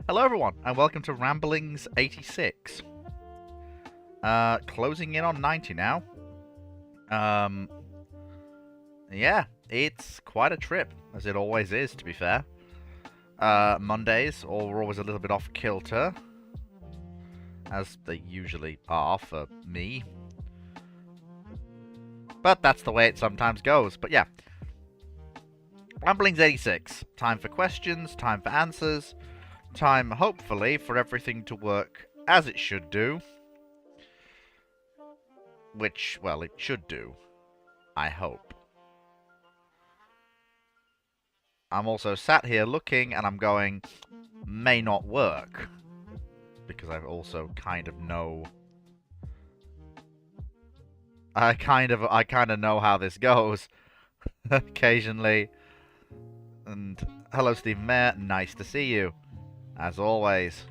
Hello everyone, and welcome to Ramblings 86. Closing in on 90 now. Yeah, it's quite a trip, as it always is, to be fair. Mondays are always a little bit off kilter, as they usually are for me. But that's the way it sometimes goes. But yeah, Ramblings 86. Time for questions, time for answers, time, hopefully, for everything to work as it should do. Which, well, it should do. I hope. I'm also sat here looking, and I'm going, may not work. Because I also kind of know... I kind of know how this goes. Occasionally. And hello, Stephen Mayer. Nice to see you. As always.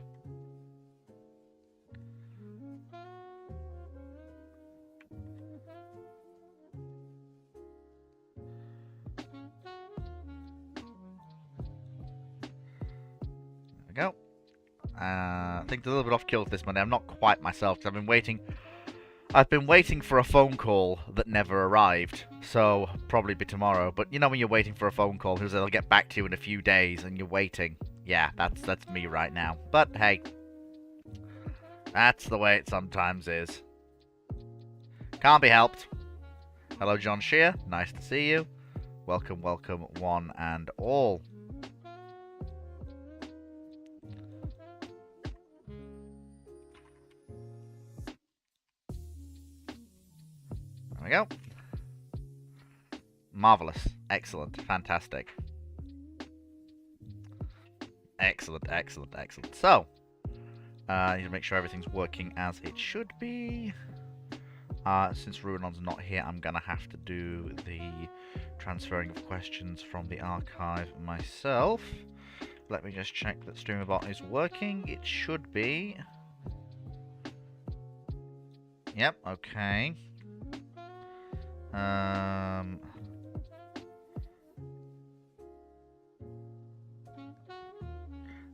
There we go. I think it's a little bit off kilter this Monday. I'm not quite myself because I've been waiting for a phone call that never arrived, so probably be tomorrow. But you know when you're waiting for a phone call, who's they'll get back to you in a few days, and you're waiting. Yeah, that's me right now. But hey, that's the way it sometimes is. Can't be helped. Hello, John Shear. Nice to see you. Welcome, welcome, one and all. There we go. Marvelous. Excellent. Fantastic. Excellent, excellent, excellent. So, I need to make sure everything's working as it should be. Since Ruinon's not here, I'm going to have to do the transferring of questions from the archive myself. Let me just check that StreamerBot is working. It should be. Yep, okay.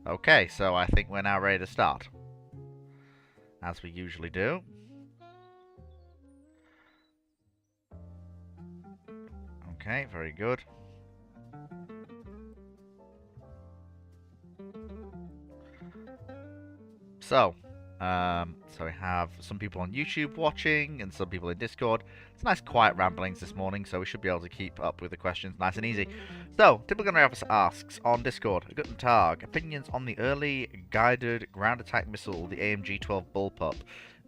Okay, so I think we're now ready to start. As we usually do. Okay, very good. So we have some people on YouTube watching and some people in Discord. It's nice quiet ramblings this morning, so we should be able to keep up with the questions nice and easy. So, Typical Officer asks on Discord, Guten Tag, opinions on the early guided ground attack missile, the AMG-12 Bullpup.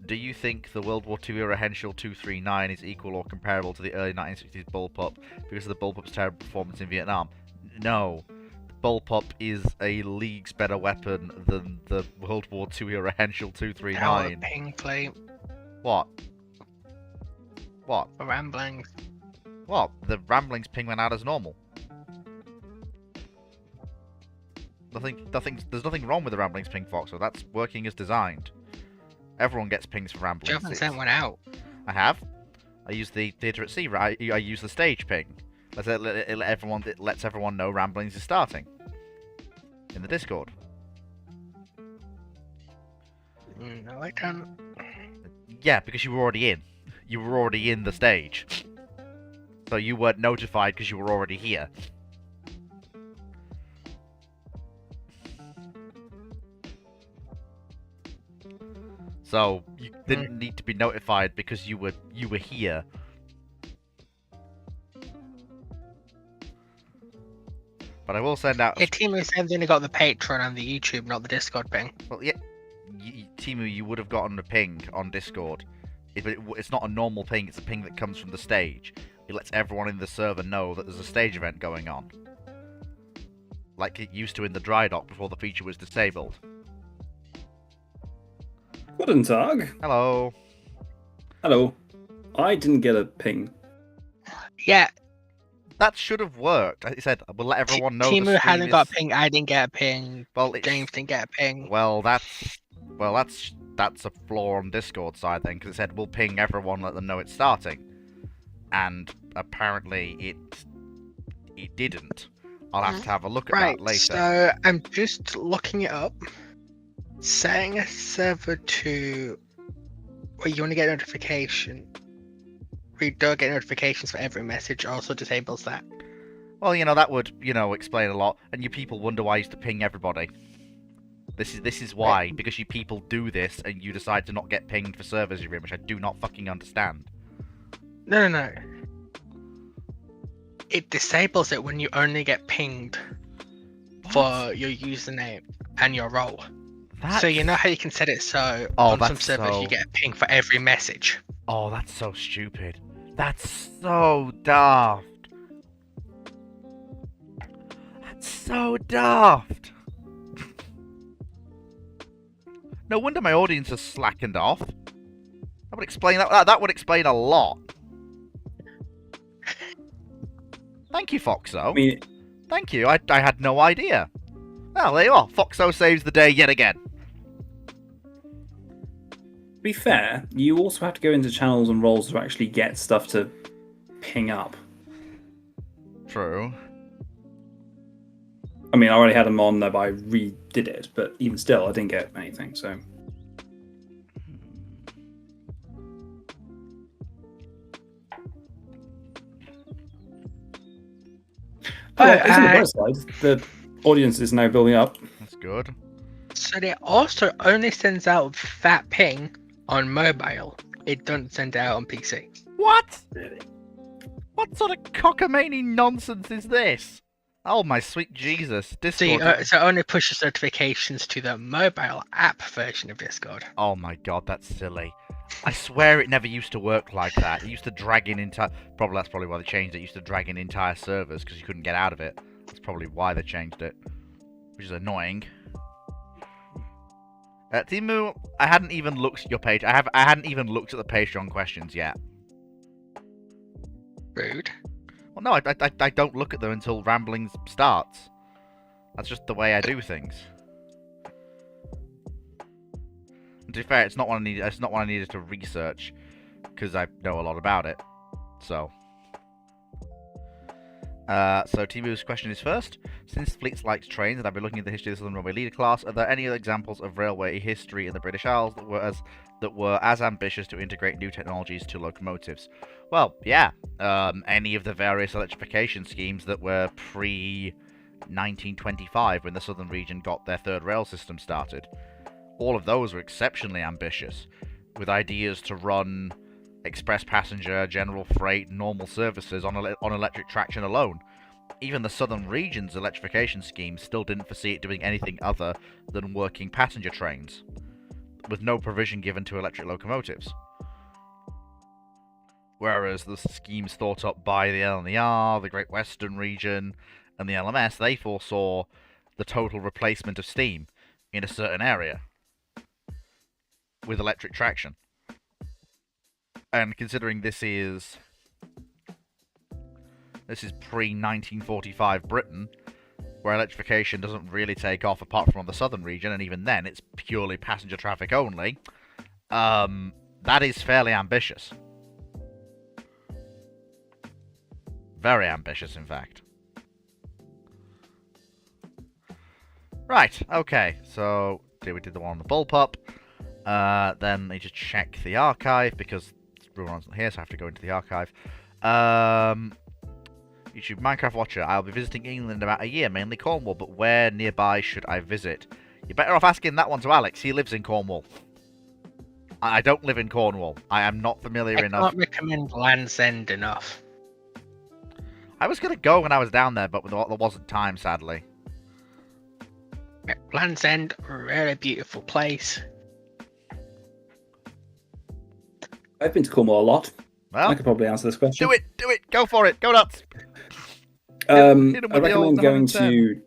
Do you think the World War II era Henschel 239 is equal or comparable to the early 1960s Bullpup because of the Bullpup's terrible performance in Vietnam? No. Bullpup is a leagues better weapon than the World War II era Henschel 239. Ping plate. What? What? For ramblings. What? The ramblings ping went out as normal. There's nothing wrong with the ramblings ping, Foxo. That's working as designed. Everyone gets pings for ramblings. You haven't sent one out. I have. I use the theatre at sea. I use the stage ping. It lets everyone know ramblings is starting. In the Discord. No, I don't. Yeah, because you were already in. You were already in the stage. So you weren't notified because you were already here. So you didn't need to be notified because you were here. But I will send out... Yeah, Timu said they only got the Patreon and the YouTube, not the Discord ping. Well, yeah, Timu, you would have gotten a ping on Discord. It's not a normal ping, it's a ping that comes from the stage. It lets everyone in the server know that there's a stage event going on. Like it used to in the dry dock before the feature was disabled. Guten Tag. Hello. Hello. I didn't get a ping. Yeah. That should have worked. I said, we'll let everyone know. Timu hadn't got a ping, I didn't get a ping. Well, James didn't get a ping. Well, that's a flaw on Discord side then, because it said we'll ping everyone, let them know it's starting, and apparently it didn't. I'll have to have a look at Right, that later. so I'm just looking it up. Setting a server to where you want to get notification. We don't get notifications for every message, also disables that. Well, that would, explain a lot, and you people wonder why I used to ping everybody. This is why, because you people do this, and you decide to not get pinged for servers you're in, which I do not fucking understand. No. It disables it when you only get pinged for your username and your role. So you know how you can set it so on some servers you get a ping for every message? Oh, that's so stupid. That's so daft. That's so daft. No wonder my audience has slackened off. That would explain that would explain a lot. Thank you, Foxo. I mean, Thank you. I had no idea. Well, there you are. Foxo saves the day yet again. to be fair, you also have to go into channels and roles to actually get stuff to ping up. True. I mean, I already had them on there, but I redid it. But even still, I didn't get anything, so... Oh, it's on the bright side. The audience is now building up. That's good. So it also only sends out that ping on mobile. It doesn't send it out on PC. What? Really? What sort of cockamamie nonsense is this? Oh my sweet Jesus! Discord. So it only pushes notifications to the mobile app version of Discord. Oh my god, that's silly. I swear it never used to work like that. It used to drag in entire... That's probably why they changed it. It used to drag in entire servers because you couldn't get out of it. That's probably why they changed it. Which is annoying. Timu, I hadn't even looked at your page. I hadn't even looked at the Patreon questions yet. Rude. Well, no, I don't look at them until Ramblings starts. That's just the way I do things. And to be fair, it's not one I needed to research because I know a lot about it. So Timu's question is first. Since Fleets likes trains, and I've been looking at the history of the Southern Railway Leader class, are there any other examples of railway history in the British Isles that were as ambitious to integrate new technologies to locomotives? Well, yeah. Any of the various electrification schemes that were pre-1925 when the Southern region got their third rail system started. All of those were exceptionally ambitious, with ideas to run express passenger, general freight, normal services on electric traction alone. Even the Southern region's electrification scheme still didn't foresee it doing anything other than working passenger trains, with no provision given to electric locomotives. Whereas the schemes thought up by the LNER, the Great Western region, and the LMS, they foresaw the total replacement of steam in a certain area with electric traction. And considering this is pre-1945 Britain, where electrification doesn't really take off apart from the southern region, and even then it's purely passenger traffic only, that is fairly ambitious. Very ambitious, in fact. Right, okay, so we did the one on the bullpup. Then I just check the archive, because Ruron's not here, so I have to go into the archive. YouTube Minecraft Watcher. I'll be visiting England in about a year, mainly Cornwall, but where nearby should I visit? You're better off asking that one to Alex. He lives in Cornwall. I don't live in Cornwall. I am not familiar enough. I can't recommend Land's End enough. I was going to go when I was down there, but there wasn't time, sadly. Land's End, really beautiful place. I've been to Cornwall a lot. Well, I could probably answer this question. do it, go for it, go nuts. I Hit 'em with the recommend old going 110.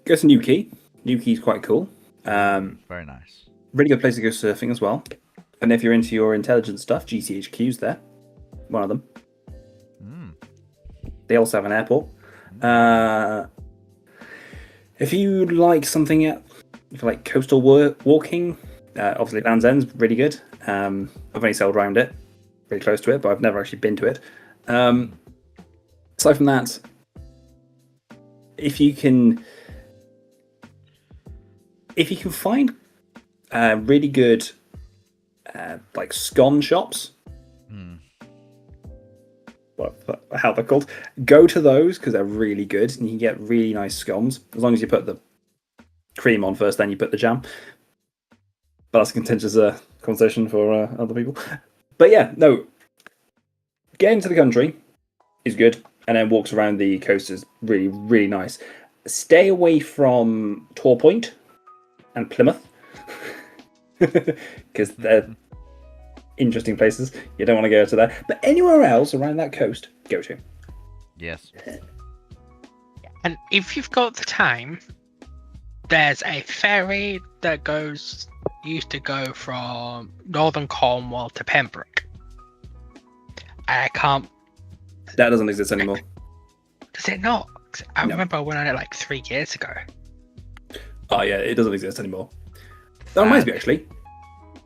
to Newquay. Newquay's quite cool. Very nice. Really good place to go surfing as well. And if you're into your intelligence stuff, GCHQ's there. One of them. They also have an airport. If you like something, if you like coastal walking, obviously Land's End's really good. I've only sailed around it, really close to it, but I've never actually been to it. Aside from that, if you can find really good like scone shops, Hmm. how they're called, go to those because they're really good and you can get really nice scones as long as you put the cream on first, then you put the jam. But that's a contentious conversation for other people. But yeah, no, getting to the country is good, and then walks around the coast is really, really nice. Stay away from Tor Point and Plymouth because they're interesting places. You don't want to go to there. But anywhere else around that coast, go to. Yes. And if you've got the time, there's a ferry that used to go from northern Cornwall to Pembroke. I can't. That doesn't exist anymore. Does it not? I No. remember I went on it like 3 years ago. Oh yeah, it doesn't exist anymore. That reminds me actually.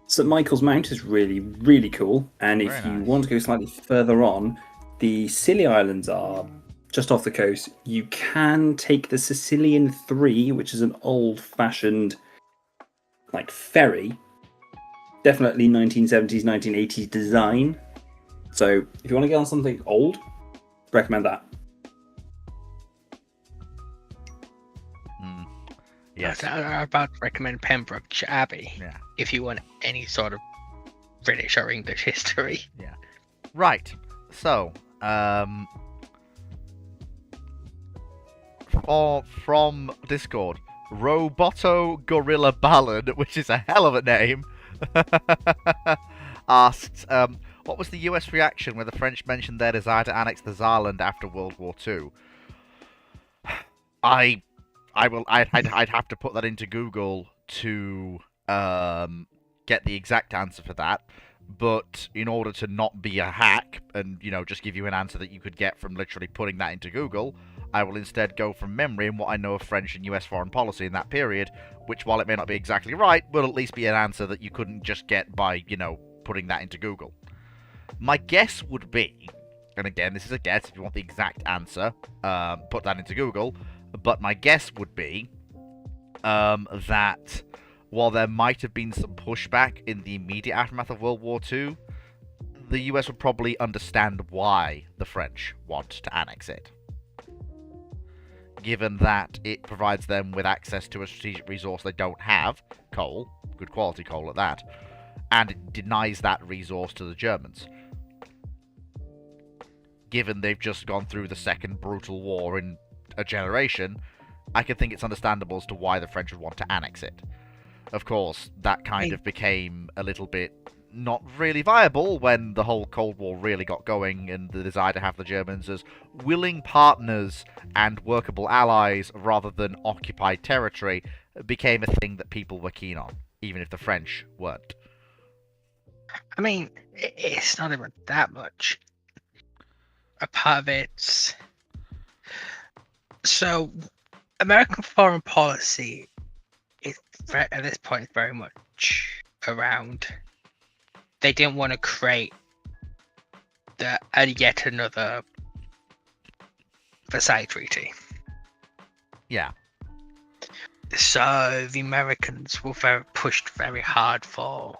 St Michael's Mount is really, really cool. And if Very you nice. want to go slightly further on, the Scilly Islands are just off the coast. You can take the Sicilian 3, which is an old-fashioned like ferry. Definitely 1970s, 1980s design. So if you want to get on something old, recommend that. Hmm. Yes. I'm about to recommend Pembroke Abbey Yeah. if you want any sort of British or English history. Right. So, from Discord, Roboto Gorilla Ballad, which is a hell of a name, asked, what was the US reaction when the French mentioned their desire to annex the Saarland after World War II? I'd have to put that into Google to get the exact answer for that. But in order to not be a hack and, just give you an answer that you could get from literally putting that into Google, I will instead go from memory and what I know of French and US foreign policy in that period, which, while it may not be exactly right, will at least be an answer that you couldn't just get by, putting that into Google. My guess would be, and again, this is a guess, if you want the exact answer, put that into Google, but my guess would be that while there might have been some pushback in the immediate aftermath of World War II, the US would probably understand why the French want to annex it. Given that it provides them with access to a strategic resource they don't have, coal, good quality coal at that, and it denies that resource to the Germans. Given they've just gone through the second brutal war in a generation, I can think it's understandable as to why the French would want to annex it. Of course, that kind of became a little bit not really viable when the whole Cold War really got going, and the desire to have the Germans as willing partners and workable allies rather than occupied territory became a thing that people were keen on, even if the French weren't. I mean, it's not even that much. A part of it's... So, American foreign policy is, at this point, very much around... They didn't want to create yet another Versailles Treaty. Yeah. So the Americans were pushed very hard for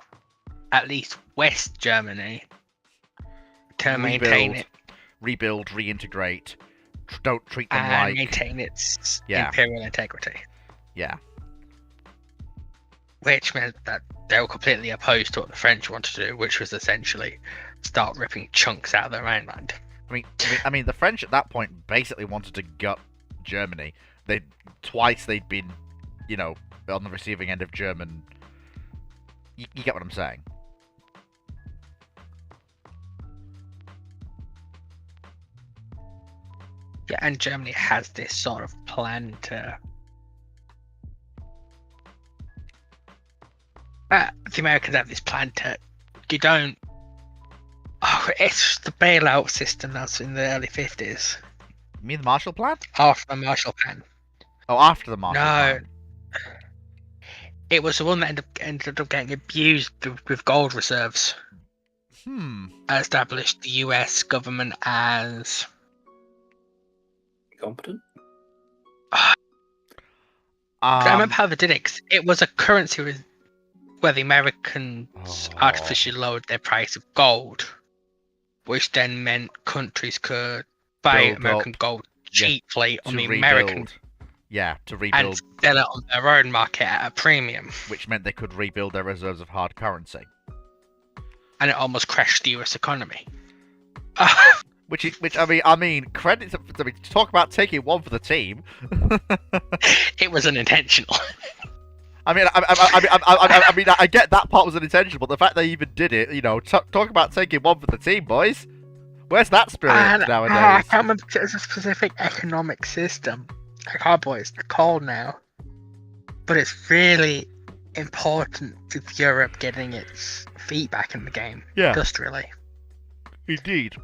at least West Germany to maintain it. Rebuild, reintegrate, don't treat them and like... maintain its Yeah. imperial integrity. Yeah. Which meant that they were completely opposed to what the French wanted to do, which was essentially start ripping chunks out of their mainland. I mean, the French at that point basically wanted to gut Germany. They'd been, on the receiving end of German. You get what I'm saying? Yeah, and Germany has this sort of plan to. The Americans have this plan to. You don't. Oh, it's the bailout system that's in the early 50s. You mean the Marshall Plan? After the Marshall Plan. Oh, after the Marshall Plan. It was the one that ended up getting abused with gold reserves. Established the US government as... Competent? I remember how they did it. 'Cause it was a currency where the Americans artificially lowered their price of gold, which then meant countries could buy Build American up, gold yeah, cheaply on to the rebuild. American Yeah, to and rebuild, sell it on their own market at a premium. which meant they could rebuild their reserves of hard currency. And it almost crashed the US economy. Which I mean, credit to, talk about taking one for the team. It was unintentional. I mean, I get that part was unintentional, but the fact they even did it, talk about taking one for the team, boys. Where's that spirit And, nowadays? I can't remember if it was a specific economic system. I can't remember what it's called now. But it's really important to Europe getting its feet back in the game. Yeah. Industrially. Indeed.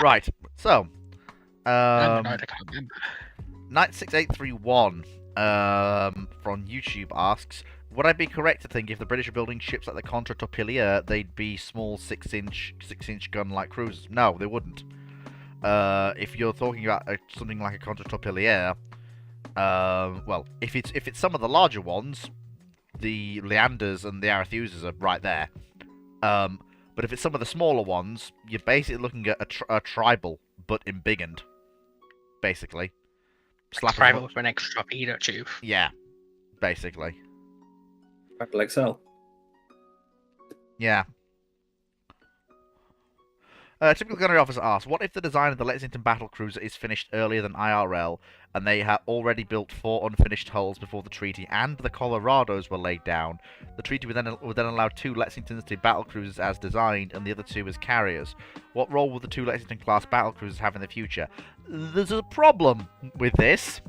Right. So, I can't remember. Knight6831 from YouTube asks, would I be correct to think if the British are building ships like the Contra Torpillier, they'd be small 6-inch gun-like cruisers? No, they wouldn't. If you're talking about something like a Contra Torpillier, well, if it's some of the larger ones, the Leanders and the Arethuses are right there. But if it's some of the smaller ones, you're basically looking at a tribal, but embiggened. Basically. Tribal with an extra torpedo tube. Yeah, basically. Battle XL. Yeah. Typical gunnery officer asks, what if the design of the Lexington battlecruiser is finished earlier than IRL, and they have already built 4 unfinished hulls before the treaty, and the Colorados were laid down? The treaty would then allow 2 Lexingtons to be battlecruisers as designed, and the other 2 as carriers. What role will the 2 Lexington-class battlecruisers have in the future? There's a problem with this,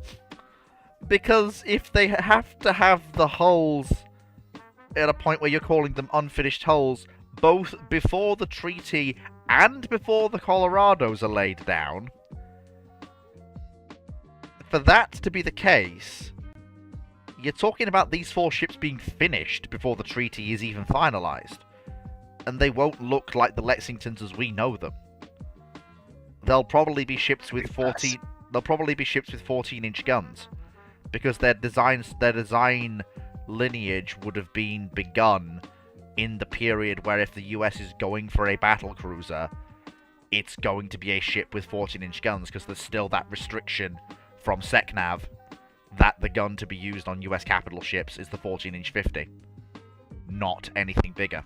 because if they have to have the hulls at a point where you're calling them unfinished hulls, both before the treaty and before the Colorados are laid down, for that to be the case, you're talking about these 4 ships being finished before the treaty is even finalized. And they won't look like the Lexingtons as we know them. They'll probably be ships with 14-inch guns, because their design lineage would have been begun in the period where if the US is going for a battle cruiser, it's going to be a ship with 14-inch guns, because there's still that restriction from SECNAV that the gun to be used on US capital ships is the 14-inch 50, not anything bigger.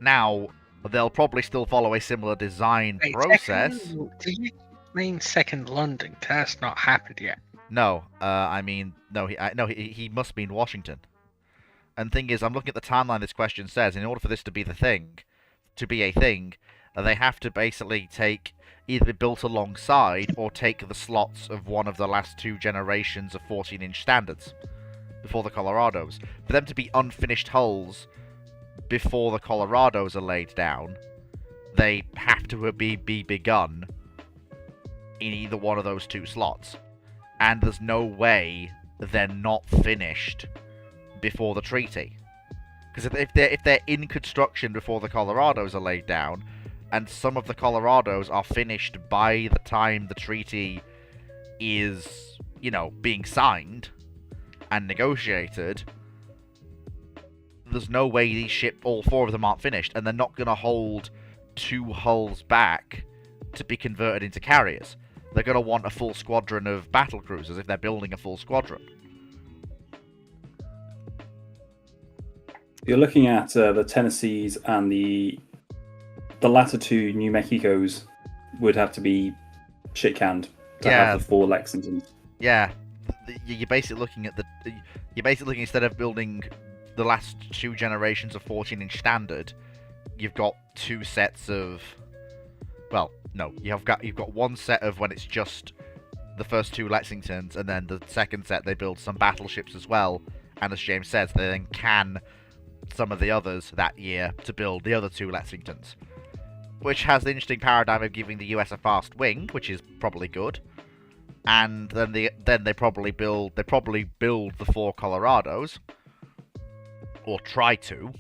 Now, they'll probably still follow a similar design process. Do you mean Second London? 'Cause that's not happened yet. No, he must mean Washington. And thing is, I'm looking at the timeline this question says, in order for this to be a thing, they have to basically either be built alongside or take the slots of one of the last 2 generations of 14-inch standards before the Colorados. For them to be unfinished hulls before the Colorados are laid down, they have to be begun in either one of those 2 slots. And there's no way they're not finished before the treaty. Because if they're in construction before the Colorados are laid down, and some of the Colorados are finished by the time the treaty is, being signed and negotiated, there's no way all 4 of them aren't finished, and they're not going to hold 2 hulls back to be converted into carriers. They're going to want a full squadron of battle cruisers if they're building a full squadron. You're looking at the Tennessees, and the latter 2 New Mexicos would have to be shit-canned to have the 4 Lexingtons. Yeah, you're basically looking at instead of building the last 2 generations of 14-inch standard, you've got 2 sets of. Well, no, you've got 1 set of when it's just the first 2 Lexingtons, and then the second set they build some battleships as well. And as James says, they then can some of the others that year to build the other 2 Lexingtons, which has the interesting paradigm of giving the US a fast wing, which is probably good. And then they probably build the 4 Colorados, or try to.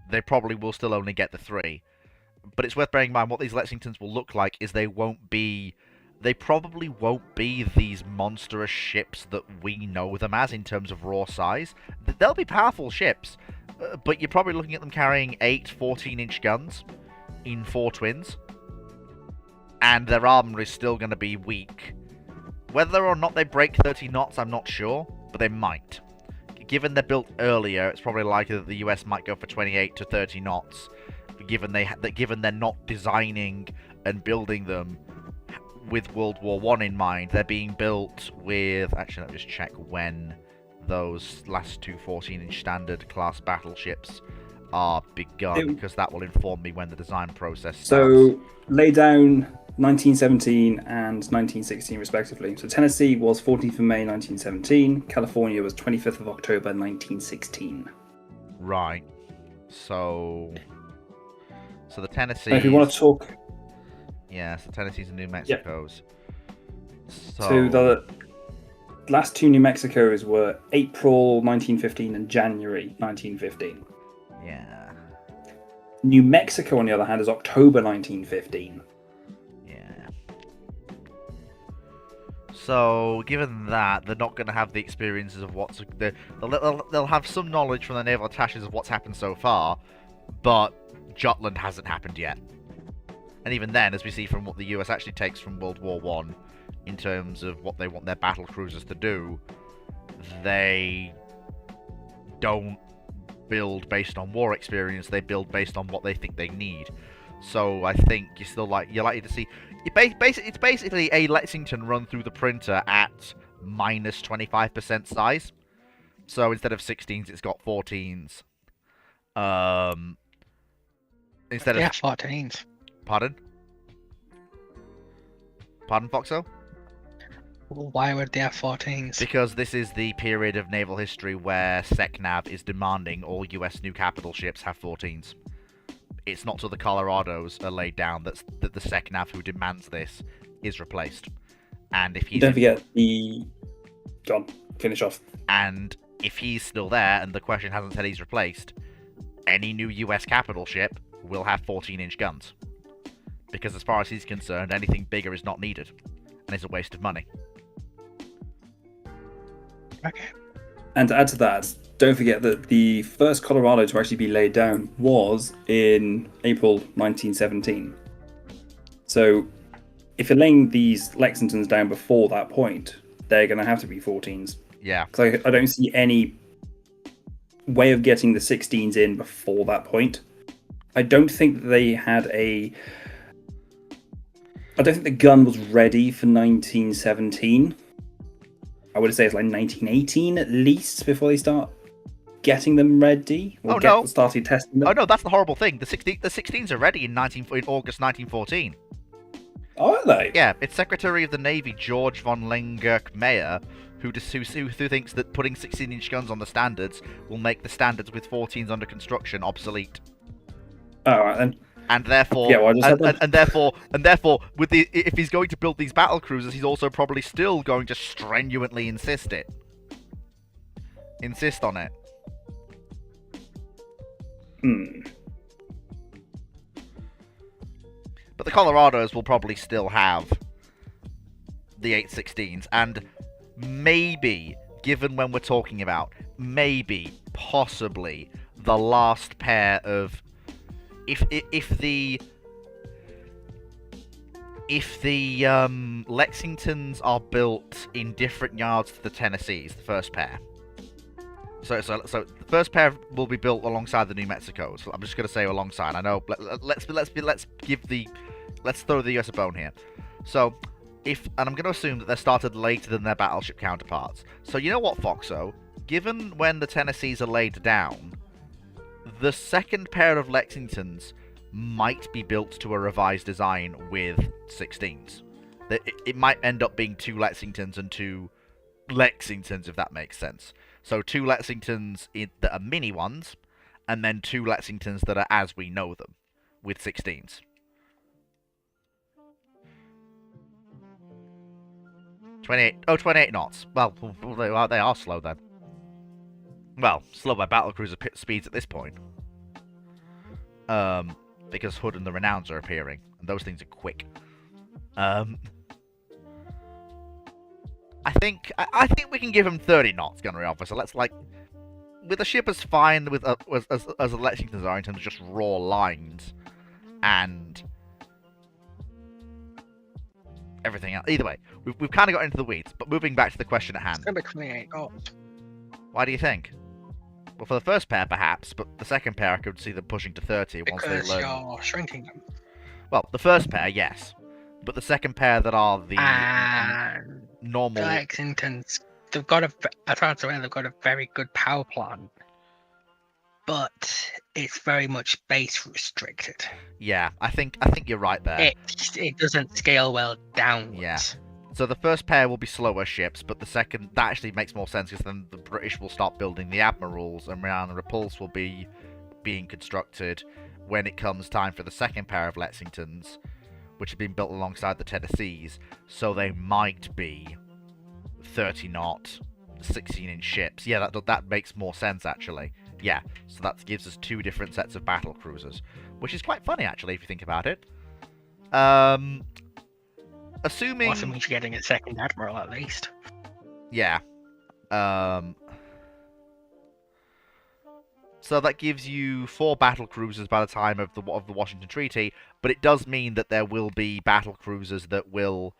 They probably will still only get the 3. But it's worth bearing in mind what these Lexingtons will look like is they won't be they probably won't be these monstrous ships that we know them as in terms of raw size. They'll be powerful ships, but you're probably looking at them carrying 8 14-inch guns in 4 twins, and their armor is still going to be weak. Whether or not they break 30 knots, I'm not sure, but they might. Given they're built earlier, it's probably likely that the US might go for 28 to 30 knots, given they're not designing and building them with World War I in mind. They're being built with... Actually, let me just check when those last 2 14-inch standard class battleships are begun, because that will inform me when the design process starts. So, lay down 1917 and 1916 respectively. So Tennessee was 14th of May 1917, California was 25th of October 1916. Right. So the Tennessee... If you want to talk... Yeah, so Tennessee's and New Mexico's. So the last 2 New Mexicos were April 1915 and January 1915. Yeah. New Mexico, on the other hand, is October 1915. Yeah. So, given that, they're not going to have the experiences of what's... They'll have some knowledge from the naval attaches of what's happened so far, but Jutland hasn't happened yet. And even then, as we see from what the US actually takes from World War I, in terms of what they want their battle cruisers to do, they don't build based on war experience, they build based on what they think they need. So I think you're likely to see... It's basically a Lexington run through the printer at minus 25% size. So instead of 16s, it's got 14s. Instead of 14s. Pardon, Foxo? Why would they have 14s? Because this is the period of naval history where SECNAV is demanding all US new capital ships have 14s. It's not till the Colorados are laid down that the SECNAV who demands this is replaced. And if he's... Don't forget the... John, finish off. And if he's still there and the question hasn't said he's replaced, any new US capital ship will have 14-inch guns. Because as far as he's concerned, anything bigger is not needed, and is a waste of money. Okay. And to add to that, don't forget that the first Colorado to actually be laid down was in April 1917. So if you're laying these Lexingtons down before that point, they're going to have to be 14s. Yeah. Because I don't see any way of getting the 16s in before that point. I don't think that they had I don't think the gun was ready for 1917. I would say it's like 1918 at least before they start getting them ready. Or started testing them. Oh no, that's the horrible thing. The 16s are ready in August 1914. Oh, are they? Yeah, it's Secretary of the Navy George von Lengerke-Meyer who thinks that putting 16-inch guns on the standards will make the standards with 14s under construction obsolete. All right then. And therefore, and therefore, if he's going to build these battle cruisers, he's also probably still going to strenuously insist on it. But the Colorados will probably still have the 816s, and maybe, given when we're talking about, possibly the last pair of... If the Lexingtons are built in different yards to the Tennessees, the first pair. So the first pair will be built alongside the New Mexicos. I'm just gonna say alongside. I know. Let's throw the US a bone here. So and I'm gonna assume that they're started later than their battleship counterparts. So you know what, Foxo? Given when the Tennessees are laid down, the second pair of Lexingtons might be built to a revised design with 16s. It might end up being 2 Lexingtons and 2 Lexingtons, if that makes sense. So 2 Lexingtons that are mini ones, and then 2 Lexingtons that are as we know them, with 16s. 28 knots. Well, they are slow then. Well, slow by battlecruiser speeds at this point. Because Hood and the Renowns are appearing, and those things are quick. I think we can give him 30 knots, gunnery officer. Let's like, with the ship as fine with as the Lexingtons are in terms of just raw lines and everything else. Either way, we've kind of got into the weeds. But moving back to the question at hand, It's gonna be 28 knots. why do you think? Well, for the first pair, perhaps, but the second pair, I could see them pushing to 30 once they Because learn. you're shrinking them. Well, the first pair, yes, but the second pair that are the And normal. the Lexingtons, they've got as far as I'm aware, they've got a very good power plant. But it's very much base restricted. Yeah, I think you're right there. It doesn't scale well downwards. Yeah. So the first pair will be slower ships, but the second, that actually makes more sense because then the British will start building the Admirals, and the Repulse will be being constructed when it comes time for the second pair of Lexingtons, which have been built alongside the Tennessees. So they might be 30 knot, 16-inch ships. Yeah, that makes more sense actually. Yeah, so that gives us two different sets of battle cruisers, which is quite funny actually if you think about it. Assuming. Also means you're getting a second admiral at least. Yeah. So that gives you 4 battle cruisers by the time of the Washington Treaty, but it does mean that there will be battle cruisers that will.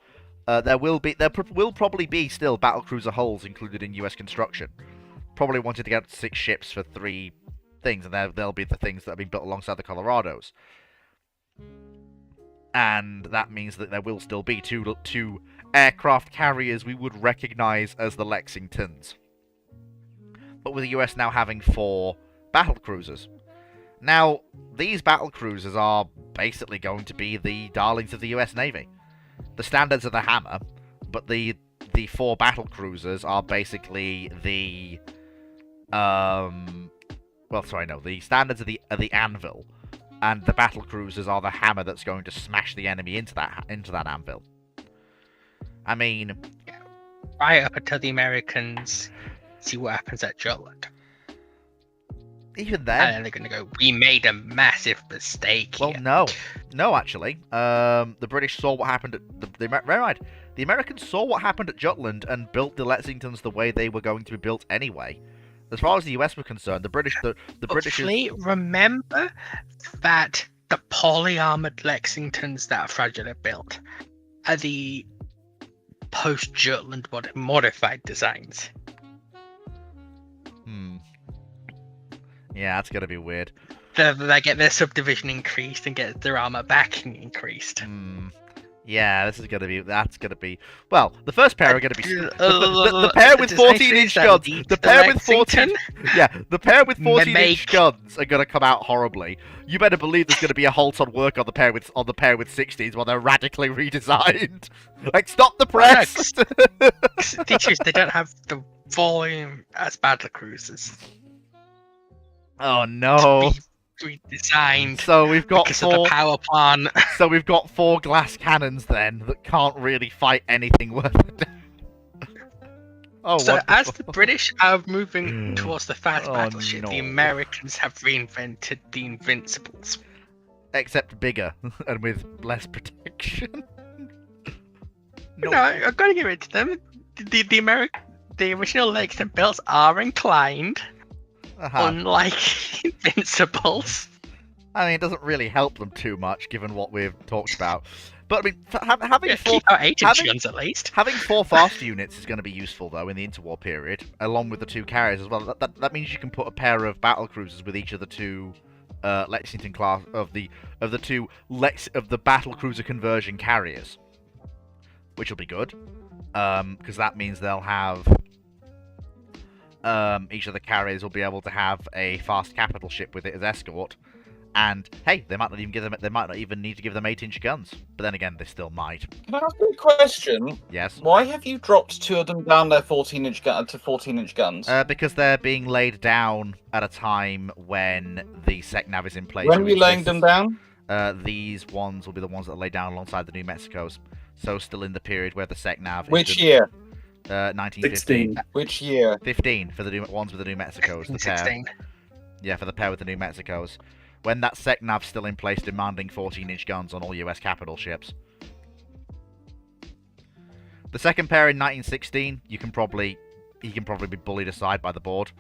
There will probably be still battle cruiser hulls included in U.S. construction. Probably wanted to get 6 ships for 3 things, and they'll be the things that have been built alongside the Colorados. And that means that there will still be two aircraft carriers we would recognize as the Lexingtons. But with the US now having 4 battle cruisers. Now, these battle cruisers are basically going to be the darlings of the US Navy. The standards are the Hammer, but the 4 battle cruisers are basically the the standards are the Anvil, and the battle cruisers are the Hammer that's going to smash the enemy into that anvil. I mean, Right up until the Americans see what happens at Jutland. even then, And then they're going to go, we made a massive mistake well, here. no, actually, the British saw what happened at the Americans saw what happened at Jutland and built the Lexingtons the way they were going to be built anyway. As far as the US were concerned, the British, Fleet, remember that the poly-armored Lexingtons that Fragile built are the post-Jutland modified designs. Yeah, that's gonna be weird. They get their subdivision increased and get their armor backing increased. Yeah, that's gonna be. Well, the first pair are gonna be the pair with 14-inch guns. The pair with 14. Yeah, the pair with 14-inch guns are gonna come out horribly. You better believe there's gonna be a halt on work on the pair with 16s while they're radically redesigned. Like, stop the press. Teachers, they don't have the volume as battle cruisers. Oh no. Redesigned. So we've got because of the power plant. So we've got 4 glass cannons then that can't really fight anything worth it. Oh, so wonderful. as the British are moving towards the fast battleship, no. the Americans have reinvented the Invincibles. Except bigger and with less protection. No, I've got to give it to them. The original Lexington builds are inclined. Unlike Invincibles. I mean, it doesn't really help them too much, given what we've talked about. But I mean, having keep our 8-inch guns at least. Having 4 fast units is going to be useful though in the interwar period, along with the 2 carriers as well. That means you can put a pair of battle cruisers with each of the 2 Lexington class of the battle cruiser conversion carriers, which will be good, because that means they'll have. Each of the carriers will be able to have a fast capital ship with it as escort, and hey, they might not even need to give them 8-inch guns. But then again, they still might. Can I ask you a question? Yes. Why have you dropped 2 of them down their 14-inch to 14-inch guns? Because they're being laid down at a time when the SecNav is in place. When are you laying them down? These ones will be the ones that are laid down alongside the New Mexicos. So still in the period where the SecNav. Which year? 1915. Which year? 15 for the ones with the New Mexicos. The pair. 16. Yeah, for the pair with the New Mexicos. When that SecNav's still in place, demanding 14-inch guns on all US capital ships. The The second pair in 1916, he can probably be bullied aside by the board,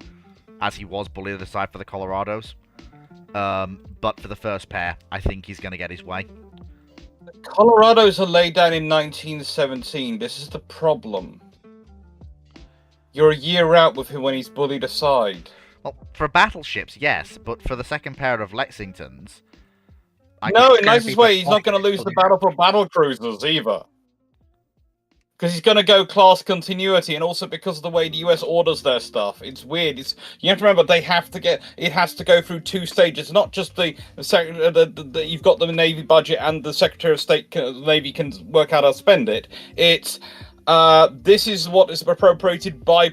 as he was bullied aside for the Colorados. But for the first pair, I think he's going to get his way. Colorados are laid down in 1917. This is the problem. You're a year out with him when he's bullied aside. Well, for battleships, yes, but for the second pair of Lexingtons... No, in gonna nicest be way, the he's not going to lose the point. battle for battle cruisers either. Because he's going to go class continuity, and also because of the way the US orders their stuff. It's weird. You have to remember it has to go through two stages. Not just you've got the Navy budget and the Secretary of State Navy can work out how to spend it. It's this is what is appropriated by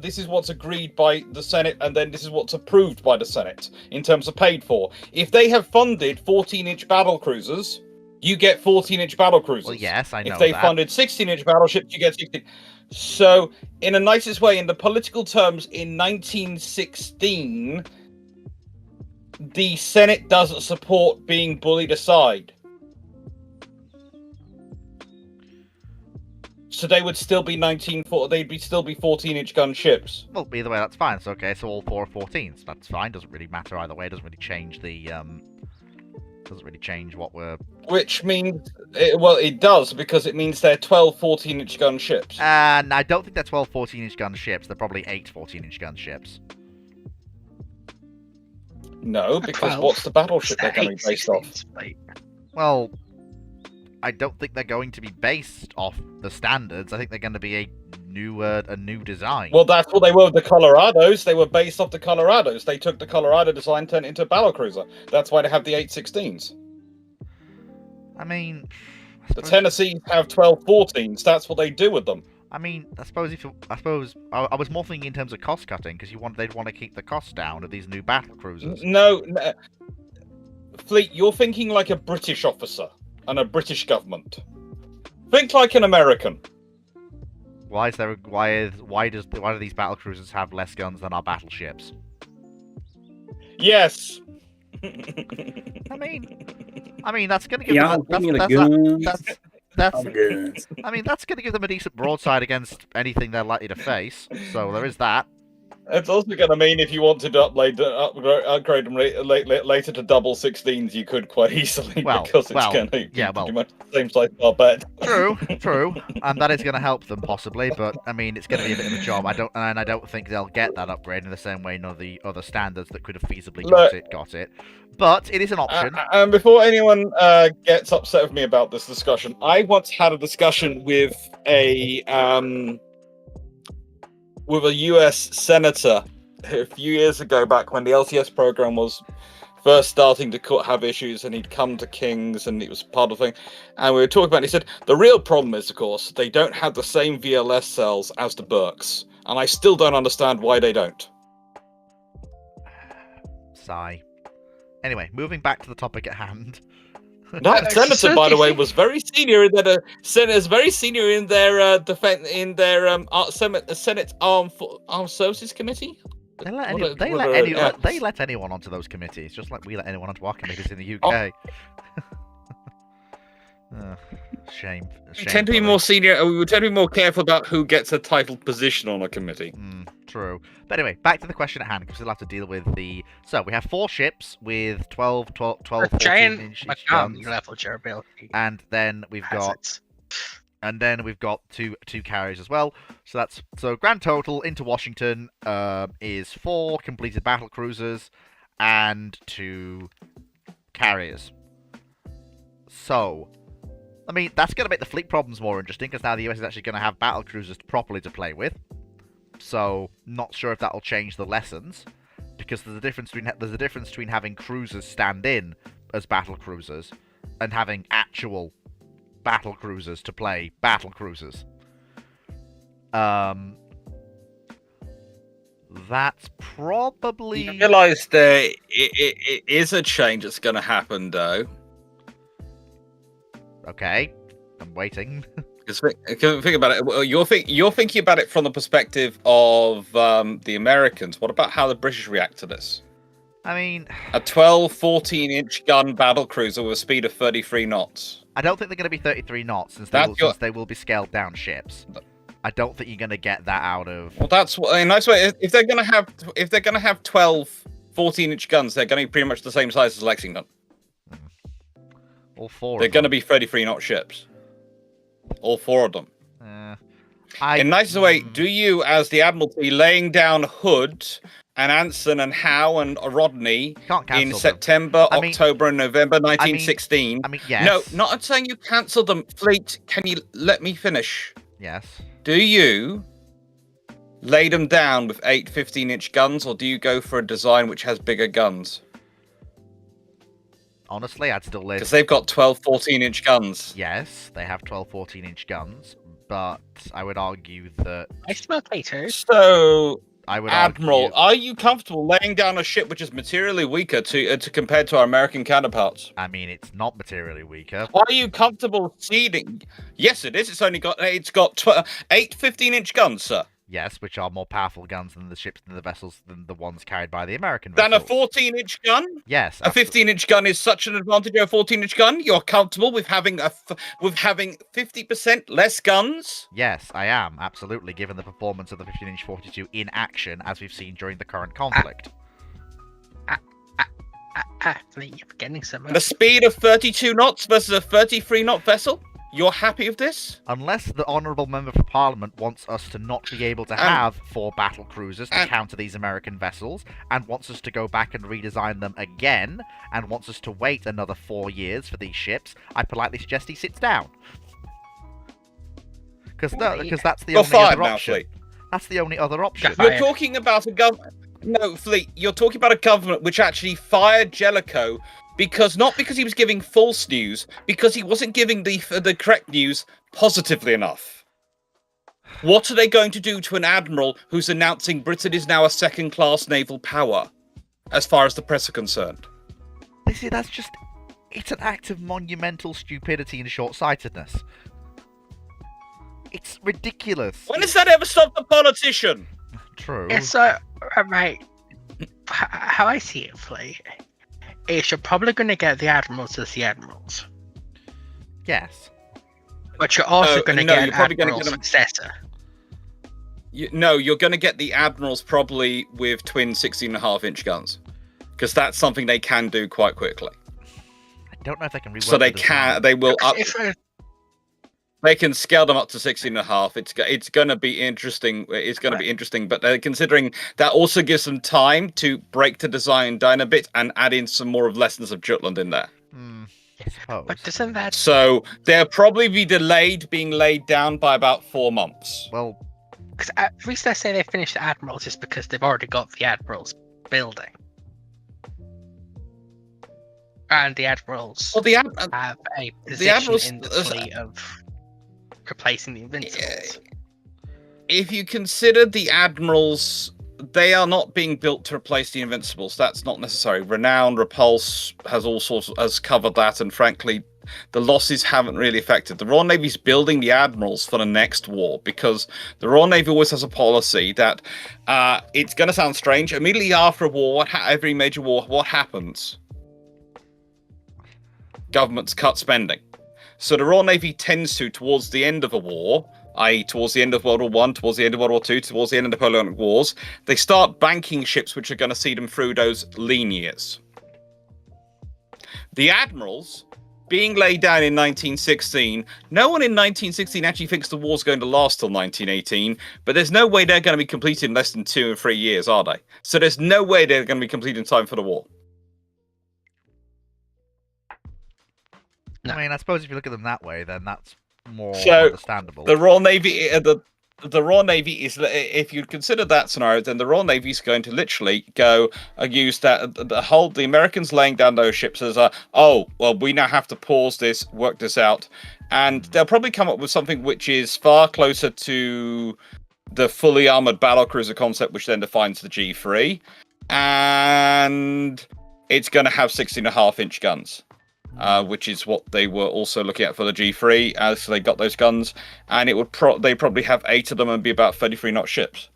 this is what's agreed by the Senate, and then this is what's approved by the Senate in terms of paid for. If they have funded 14-inch battle cruisers, you get 14-inch battle cruisers. Well, yes, I know If they that. funded 16-inch battleships, you get 16. So, in the nicest way, in the political terms, in 1916, the Senate doesn't support being bullied aside. So they would still be still be 14-inch gun ships. Well, either way, that's fine. It's okay. So all 4 are 14s. That's fine. Doesn't really matter either way. Doesn't really change the Doesn't really change what we're. Which means, it does, because it means they're 12 14-inch gun ships. And I don't think they're 12 14-inch gun ships. They're probably 8 14-inch gun ships. No, because 12. what's the battleship they're going to be based off? Well, I don't think they're going to be based off the standards. I think they're going to be a new design. Well, that's what they were with the Colorados. They were based off the Colorados. They took the Colorado design, turned it into a battlecruiser. That's why they have the 816s. I mean, The Tennessees have 12 14s. That's what they do with them. I mean, I suppose I was more thinking in terms of cost cutting because they'd want to keep the cost down of these new battle cruisers. No, Fleet, you're thinking like a British officer and a British government. Think like an American. Why do these battle cruisers have less guns than our battleships? Yes. I mean that's going to give Yeah, them give me the that's guns. I mean that's going to give them a decent broadside against anything they're likely to face. So there is that. It's also going to mean if you wanted to upgrade them later to double 16s, you could quite easily, because it's going to be pretty much the same size barbette. True, and that is going to help them possibly, but I mean it's going to be a bit of a job. I don't think they'll get that upgrade in the same way none of the other standards that could have feasibly got it. But it is an option. And before anyone gets upset with me about this discussion, I once had a discussion with a US senator a few years ago, back when the LTS program was first starting to have issues, and he'd come to King's and it was part of the thing, and we were talking about it, he said, the real problem is, of course, they don't have the same VLS cells as the Burks, and I still don't understand why they don't. Sigh. Anyway, moving back to the topic at hand. That senator, by the way, was very senior in their defense in their Senate Armed Services Committee. They let anyone onto those committees, just like we let anyone onto our committees in the UK. Shame. We tend to be more senior. We tend to be more careful about who gets a titled position on a committee. True. But anyway, back to the question at hand, because we'll have to deal with the... So, we have 4 ships with 12 14-inch guns. Level durability. And then we've got... And then we've got two carriers as well. So grand total into Washington is 4 completed battle cruisers and 2 carriers. So... I mean, that's going to make the fleet problems more interesting, because now the US is actually going to have battle cruisers properly to play with. So, not sure if that'll change the lessons, because there's a difference between having cruisers stand in as battle cruisers and having actual battle cruisers to play battle cruisers. That's probably... You realise there it is a change that's going to happen, though. Okay, I'm waiting. Because think about it. You're thinking about it from the perspective of the Americans. What about how the British react to this? I mean... A 12, 14-inch gun battle cruiser with a speed of 33 knots. I don't think they're going to be 33 knots since That's they will be scaled down ships. I don't think you're going to get that out of. Well, that's what. I mean, that's what. If they're gonna have 12 14-inch guns, they're going to be pretty much the same size as Lexington. All four. They're of going to them. be 33 knot ships. All 4 of them. I, In nicest way, do you, as the Admiralty, laying down Hood and Anson and Howe and Rodney can't cancel in them. September, I mean- October, and November 1916? I mean, yes. No, not saying you cancelled them. Fleet, can you let me finish? Yes. Do you lay them down with 8 15-inch guns, or do you go for a design which has bigger guns? Honestly, I'd still live. Because they've got 12 14-inch guns. Yes, they have 12, 14-inch guns, but I would argue that I smell potatoes. So, I would Admiral, argue, are you comfortable laying down a ship which is materially weaker to compared to our American counterparts? I mean, it's not materially weaker. Are you comfortable ceding? Yes, it is. It's got 8 15-inch guns, sir. Yes, which are more powerful guns than the ships and the vessels than the ones carried by the American Than a vessels. 14-inch gun? Yes. A 15-inch gun is such an advantage over a 14-inch gun. You're comfortable with having 50% less guns? Yes, I am, absolutely, given the performance of the 15-inch 42 in action, as we've seen during the current conflict. Actually, you're forgetting something. The speed of 32 knots versus a 33-knot vessel? You're happy with this? Unless the Honourable Member for Parliament wants us to not be able to have 4 battle cruisers to counter these American vessels, and wants us to go back and redesign them again, and wants us to wait another 4 years for these ships, I politely suggest he sits down. Because that's the You're only fired other now, option. Fleet. That's the only other option. Fire. You're talking about a government. No, Fleet. You're talking about a government which actually fired Jellicoe not because he was giving false news, because he wasn't giving the correct news positively enough. What are they going to do to an admiral who's announcing Britain is now a second-class naval power, as far as the press are concerned? You see, it's an act of monumental stupidity and short-sightedness. It's ridiculous. When has that ever stopped a politician? True. Yeah, so, right. How I see it, Fleet, is you're probably going to get the admirals as the admirals. Yes. But you're also going to no, get you're an probably gonna admiral get them- successor. You're going to get the admirals probably with twin 16.5-inch guns, because that's something they can do quite quickly. I don't know if they can rework So they the design. they will up. If They can scale them up to 16.5. It's going to be interesting. It's going to be interesting, but considering that also gives them time to break the design down a bit and add in some more of Lessons of Jutland in there. I suppose. But doesn't that... So they'll probably be delayed being laid down by about 4 months. Well, Because the reason I say they finished the admirals is because they've already got the admirals building. And the admirals Well, have a position admirals- in the fleet of replacing the Invincibles. if you consider the admirals, they are not being built to replace the Invincibles. That's not necessary. Renown, Repulse has covered that, and frankly, the losses haven't really affected. The Royal Navy's building the admirals for the next war, because the Royal Navy always has a policy that it's going to sound strange. Immediately after a war, every major war, what happens? Governments cut spending. So the Royal Navy tends to, towards the end of a war, i.e. towards the end of World War I, towards the end of World War II, towards the end of the Napoleonic Wars, they start banking ships which are going to see them through those lean years. The admirals, being laid down in 1916, no one in 1916 actually thinks the war's going to last till 1918, but there's no way they're going to be completed in less than 2 or 3 years, are they? So there's no way they're going to be completed in time for the war. No. I mean, I suppose if you look at them that way, then that's more So, understandable. The Royal Navy, the Royal Navy is, if you consider that scenario, then the Royal Navy is going to literally go and use that the Americans laying down those ships as we now have to pause this, work this out, and they'll probably come up with something which is far closer to the fully armored battlecruiser concept, which then defines the G3, and it's going to have 16.5-inch guns. Which is what they were also looking at for the G3, as they got those guns, and it would they probably have 8 of them and be about 33-knot ships.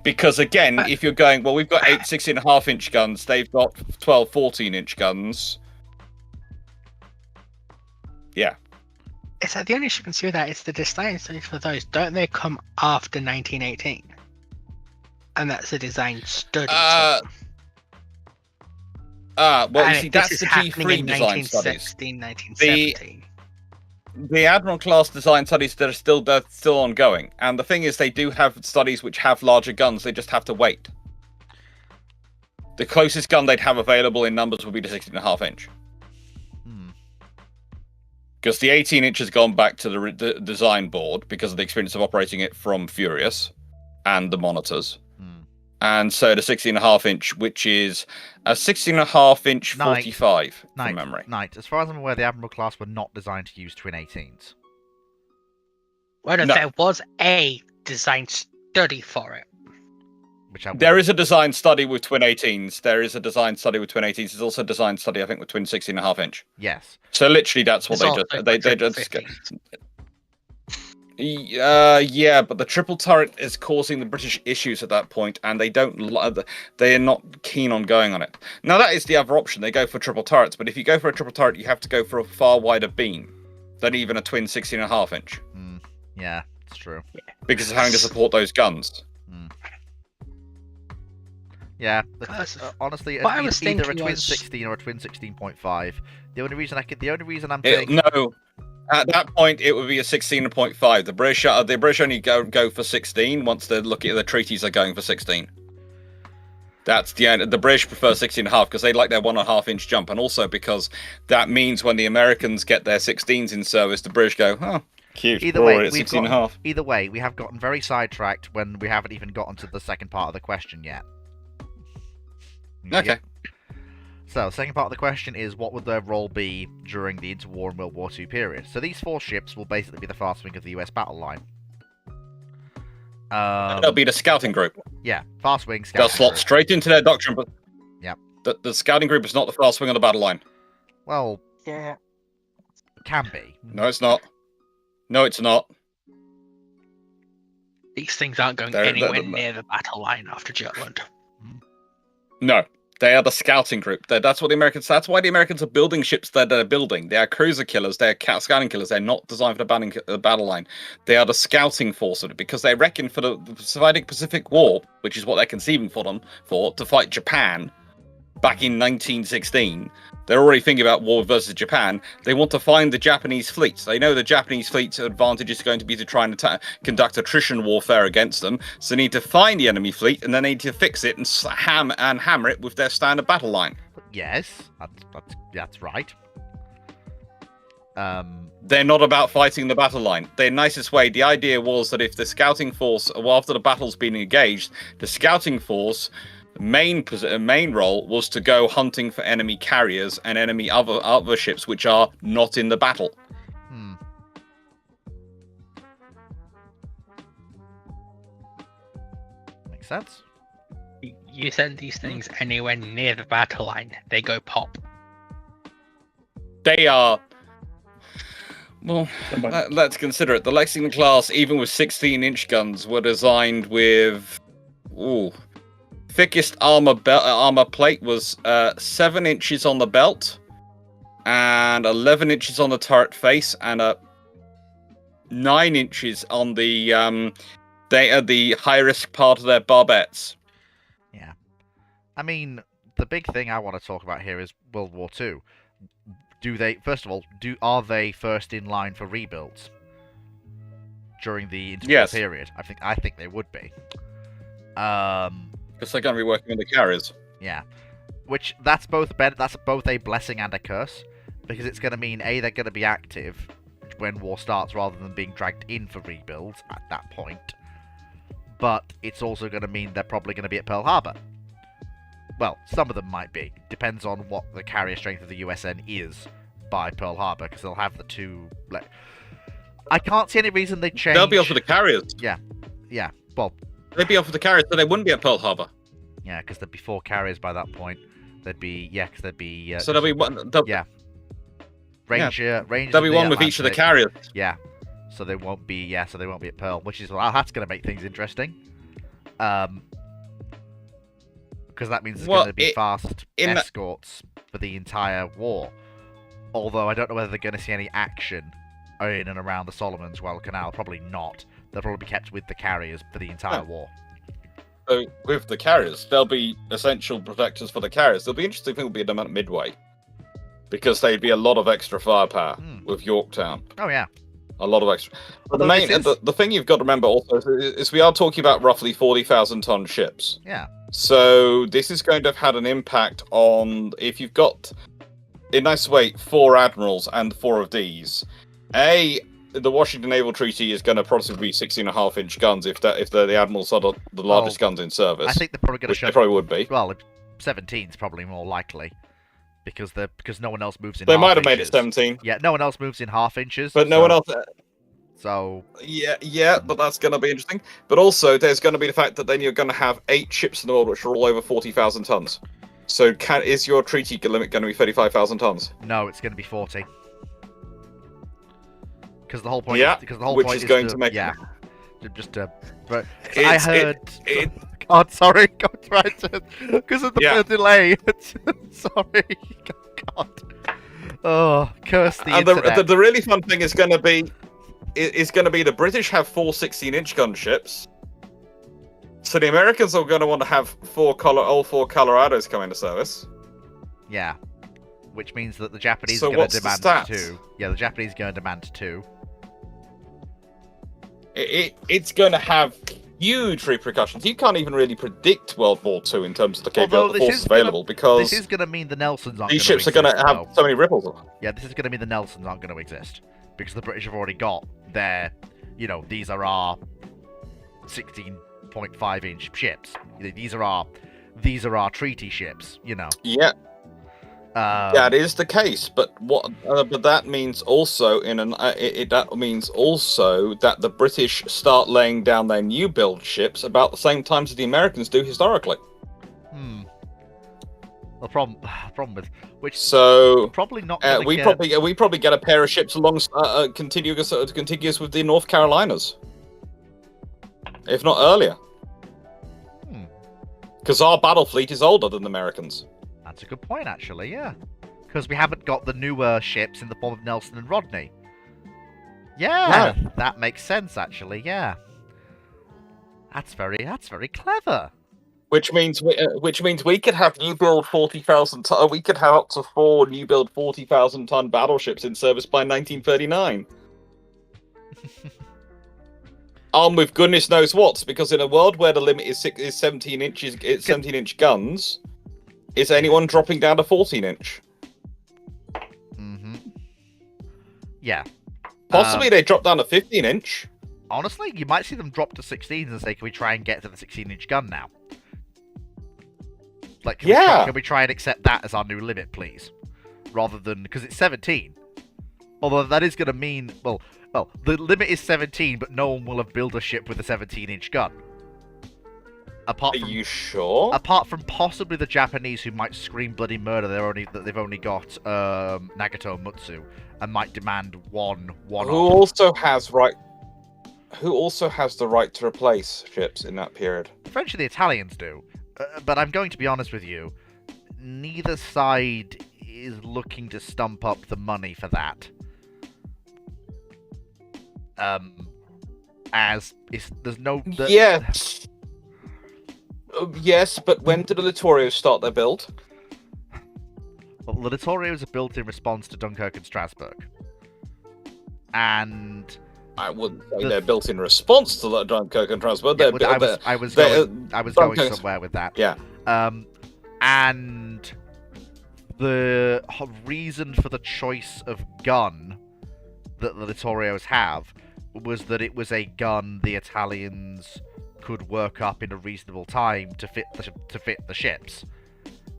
Because again, if you're going, well, we've got 8 16.5-inch guns, they've got 12 14-inch guns. Yeah. It's that the only issue you can see with that is the design studies for those. Don't they come after 1918? And that's a design study. Well, and you see, this that's is the happening in G3 design studies. 1916, 1917. The Admiral class design studies that are they're still ongoing, and the thing is, they do have studies which have larger guns. They just have to wait. The closest gun they'd have available in numbers would be the 16.5 inch, because the 18 inch has gone back to the design board because of the experience of operating it from Furious and the monitors. And so the 16.5 inch, which is a 16.5 inch 45 from memory. Knight, as far as I'm aware, the Admiral class were not designed to use twin 18s. Well, no, No. there was a design study for it. There is a design study with twin 18s. There is a design study with twin 18s. There's also a design study, I think, with twin 16.5 inch. Yes. So literally, that's what they just. Yeah, but the triple turret is causing the British issues at that point, and they are not keen on going on it. Now that is the other option. They go for triple turrets, but if you go for a triple turret, you have to go for a far wider beam than even a twin 16.5 inch. Yeah, it's true. Because of having to support those guns. Yeah, honestly, what I was either a thinking twin was- 16 or a twin 16.5. The only reason I'm It- saying no, at that point it would be a 16.5. The British only go for 16 once they're looking at the treaties. Are going for 16. That's the end. The British prefer 16.5 because they like their 1.5 inch jump, and also because that means when the Americans get their 16s in service, the British go, "Oh, cute." Either we're way, already at 16.5. Either way, we have gotten very sidetracked when we haven't even gotten to the second part of the question yet. Okay. So, second part of the question is, what would their role be during the interwar and World War II period? So these 4 ships will basically be the fast wing of the US battle line. They'll be the scouting group. Yeah, fast wing, They'll scouting slot group. straight into their doctrine, but Yep. The scouting group is not the fast wing on the battle line. Well, Yeah. can be. No, it's not. No, it's not. These things aren't going They're- anywhere they're- near the battle line after Jutland. No, they are the scouting group. That's what the Americans. That's why the Americans are building ships that they're building. They are cruiser killers. They are scouting killers. They're not designed for the battle line. They are the scouting force of it because they reckon for the Pacific War, which is what they're conceiving to fight Japan back in 1916. They're already thinking about war versus Japan. They want to find the Japanese fleets. They know the Japanese fleet's advantage is going to be to try and conduct attrition warfare against them. So they need to find the enemy fleet, and then they need to fix it and hammer it with their standard battle line. Yes, that's right. They're not about fighting the battle line. Their nicest way, the idea was that if the scouting force, well, after the battle's been engaged, the scouting force main role was to go hunting for enemy carriers and enemy other ships which are not in the battle. Makes sense. You send these things anywhere near the battle line, they go pop. They are. Well, let's consider it. The Lexington class, even with 16-inch guns, were designed with thickest armor plate was 7 inches on the belt and 11 inches on the turret face and 9 inches on the the high risk part of their barbettes. Yeah, I mean, the big thing I want to talk about here is World War II. Are they first in line for rebuilds during the interwar period? I think they would be. Because they're going to be working on the carriers. Yeah, which that's both a blessing and a curse, because it's going to mean they're going to be active when war starts rather than being dragged in for rebuilds at that point. But it's also going to mean they're probably going to be at Pearl Harbor. Well, some of them might be. Depends on what the carrier strength of the USN is by Pearl Harbor, because they'll have the two. I can't see any reason they'd change. They'll be off of the carriers. Yeah. Well, they'd be off of the carriers, so they wouldn't be at Pearl Harbor. Yeah, because there'd be 4 carriers by that point. There'd be so there'll be one. Rangers. There'll be one with each of the carriers. Yeah. So they won't be. So they won't be at Pearl, which is that's going to make things interesting. Because that means there's going to be fast escorts for the entire war. Although I don't know whether they're going to see any action in and around the Solomons Canal. Probably not. They'll probably be kept with the carriers for the entire Oh. war. So with the carriers, they'll be essential protectors for the carriers. There'll be interesting thing will be them at Midway, because they'd be a lot of extra firepower with Yorktown. Oh yeah. A lot of extra. But the Although main, this is- the thing you've got to remember also is we are talking about roughly 40,000-ton ships. Yeah. So this is going to have had an impact on if you've got, in nice way, 4 admirals and 4 of these. The Washington Naval Treaty is going to probably be 16.5-inch guns if the admirals are the largest guns in service. I think they're probably going to which they show. probably would be. Well, 17's probably more likely because no one else moves in. They half might have made it inches. 17, Yeah, no one else moves in half inches. but no so- one else. So Yeah, but that's going to be interesting. But also, there's going to be the fact that then you're going to have 8 ships in the world which are all over 40,000 tons. So, is your treaty limit going to be 35,000 tons? no, it's going to be 40. Because the whole point. Yeah, Because the whole which point is going to make- Yeah. Just But I It's- heard. it- God, sorry. God, right. Because of the Yeah. delay. sorry. God. Oh, curse the And internet. the really fun thing is going to be the British have 4 16-inch gunships. So the Americans are going to want to have all 4 Colorados come into service. Yeah. Which means that the Japanese So are going what's to the demand stats? 2. Yeah, the Japanese are going to demand 2. It's going to have huge repercussions. You can't even really predict World War II in terms of the Although capability this forces is gonna- available because This is going to mean the Nelsons aren't these gonna ships are going to exist, have though. so many ripples. Yeah, this is going to mean the Nelsons aren't going to exist. Because the British have already got their, these are our 16.5-inch ships. These are our treaty ships, Yeah, that is the case. But but that means also that means also that the British start laying down their new build ships about the same time as the Americans do historically. The problem with which So probably not gonna we get... probably get a pair of ships along contiguous with the North Carolinas, if not earlier. Because our battle fleet is older than the Americans. That's a good point, actually. Yeah, because we haven't got the newer ships in the form of Nelson and Rodney. Yeah, that makes sense, actually. Yeah, that's very clever. Which means we could have new build 40,000. We could have up to 4 new build 40,000-ton battleships in service by 1939. Armed with goodness knows what, because in a world where the limit is 17 inches, it's 17-inch guns. Is anyone dropping down to 14-inch? Yeah. Possibly they drop down to 15-inch. Honestly, you might see them drop to 16s and say, "Can we try and get to the 16-inch gun now?" Like, can we try and accept that as our new limit, please? Rather than, because it's 17. Although that is going to mean, well, the limit is 17, but no one will have built a ship with a 17-inch gun. Are you sure? Apart from possibly the Japanese, who might scream bloody murder, they've only got Nagato and Mutsu, and might demand one. Who also has the right to replace ships in that period? The French and the Italians do. But I'm going to be honest with you, neither side is looking to stump up the money for that. There's no... Yes. Yes, but when did the Littorios start their build? Well, the Littorios are built in response to Dunkirk and Strasbourg. And... I wouldn't say they're built in response to the Dunkirk and Strasbourg. Yeah, I was going somewhere with that. Yeah. And the reason for the choice of gun that the Littorios have was that it was a gun the Italians could work up in a reasonable time to fit the ships,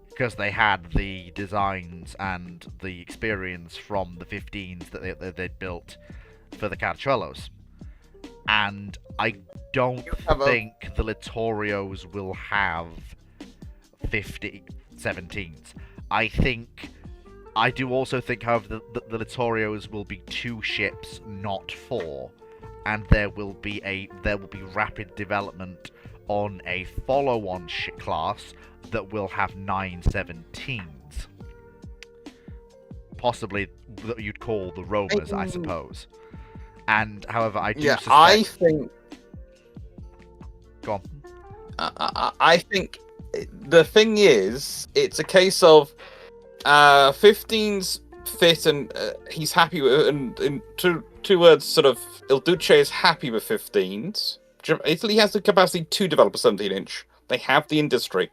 because they had the designs and the experience from the 15s that they'd built for the Caracciollos. And I don't think the Littorios will have 17s. I do also think, however, that the Littorios will be 2 ships, not 4, and there will be rapid development on a follow-on class that will have 9 17s. Possibly that you'd call the Romers, I suppose. And however, I do Yeah, suspect... I think. Go on. I think the thing is, it's a case of 15's fit and he's happy with, and in two words, sort of, Il Duce is happy with 15's. Italy has the capacity to develop a 17-inch. They have the industry.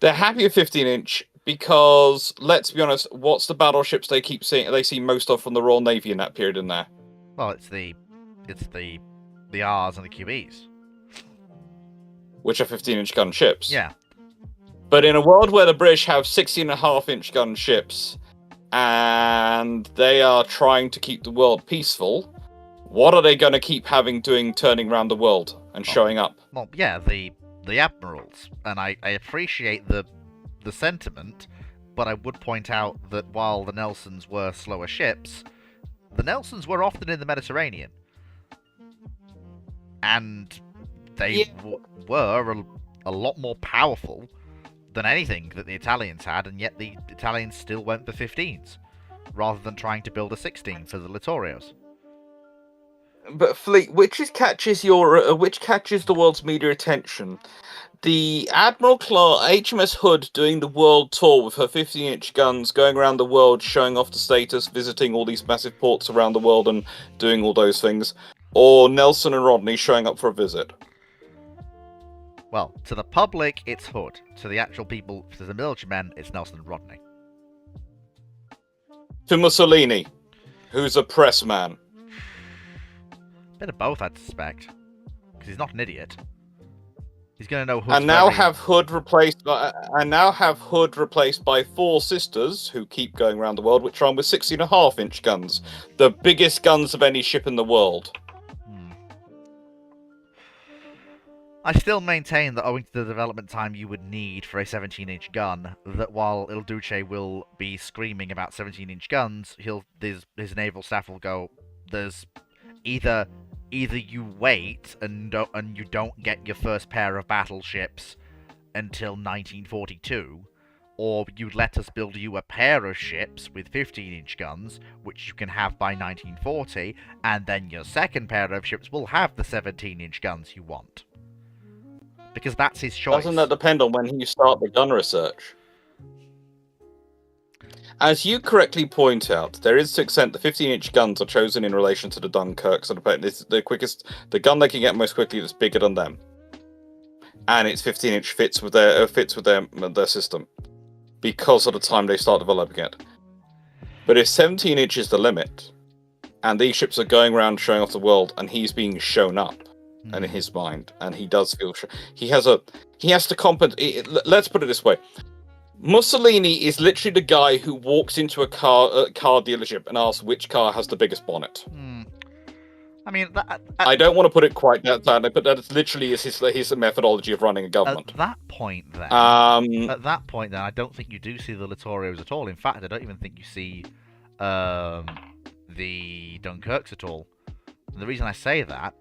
They're happy with 15-inch because, let's be honest, what's the battleships they keep seeing? They see most of from the Royal Navy in that period in there. Well, it's the R's and the QEs. Which are 15-inch gun ships. Yeah. But in a world where the British have 16.5-inch gun ships, and they are trying to keep the world peaceful, what are they going to keep turning around the world and showing up? Well, yeah, the admirals, and I appreciate the sentiment, but I would point out that while the Nelsons were slower ships, the Nelsons were often in the Mediterranean, and they were a lot more powerful than anything that the Italians had, and yet the Italians still went for 15s, rather than trying to build a 16 for the Littorios. But Fleet, which catches the world's media attention? The Admiral HMS Hood doing the world tour with her 15-inch guns, going around the world, showing off the status, visiting all these massive ports around the world and doing all those things, or Nelson and Rodney showing up for a visit? Well, to the public, it's Hood. To the actual people, to the military men, it's Nelson and Rodney. To Mussolini, who's a press man. Bit of both, I'd suspect, because he's not an idiot. He's going to know Hood's And now very... have Hood replaced by four sisters who keep going around the world, which are armed with 16.5-inch guns, the biggest guns of any ship in the world. I still maintain that owing to the development time you would need for a 17-inch gun, that while Il Duce will be screaming about 17-inch guns, his naval staff will go, there's either you wait and you don't get your first pair of battleships until 1942, or you let us build you a pair of ships with 15-inch guns, which you can have by 1940, and then your second pair of ships will have the 17-inch guns you want. Because that's his choice. Doesn't that depend on when you start the gun research? As you correctly point out, there is to extent the 15-inch guns are chosen in relation to the Dunkirk, so the gun they can get most quickly that's bigger than them, and its 15-inch fits with their system because of the time they start developing it. But if 17-inch is the limit, and these ships are going around showing off the world, and he's being shown up, and in his mind, and he does feel he has to compensate. Let's put it this way: Mussolini is literally the guy who walks into a car dealership and asks which car has the biggest bonnet. I mean, I don't want to put it quite that bad, but that literally is his methodology of running a government. At that point, then, I don't think you do see the Littorios at all. In fact, I don't even think you see the Dunkirks at all. And the reason I say that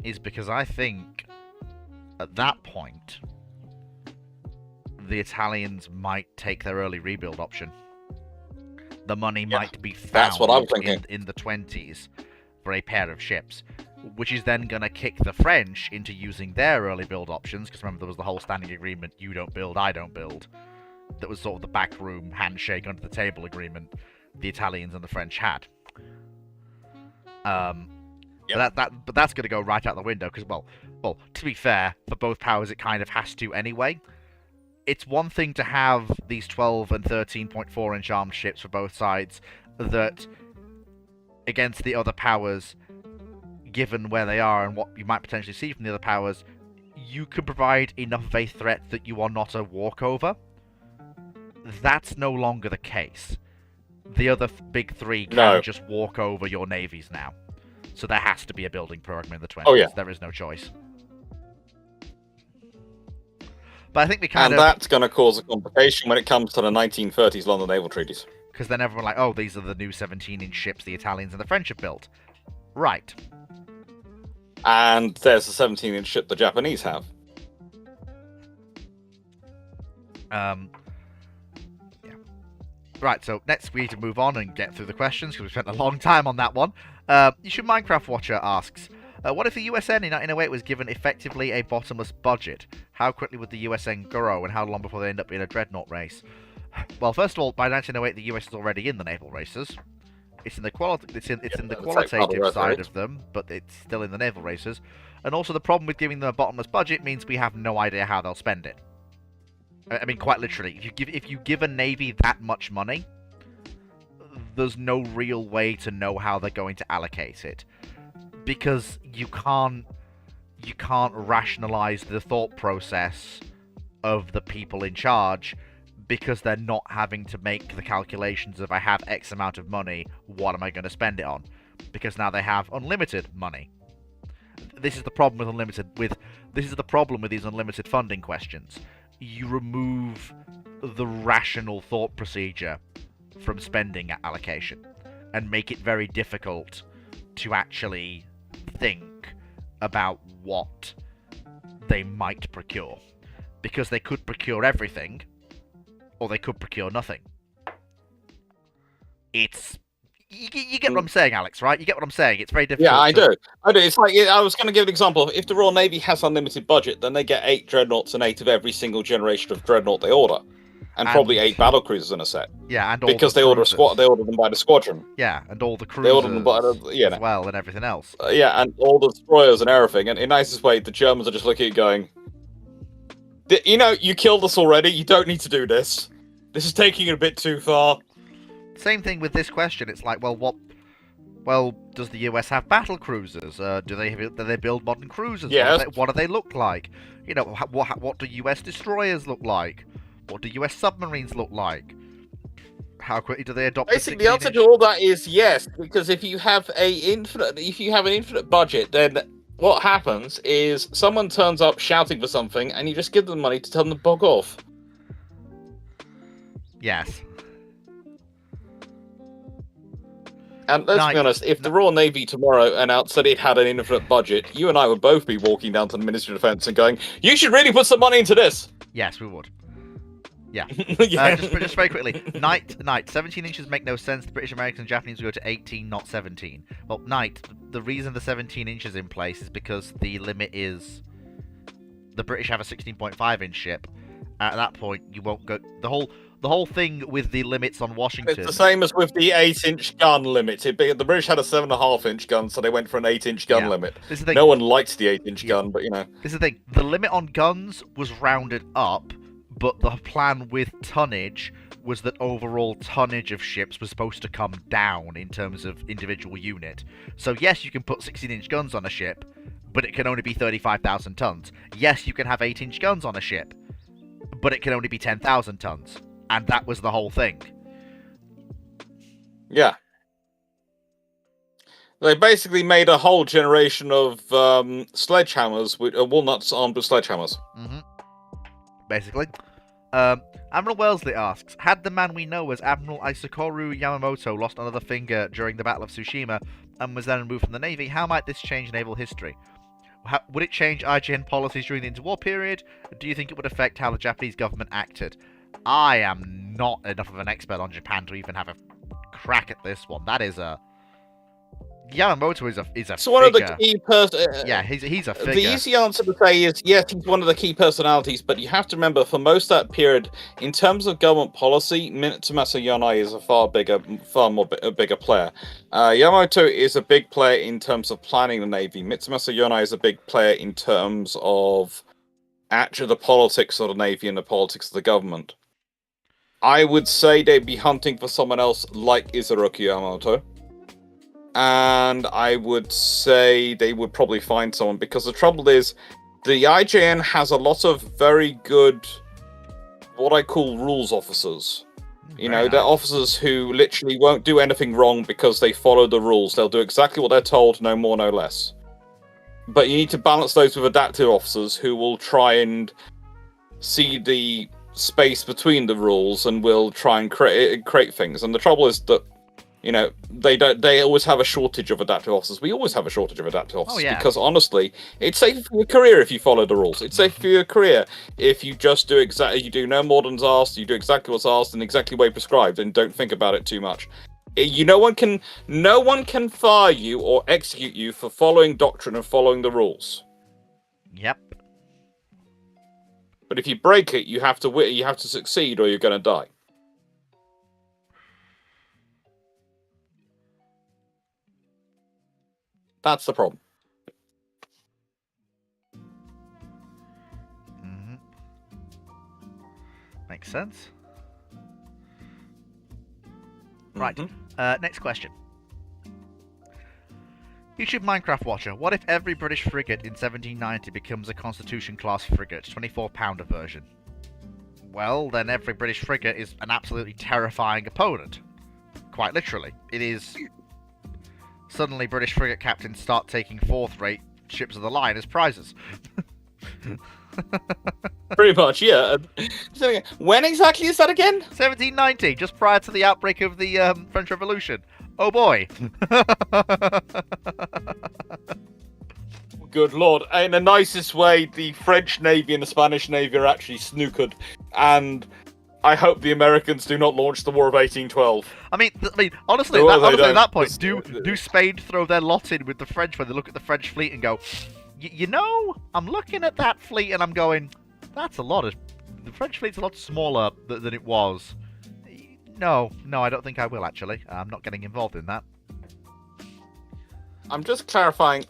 is because I think at that point the Italians might take their early rebuild option. The money might be found that's what I was thinking. in the 20s for a pair of ships, which is then going to kick the French into using their early build options, because remember there was the whole standing agreement, you don't build, I don't build. That was sort of the backroom handshake under the table agreement the Italians and the French had. But that's going to go right out the window, because, well, to be fair, for both powers it kind of has to anyway. It's one thing to have these 12 and 13.4-inch armed ships for both sides that, against the other powers, given where they are and what you might potentially see from the other powers, you can provide enough of a threat that you are not a walkover. That's no longer the case. The other big three can just walk over your navies now. So there has to be a building program in the 20s. Oh, yeah. There is no choice. But I think we and that's going to cause a complication when it comes to the 1930s London Naval Treaties. Because then everyone like, oh, these are the new 17-inch ships the Italians and the French have built. Right. And there's the 17-inch ship the Japanese have. Yeah. Right, so next we need to move on and get through the questions, because we spent a long time on that one. You should Minecraft Watcher asks, what if the USN in 1908 was given effectively a bottomless budget? How quickly would the USN grow, and how long before they end up in a dreadnought race? Well, first of all, by 1908, the US is already in the naval races. It's in the it's in the qualitative side of them, but it's still in the naval races. And also, the problem with giving them a bottomless budget means we have no idea how they'll spend it. I mean, quite literally, if you give a navy that much money, there's no real way to know how they're going to allocate it, because you can't rationalize the thought process of the people in charge, because they're not having to make the calculations of, I have X amount of money, what am I going to spend it on? Because now they have unlimited money. This is the problem with these unlimited funding questions. You remove the rational thought procedure from spending allocation and make it very difficult to actually think about what they might procure, because they could procure everything, or they could procure nothing. It's you get what I'm saying, Alex, right? You get what I'm saying. It's very difficult. Yeah, I do. It's like, I was going to give an example. If the Royal Navy has unlimited budget, then they get 8 dreadnoughts and 8 of every single generation of dreadnought they order, and probably 8 battle cruisers in a set. Yeah, and because they order a squad, they order them by the squadron. Yeah, and all the cruisers they order them by as well, and everything else. Yeah, and all the destroyers and everything. And in nicest way, the Germans are just looking at it going, you killed us already. You don't need to do this. This is taking it a bit too far. Same thing with this question. It's like, well, does the US have battle cruisers? Do they build modern cruisers? Yes. What do they look like? What do US destroyers look like? What do US submarines look like? How quickly do they adopt? Basically, the answer to all that is yes, because if you have an infinite budget, then what happens is someone turns up shouting for something, and you just give them money to tell them to bog off. Yes. And let's be honest, if the Royal Navy tomorrow announced that it had an infinite budget, you and I would both be walking down to the Ministry of Defence and going, "You should really put some money into this." Yes, we would. Yeah. Yeah. Just very quickly. Night. 17 inches make no sense. The British, Americans, and Japanese will go to 18, not 17. Well, Night, the reason the 17 inches in place is because the limit is... The British have a 16.5-inch ship. At that point, you won't go... The whole thing with the limits on Washington... It's the same as with the 8-inch gun limit. The British had a 7.5-inch gun, so they went for an 8-inch gun limit. No one likes the 8-inch gun, but This is the thing. The limit on guns was rounded up, but the plan with tonnage was that overall tonnage of ships was supposed to come down in terms of individual unit. So yes, you can put 16-inch guns on a ship, but it can only be 35,000 tons. Yes, you can have 8-inch guns on a ship, but it can only be 10,000 tons. And that was the whole thing. Yeah. They basically made a whole generation of sledgehammers, with walnuts armed with sledgehammers. Mm-hmm. Basically. Admiral Wellesley asks, had the man we know as Admiral Isokoro Yamamoto lost another finger during the Battle of Tsushima and was then removed from the Navy, how might this change naval history? Would it change IJN policies during the interwar period? Do you think it would affect how the Japanese government acted? I am not enough of an expert on Japan to even have a crack at this one. That is a... Yamamoto is a so one figure. of the key yeah, he's a figure. The easy answer to say is yes, he's one of the key personalities, but you have to remember, for most of that period, in terms of government policy, Mitsumasa Yonai is a far more bigger player. Yamamoto is a big player in terms of planning the Navy. Mitsumasa Yonai is a big player in terms of actually the politics of the Navy and the politics of the government. I would say they'd be hunting for someone else like Isoroku Yamamoto. And I would say they would probably find someone, because the trouble is, the IJN has a lot of very good, what I call rules officers. They're officers who literally won't do anything wrong because they follow the rules. They'll do exactly what they're told, no more, no less. But you need to balance those with adaptive officers who will try and see the space between the rules and will try and create things. And the trouble is that they always have a shortage of adaptive officers. We always have a shortage of adaptive officers because, honestly, it's safe for your career if you follow the rules. It's safe for your career if you just you do no more than's asked, you do exactly what's asked and exactly the way prescribed, and don't think about it too much. No one can fire you or execute you for following doctrine and following the rules. Yep. But if you break it, you have to succeed or you're going to die. That's the problem. Hmm. Makes sense. Right. Mhm. Next question. YouTube Minecraft watcher, what if every British frigate in 1790 becomes a Constitution class frigate, 24-pounder version? Well, then every British frigate is an absolutely terrifying opponent. Quite literally. It is... Suddenly British frigate captains start taking fourth-rate ships of the line as prizes. Pretty much, yeah. So, when exactly is that again? 1790, just prior to the outbreak of the French Revolution. Oh boy. Good lord. In the nicest way, the French Navy and the Spanish Navy are actually snookered. And I hope the Americans do not launch the War of 1812. I mean, honestly, No, they at don't. that point, It's- do Spain throw their lot in with the French when they look at the French fleet and go, you know, I'm looking at that fleet and I'm going, that's a lot of... The French fleet's a lot smaller than it was. No, I don't think I will, actually. I'm not getting involved in that. I'm just clarifying.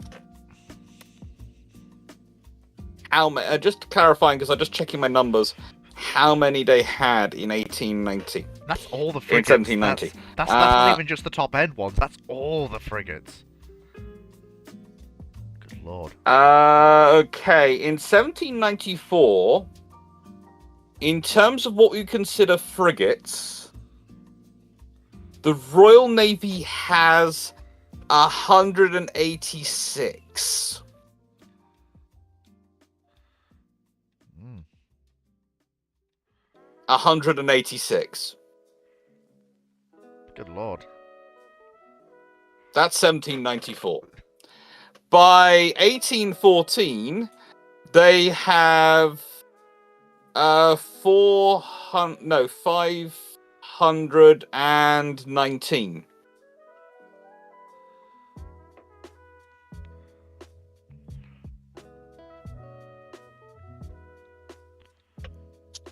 Just clarifying, because I'm just checking my numbers. How many they had in 1890? That's all the In frigates. 1790. That's not even just the top-end ones. That's all the frigates. Good lord. Okay, in 1794, in terms of what we consider frigates, the Royal Navy has 186. Mm. 186. Good lord. That's 1794. By 1814, they have 519.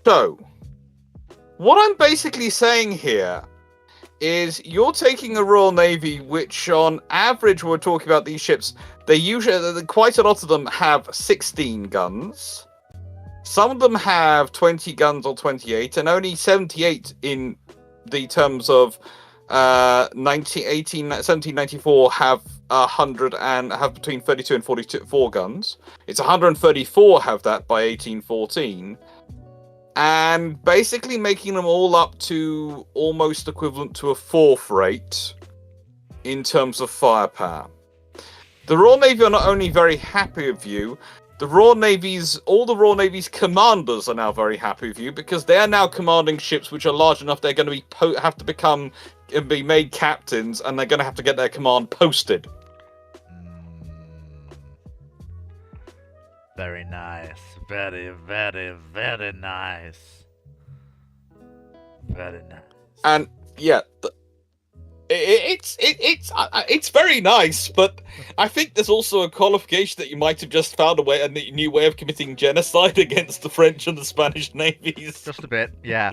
So, what I'm basically saying here is you're taking a Royal Navy, which on average, we're talking about these ships, they usually, quite a lot of them have 16 guns. Some of them have 20 guns or 28, and only 78 in the terms of 1794 have 100 and have between 32 and 44 guns. It's 134 have that by 1814. And basically making them all up to almost equivalent to a fourth rate in terms of firepower. The Royal Navy are not only very happy with you, all the Royal Navy's commanders are now very happy with you because they are now commanding ships which are large enough they're going to be made captains, and they're going to have to get their command posted. Very nice. Very, very, very nice. Very nice. And yeah, it's very nice, but I think there's also a qualification that you might have just found a new way of committing genocide against the French and the Spanish navies. Just a bit, yeah.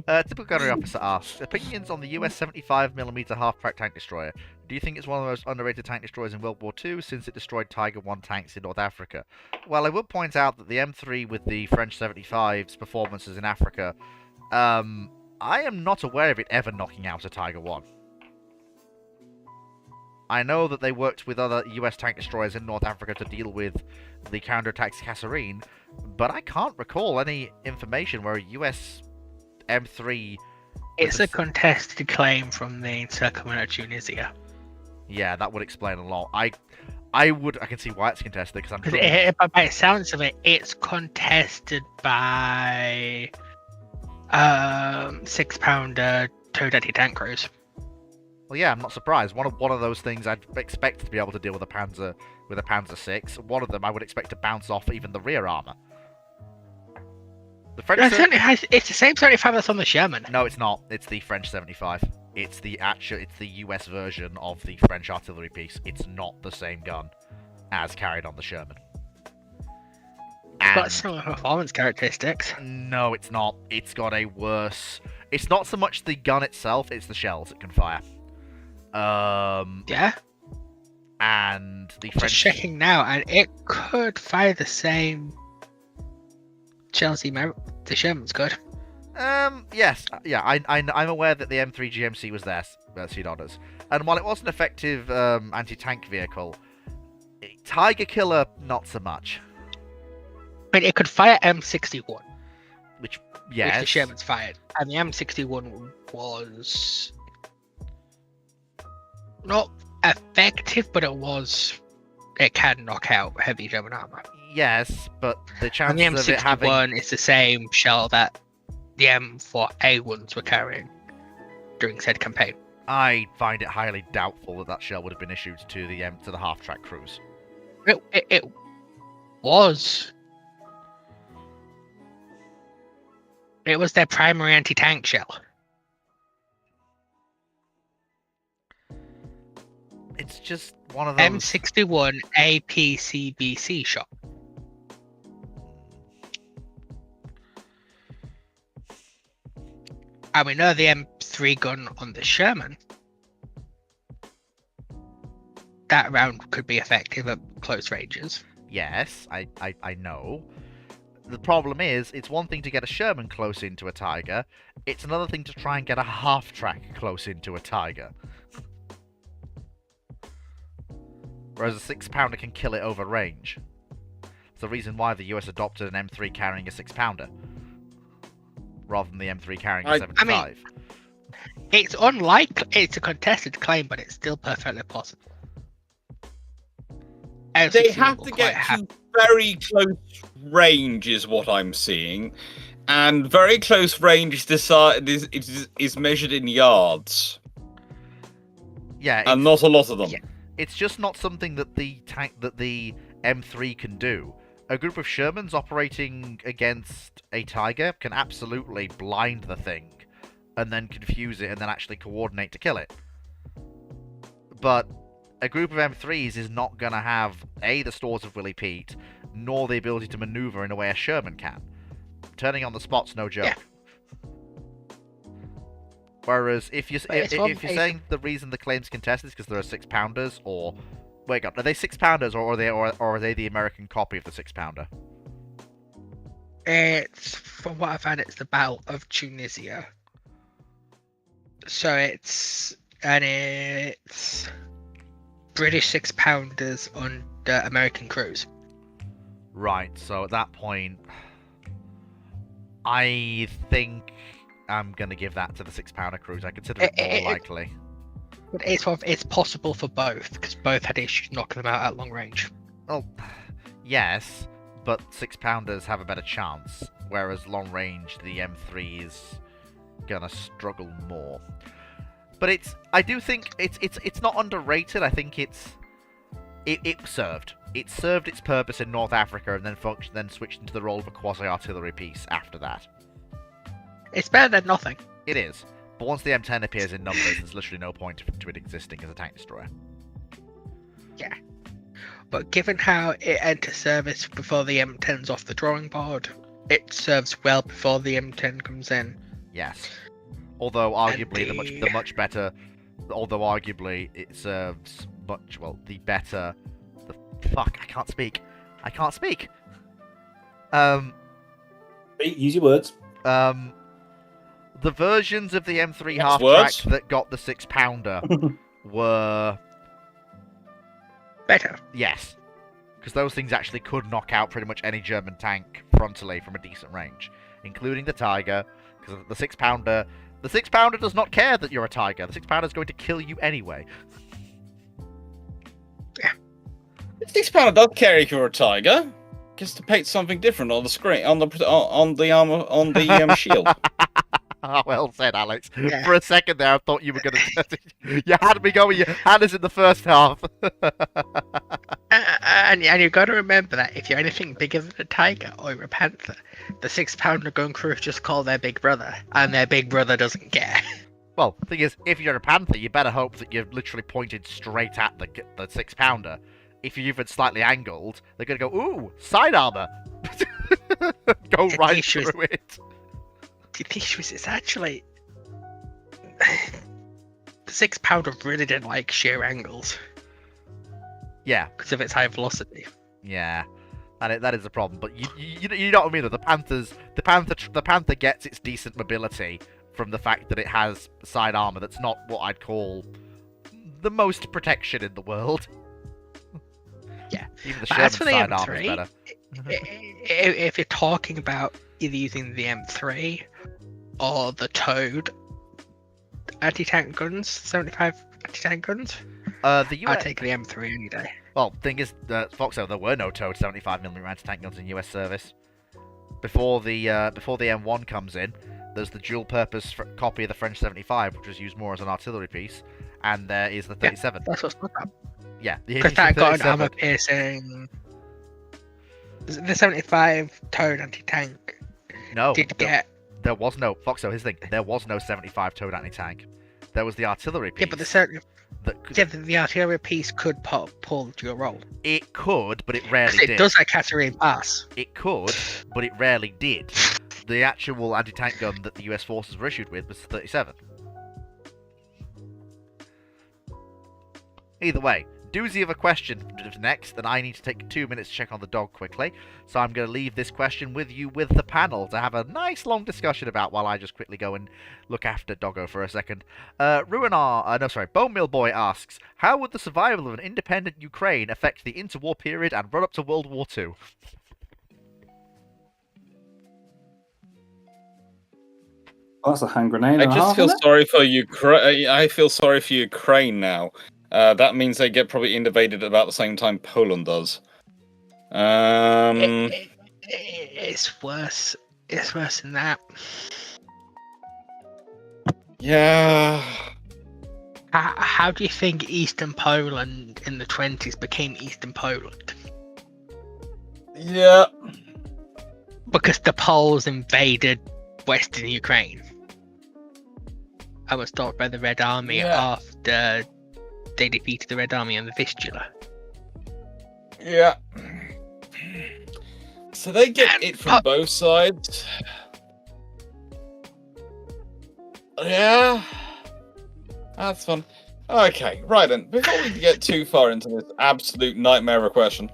Typical gunnery officer asks, opinions on the US 75mm half-track tank destroyer. Do you think it's one of the most underrated tank destroyers in World War II since it destroyed Tiger I tanks in North Africa? Well, I would point out that the M3 with the French 75's performances in Africa, I am not aware of it ever knocking out a Tiger I. I know that they worked with other US tank destroyers in North Africa to deal with the counterattacks Kasserine, but I can't recall any information where a US M3... It's a contested claim from the encirclement of Tunisia. Yeah, that would explain a lot. I can see why it's contested, because I'm sure... By the sounds of it, it's contested by 6-pounder towed anti-tank crews. Well, yeah, I'm not surprised. One of those things I'd expect to be able to deal with a Panzer 6. One of them I would expect to bounce off even the rear armor. The French... It's the same 75 that's on the Sherman. No, it's not. It's the French 75. It's the US version of the French artillery piece. It's not the same gun as carried on the Sherman. It's got And similar performance characteristics. no, it's not. It's got a worse. It's not so much the gun itself; it's the shells it can fire. Yeah, And the just French. checking now, and it could fire the same shells the Sherman's could. Yes, yeah, I'm aware that the M3 GMC was there, Seed Orders. And while it was an effective anti-tank vehicle, Tiger Killer, not so much. I mean, it could fire M61, Which, which yes. the Sherman's fired, and the M61 was not effective, but it can knock out heavy German armor. Yes, but the And the chances of it having... M61 is the same shell that the M4A1s were carrying during said campaign. I find it highly doubtful that shell would have been issued to the half-track cruise. It was. It was their primary anti-tank shell. It's just one of those... M61 APCBC shot. And we know the M3 gun on the Sherman. That round could be effective at close ranges. Yes, I know. The problem is, it's one thing to get a Sherman close into a Tiger, it's another thing to try and get a half-track close into a Tiger. Whereas a 6-pounder can kill it over range. It's the reason why the US adopted an M3 carrying a 6-pounder. Rather than the M3 carrying a 75. It's unlikely. It's a contested claim, but it's still perfectly possible. They have to get to very close range, is what I'm seeing, and very close range is measured in yards. Yeah, and not a lot of them. Yeah. It's just not something that the M3 can do. A group of Shermans operating against a Tiger can absolutely blind the thing, and then confuse it, and then actually coordinate to kill it. But a group of M3s is not going to have, A, the stores of Willie Pete, nor the ability to maneuver in a way a Sherman can. Turning on the spot's no joke. Yeah. Whereas, if you're saying the reason the claim's contested is because there are 6-pounders, or... Wait, God, are they 6-pounders, or are they the American copy of the 6-pounder? It's, from what I've had, it's the Battle of Tunisia. So it's British 6-pounders on the American cruise. Right, so at that point, I think I'm going to give that to the 6-pounder cruise. I consider it more likely. But it's possible for both, because both had issues knocking them out at long range. Well, yes, but 6-pounders have a better chance, whereas long range, the M3 is gonna struggle more. But I do think it's not underrated. I think it served. It served its purpose in North Africa, and then switched into the role of a quasi-artillery piece after that. It's better than nothing. It is. But once the M10 appears in numbers, there's literally no point to it existing as a tank destroyer. Yeah. But given how it entered service before the M10's off the drawing board, it serves well before the M10 comes in. Yes. Although arguably the much better, although arguably it serves the better. Fuck! I can't speak. Use your words. The versions of the M3 What's half-track that got the 6-pounder were... Better. Yes. Because those things actually could knock out pretty much any German tank frontally from a decent range. Including the Tiger. Because the 6-pounder... The 6-pounder does not care that you're a Tiger. The 6-pounder is going to kill you anyway. Yeah. The 6-pounder does carry if you're a Tiger. Just to paint something different on the screen, on the armor, on the shield. Well said, Alex. Yeah. For a second there, I thought you were going to... You had me going, your hand is in the first half. And you've got to remember that if you're anything bigger than a Tiger or a Panther, the 6-pounder gun crew just call their big brother, and their big brother doesn't care. Well, the thing is, if you're a Panther, you better hope that you're literally pointed straight at the 6-pounder. If you're even slightly angled, they're going to go, ooh, side armor. Go The right issue is- through it. The issue is, it's actually the 6-pounder really didn't like sheer angles Yeah, because of its high velocity. yeah. And that is a problem. But you know what I mean, though? The Panther gets its decent mobility from the fact that it has side armor that's not what I'd call the most protection in the world. Yeah. Even the But Sherman as for the side armor is M3, better. If you're talking about either using the M3 or the Toad anti-tank guns, 75 anti-tank guns, The I'd US, take the M3 any day. well, thing is, Foxo, there were no Toad 75mm anti-tank guns in US service. Before the M1 comes in, there's the dual-purpose copy of the French 75, which was used more as an artillery piece, and there is the 37. That's what's good about. Yeah, the Because that got an 37. armor piercing. The 75 Toad anti-tank No, did get. there was no Foxo. His thing, there was no 75 Toad anti-tank. There was the artillery piece. Yeah, but the certain. that could- Yeah, the artillery piece could pull dual roll. It could, but it rarely Because it did. does like Katarine Pass. It could, but it rarely did. The actual anti-tank gun that the US forces were issued with was the 37. Either way, doozy of a question next, and I need to take 2 minutes to check on the dog quickly. So I'm going to leave this question with you with the panel to have a nice long discussion about while I just quickly go and look after Doggo for a second. Bone Mill Boy asks, how would the survival of an independent Ukraine affect the interwar period and run up to World War II? Oh, that's a hand grenade. I and a just half, feel isn't it? sorry for Ukraine. I feel sorry for Ukraine now. That means they get probably invaded at about the same time Poland does. It's worse. It's worse than that. Yeah. How do you think Eastern Poland in the 20s became Eastern Poland? Yeah. Because the Poles invaded Western Ukraine. I was stopped by the Red Army Yeah. after they defeated the Red Army on the Vistula. Yeah. So they get it from but- both sides. Yeah. That's fun. Okay, right then. Before we get too far into this absolute nightmare of a question.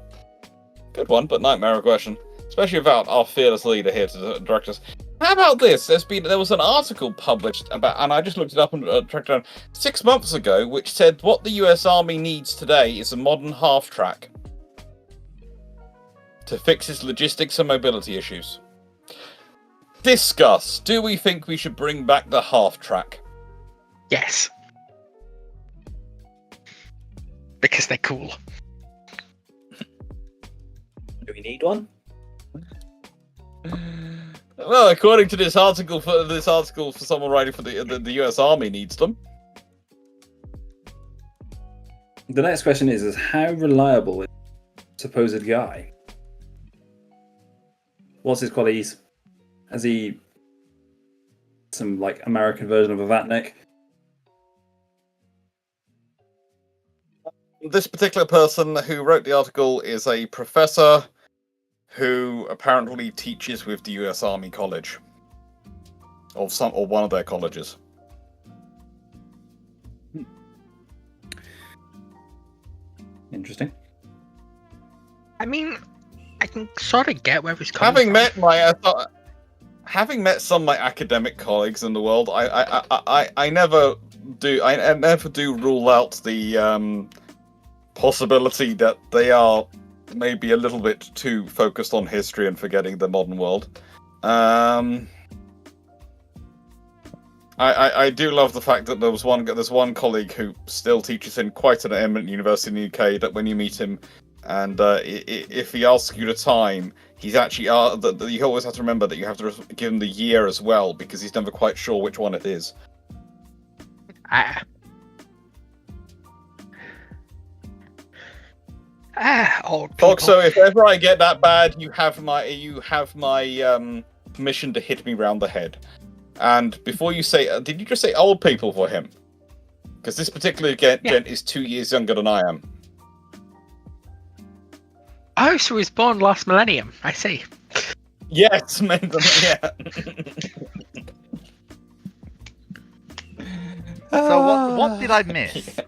Good one, but nightmare of a question. Especially about our fearless leader here to direct us. How about this? There was an article published about, and I just looked it up and tracked down 6 months ago, which said what the US Army needs today is a modern half-track to fix its logistics and mobility issues. Discuss. Do we think we should bring back the half-track? Yes. Because they're cool. Do we need one? Well, according to this article, for someone writing for the US Army needs them. The next question is how reliable is the supposed guy? What's his qualities? Has he some like American version of a Vatnik? This particular person who wrote the article is a professor who apparently teaches with the US Army College. Or one of their colleges. Interesting. I mean, I can sort of get where he's coming Having met some of my academic colleagues in the world, I never do rule out the possibility that they are maybe a little bit too focused on history and forgetting the modern world. I do love the fact that there's one colleague who still teaches in quite an eminent university in the UK that when you meet him, and if he asks you the time, he's actually you always have to remember that you have to give him the year as well because he's never quite sure which one it is. Old people. Fox, so if ever I get that bad, you have my permission to hit me round the head. And before you say, did you just say old people for him? Because this particular gent is 2 years younger than I am. Oh, so he was born last millennium. I see. Yes, yeah. So what did I miss?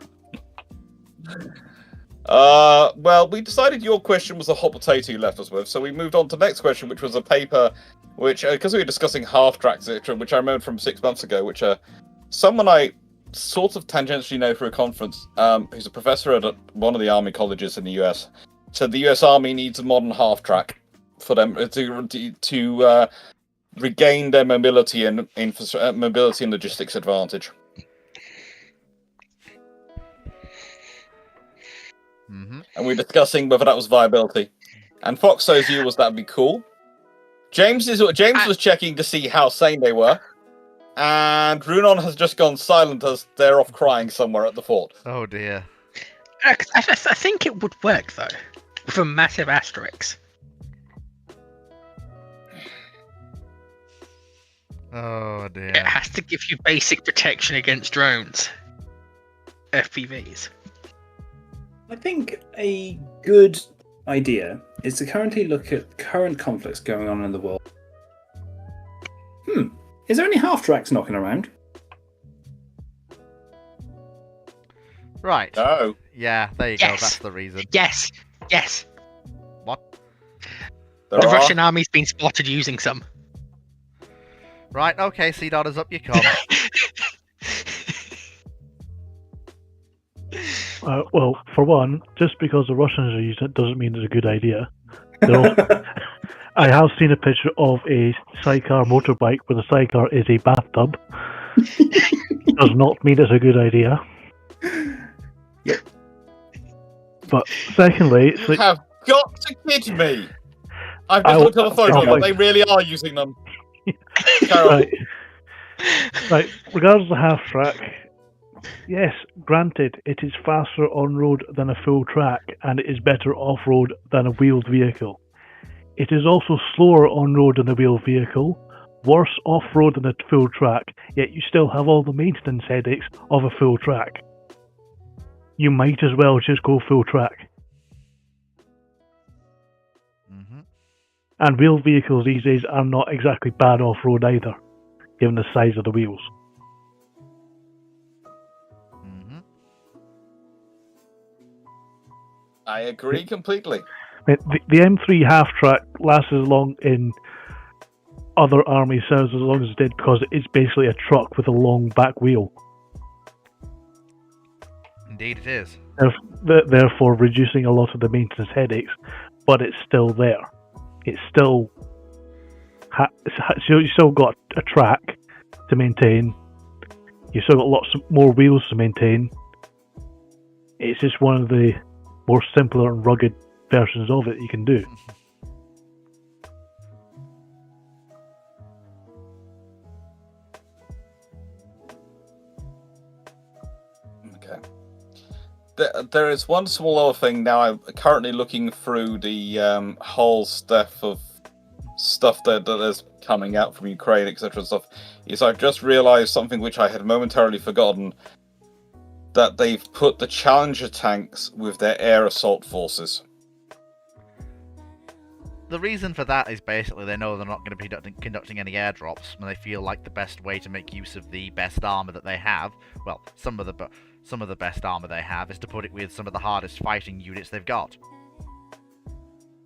Well, we decided your question was a hot potato you left us with, so we moved on to the next question, which was a paper, which, because we were discussing half tracks, etc., which I remembered from 6 months ago, which someone I sort of tangentially know through a conference, who's a professor at one of the army colleges in the US, said the US Army needs a modern half track for them to regain their mobility and mobility and logistics advantage. Mm-hmm. And we're discussing whether that was viability. And Foxo's view was that'd be cool. James was checking to see how sane they were, and Runon has just gone silent as they're off crying somewhere at the fort. Oh dear. I think it would work though, with a massive asterisk. Oh dear. It has to give you basic protection against drones. FPVs. I think a good idea is to currently look at current conflicts going on in the world. Is there any half tracks knocking around? Right. No. Yeah, there you go. Yes. That's the reason. Yes. What? There The are. Russian army's been spotted using some. Right, okay, Sea Dodders, up you come. Well, for one, just because the Russians are using it doesn't mean it's a good idea. I have seen a picture of a sidecar motorbike where the sidecar is a bathtub. Does not mean it's a good idea. Yep. But secondly, it's You like, have got to kid me. I've just looked at the photo, but they really are using them. Carol. right, regardless of the half track, yes, granted, it is faster on road than a full track, and it is better off road than a wheeled vehicle. It is also slower on road than a wheeled vehicle, worse off road than a full track, yet you still have all the maintenance headaches of a full track. You might as well just go full track. Mm-hmm. And wheeled vehicles these days are not exactly bad off road either, given the size of the wheels. Mm-hmm. I agree completely. I mean, the M3 half track lasts as long in other army serves as long as it did because it's basically a truck with a long back wheel. Indeed it is. Therefore reducing a lot of the maintenance headaches, but it's still there. It's still so you still got a track to maintain. You still got lots more wheels to maintain. It's just one of the more simpler and rugged versions of it you can do. Okay. There is one small other thing now. I'm currently looking through the whole stuff that is coming out from Ukraine, etc. Stuff. Is I've just realised something which I had momentarily forgotten, that they've put the Challenger tanks with their air assault forces. The reason for that is basically they know they're not going to be conducting any airdrops, and they feel like the best way to make use of the best armor that they have, well, some of the best armor they have, is to put it with some of the hardest fighting units they've got.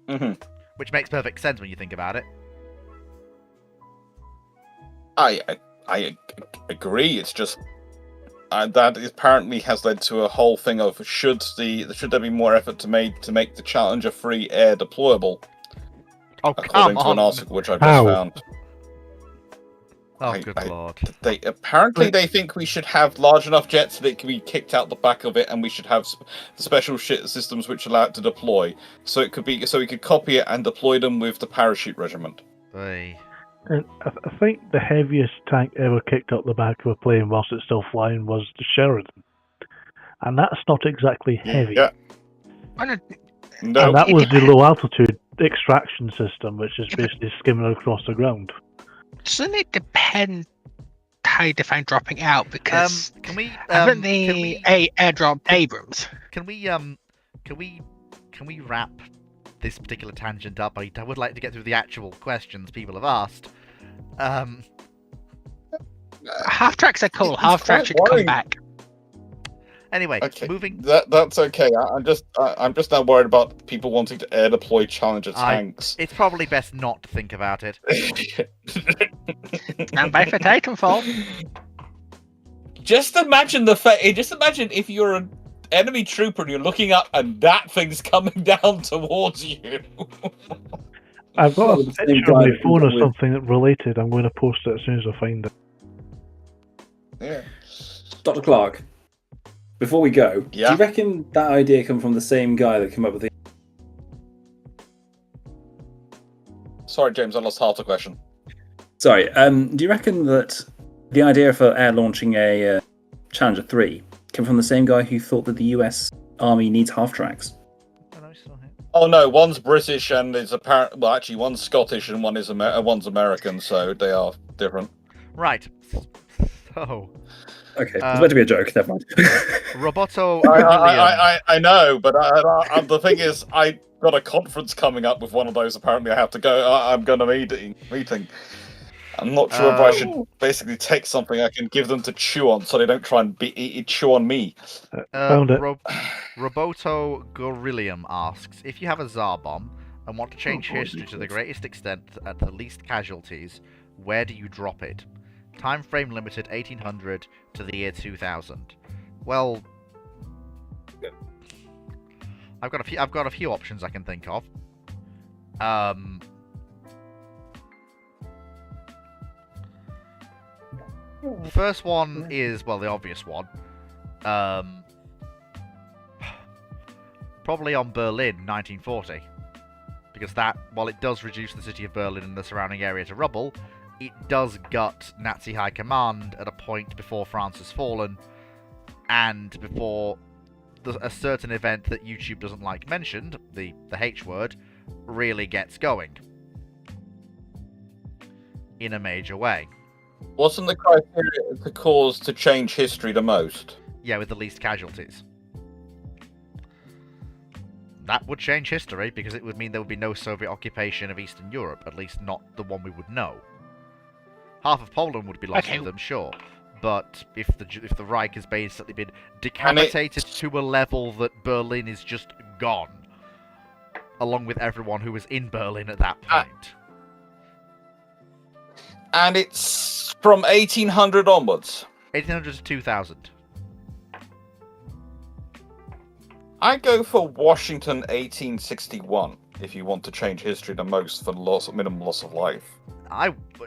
Mm-hmm. Which makes perfect sense when you think about it. I agree. It's just that apparently has led to a whole thing of should there be more effort to make the Challenger free air deployable? Oh, According come to an on! article which I just Ow. found. Oh, good lord. They think we should have large enough jets that it can be kicked out the back of it, and we should have the special systems which allow it to deploy. So we could copy it and deploy them with the parachute regiment. Hey. And I think the heaviest tank ever kicked up the back of a plane whilst it's still flying was the Sheridan. And that's not exactly heavy. Yeah. No. And that was the low altitude extraction system, which is basically skimming across the ground. Doesn't it depend how you define dropping out because Can we? haven't Can they we? airdropped Abrams? Can we? Can we wrap this particular tangent up? I would like to get through the actual questions people have asked. Half tracks are cool. It's Half tracks quite should come worrying. back. Anyway, Okay, moving. that's okay. I'm just now worried about people wanting to air deploy Challenger tanks. It's probably best not to think about it. Stand by for Titanfall. Just imagine Just imagine if you're an enemy trooper and you're looking up and that thing's coming down towards you. I've got Well, a the same picture on guy my that phone comes of with- something that related. I'm going to post it as soon as I find it. Yeah. Dr. Clark, before we go, do Yeah? you reckon that idea come from the same guy that came up with the... Sorry, James, I lost half the question. Sorry, do you reckon that the idea for air launching a Challenger 3 came from the same guy who thought that the US Army needs half-tracks? Oh no, one's British and is apparent. Well, actually, one's Scottish and one's American, so they are different. Right. So, Okay, it's meant to be a joke, never mind. Roboto. I know, but the thing is, I got a conference coming up with one of those. Apparently, I have to go. I'm going to meeting. I'm not sure if I should basically take something I can give them to chew on, so they don't try and chew on me. Found it. Roboto Gorillium asks, if you have a Tsar bomb and want to change history to the greatest extent at the least casualties, where do you drop it? Time frame limited 1800 to the year 2000. Well, I've got a few options I can think of. The first one is, well, the obvious one. Probably on Berlin, 1940. Because that, while it does reduce the city of Berlin and the surrounding area to rubble, it does gut Nazi high command at a point before France has fallen, and before a certain event that YouTube doesn't like mentioned, the H word, really gets going. In a major way. Wasn't the criteria the cause to change history the most? Yeah, with the least casualties. That would change history, because it would mean there would be no Soviet occupation of Eastern Europe, at least not the one we would know. Half of Poland would be lost to them, sure. But if the Reich has basically been decapitated to a level that Berlin is just gone, along with everyone who was in Berlin at that point. And it's from 1800 onwards. 1800 to 2000. I go for Washington 1861 if you want to change history the most for minimum loss of life.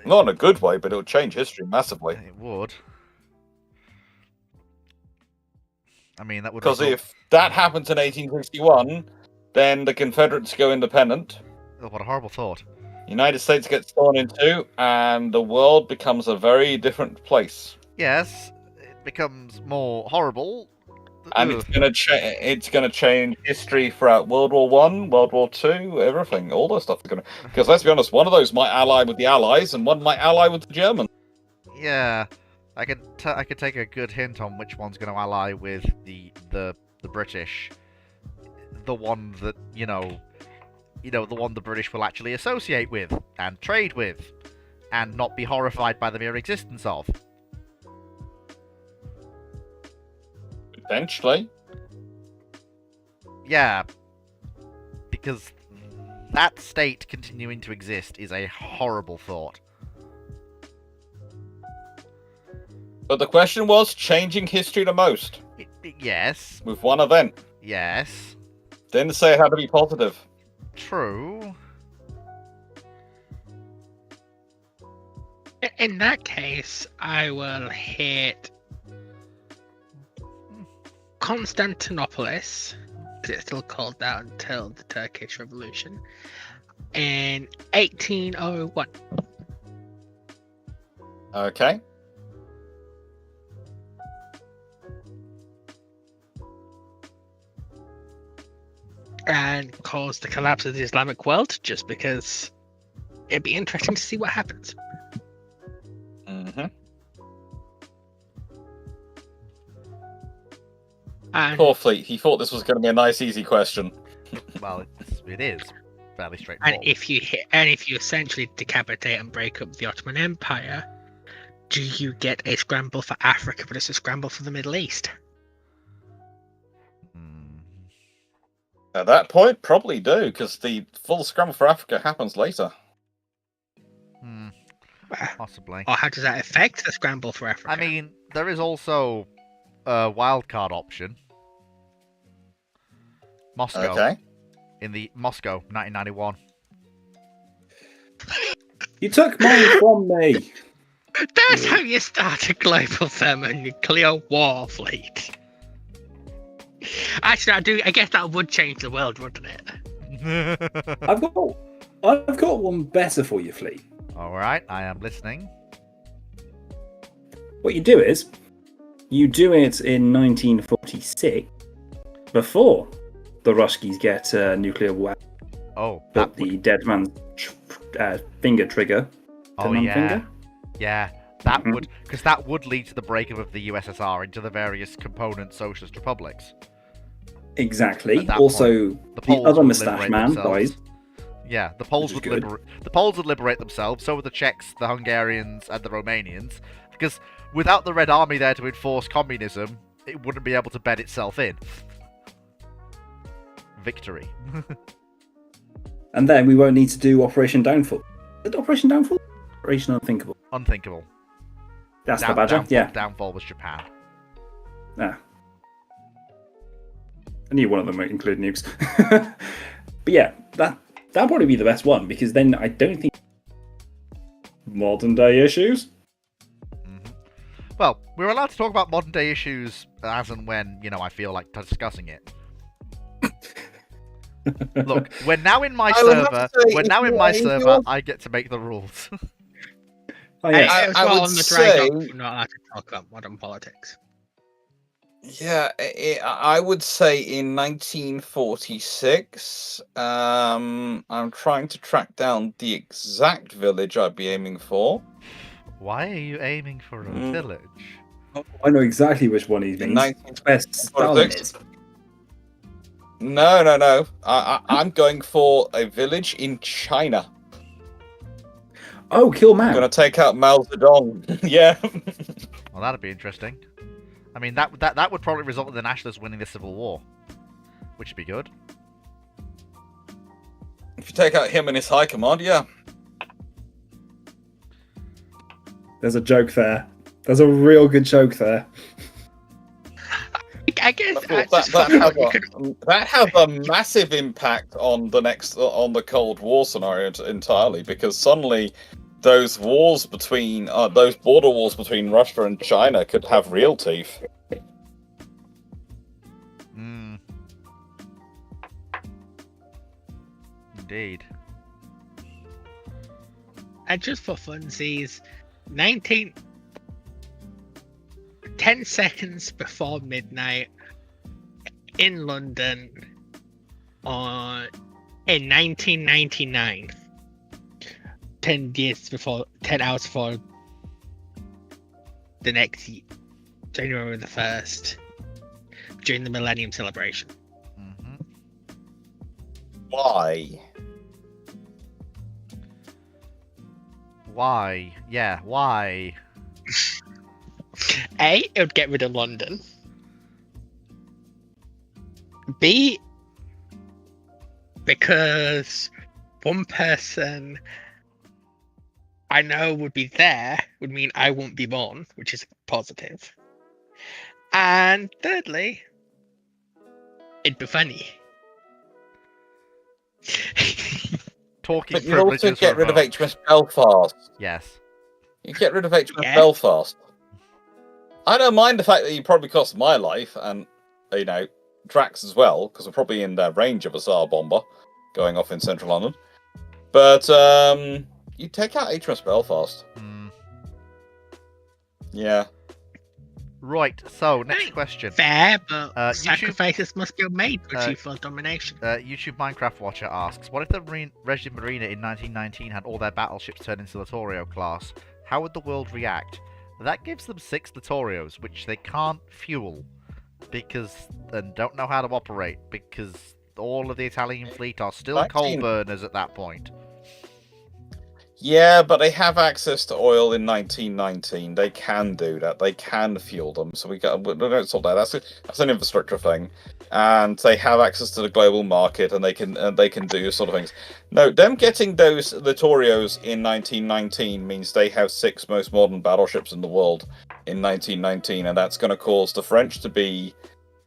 Not in a good way, but it would change history massively. It would. I mean, that would... Because if that happens in 1861, then the Confederates go independent. Oh, what a horrible thought. United States gets torn in two, and the world becomes a very different place. Yes, it becomes more horrible. And it's gonna change history throughout World War One, World War Two, everything. All those stuff is gonna. Because let's be honest, one of those might ally with the Allies, and one might ally with the Germans. Yeah, I could take a good hint on which one's going to ally with the British. The one that the one the British will actually associate with and trade with, and not be horrified by the mere existence of. Potentially. Yeah, because that state continuing to exist is a horrible thought. But the question was changing history the most. Yes. With one event. Yes. Didn't say it had to be positive. True. In that case, I will hit Constantinopolis, because it's still called that until the Turkish Revolution, in 1801. Okay. And cause the collapse of the Islamic world, just because it'd be interesting to see what happens. Mm-hmm. And, Poor Fleet. He thought this was going to be a nice, easy question. Well, it is fairly and straightforward. if you essentially decapitate and break up the Ottoman Empire, do you get a scramble for Africa, but it's a scramble for the Middle East? Hmm. At that point, probably do, because the full scramble for Africa happens later. Hmm. Possibly. Or how does that affect the scramble for Africa? I mean, there is also a wildcard option. Moscow. Okay. In the Moscow, 1991. You took mine from me. That's how you start a global thermonuclear war, Fleet. Actually, I guess that would change the world, wouldn't it? I've got one better for you, Fleet. All right, I am listening. What you do is, you do it in 1946, before the Ruskies get a nuclear weapon. Oh, But that would, the dead man's finger trigger. oh Dead man yeah, finger? yeah. That Mhm. would, because that would lead to the breakup of the USSR into the various component socialist republics. Exactly. At that Also, The the Poles other would moustache liberate man themselves. dies. Yeah, the Poles Which would is good. the Poles would liberate themselves. So would the Czechs, the Hungarians, and the Romanians. Because without the Red Army there to enforce communism, it wouldn't be able to bed itself in. Victory. And then we won't need to do Operation Downfall. Is it Operation Downfall? Operation Unthinkable. Unthinkable. That's the Badger. Yeah. Downfall was Japan. Yeah. I knew one of them would include nukes. But yeah, that'll probably be the best one, because then I don't think modern day issues. Well, we're allowed to talk about modern day issues as and when, I feel like discussing it. Look, we're now in my I would have server. to say, We're if now in you my are server. able- I get to make the rules. Oh yeah. As I well would on the say- Dragon, we're not allowed to talk about modern politics. Yeah, I would say in 1946. I'm trying to track down the exact village I'd be aiming for. Why are you aiming for a Mm. village? I know exactly which one he In means. 1946. Where Stalin is. No. I'm going for a village in China. Oh, kill I'm man. gonna take out Mao Zedong. Yeah. Well, that'd be interesting. I mean, that would probably result in the Nationalists winning the Civil War, which would be good. If you take out him and his high command, yeah. There's a joke there. There's a real good joke there. I guess That has a massive impact on the Cold War scenario entirely, because suddenly those wars between those border wars between Russia and China could have real teeth. Hmm. Indeed. And just for funsies, 10 seconds before midnight in London in 1999. 10 hours before the next January the 1st, during the Millennium Celebration. Hmm. Why? Why? Yeah, why? A, it would get rid of London. B, because one person I know would be there would mean I won't be born, which is positive. And thirdly, it'd be funny. Talking But you'd also privileges get for rid of vote. HMS Belfast. Yes. You get rid of HMS Yeah. Belfast. I don't mind the fact that you probably cost my life, and Drax as well, because we're probably in the range of a Tsar bomber going off in central London. But you take out HMS Belfast. Hmm. Yeah. Right. So next question. Fair, but YouTube- sacrifices must be made to achieve full domination. YouTube Minecraft Watcher asks, what if the Regime Marina in 1919 had all their battleships turned into Littorio class? How would the world react? That gives them 6 Littorios, which they can't fuel. and don't know how to operate because all of the Italian fleet are still 19 coal burners at that point. Yeah, but they have access to oil in 1919. They can do that. They can fuel them. So we don't sort that. That's an infrastructure thing, and they have access to the global market, and they can do sort of things. No, them getting those Littorios in 1919 means they have 6 most modern battleships in the world in 1919, and that's going to cause the French to be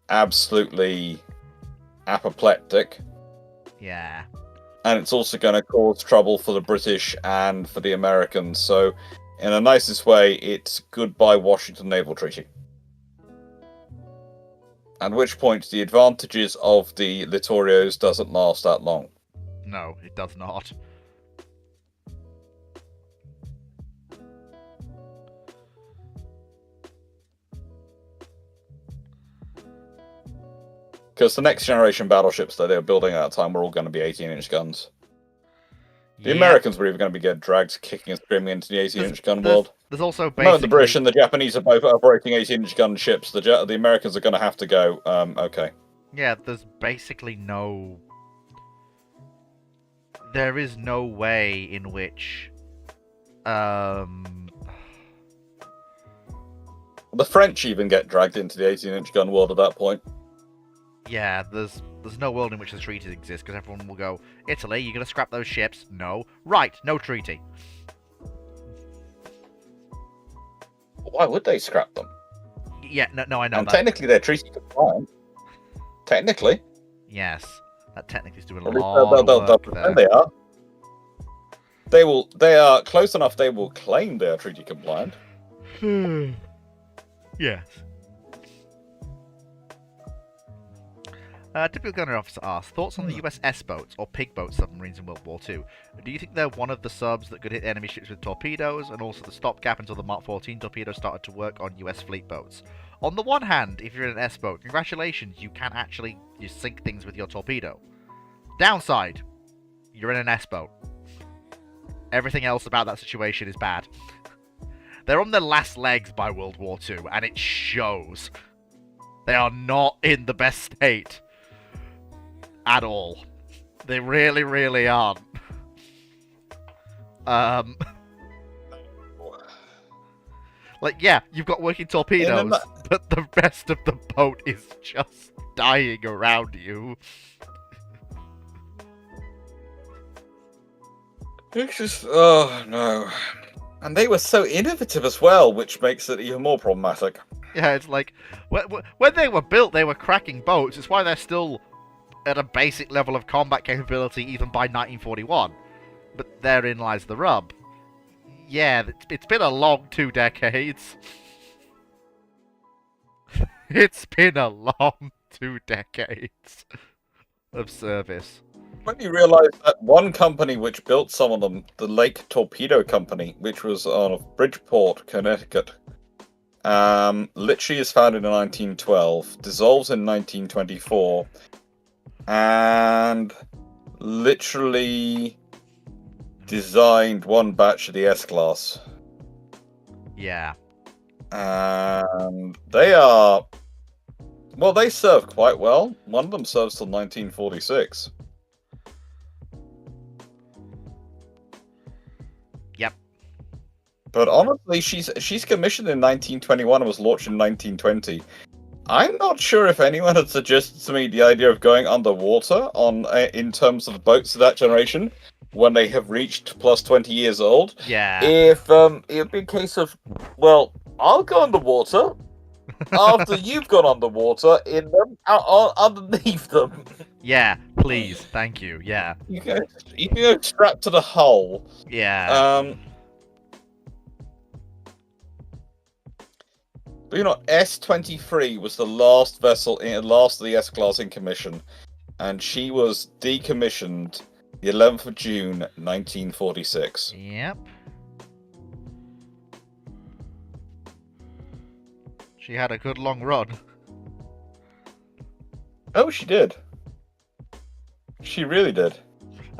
absolutely apoplectic. Yeah. And it's also going to cause trouble for the British and for the Americans. So, in the nicest way, it's goodbye Washington Naval Treaty. At which point, the advantages of the Littorios doesn't last that long. No, it does not. Because the next generation battleships that they were building at that time were all going to be 18-inch guns. The Yeah. Americans were even going to be dragged kicking and screaming into the 18-inch gun world. There's also No, basically... the British and the Japanese are both operating 18-inch gun ships. The Americans are going to have to go, okay. Yeah, there's basically no... There is no way in which... The French even get dragged into the 18-inch gun world at that point. Yeah, there's no world in which the treaties exist, because everyone will go, Italy, you're going to scrap those ships? No. Right, no treaty. Why would they scrap them? Yeah, no, I know And that. technically they're treaty compliant. Technically. Yes, that technically is doing a At least lot of they'll work pretend there. they are. They are close enough they will claim they are treaty compliant. Yes. Typical gunner officer asks, thoughts on the US S-boats or pig boat submarines in World War II? Do you think they're one of the subs that could hit enemy ships with torpedoes, and also the stopgap until the Mark 14 torpedo started to work on US fleet boats? On the one hand, if you're in an S-boat, congratulations, you can actually sink things with your torpedo. Downside, you're in an S-boat. Everything else about that situation is bad. They're on their last legs by World War II, and it shows. They are not in the best state. At all. They really, really aren't. Like, yeah, you've got working torpedoes, but the rest of the boat is just dying around you. It's just, oh no. And they were so innovative as well, which makes it even more problematic. Yeah, it's like, when they were built, they were cracking boats. It's why they're still at a basic level of combat capability even by 1941. But therein lies the rub. Yeah, it's been a long 2 decades. It's been a long 2 decades of service. When you realise that one company which built some of them, the Lake Torpedo Company, which was out of Bridgeport, Connecticut, literally is founded in 1912, dissolves in 1924, and literally designed one batch of the S-Class. Yeah. And they are... Well, they serve quite well. One of them serves till 1946. Yep. But honestly, she's commissioned in 1921 and was launched in 1920. I'm not sure if anyone had suggested to me the idea of going underwater in terms of boats of that generation when they have reached plus 20 years old. Yeah. If it'd be a case of, well, I'll go underwater after you've gone underwater in them, underneath them. Yeah, please, thank you. Yeah. You can go strapped to the hull. Yeah. But you know, S-23 was the last vessel, last of the S-Class in commission, and she was decommissioned the 11th of June, 1946. Yep. She had a good long run. Oh, she did. She really did.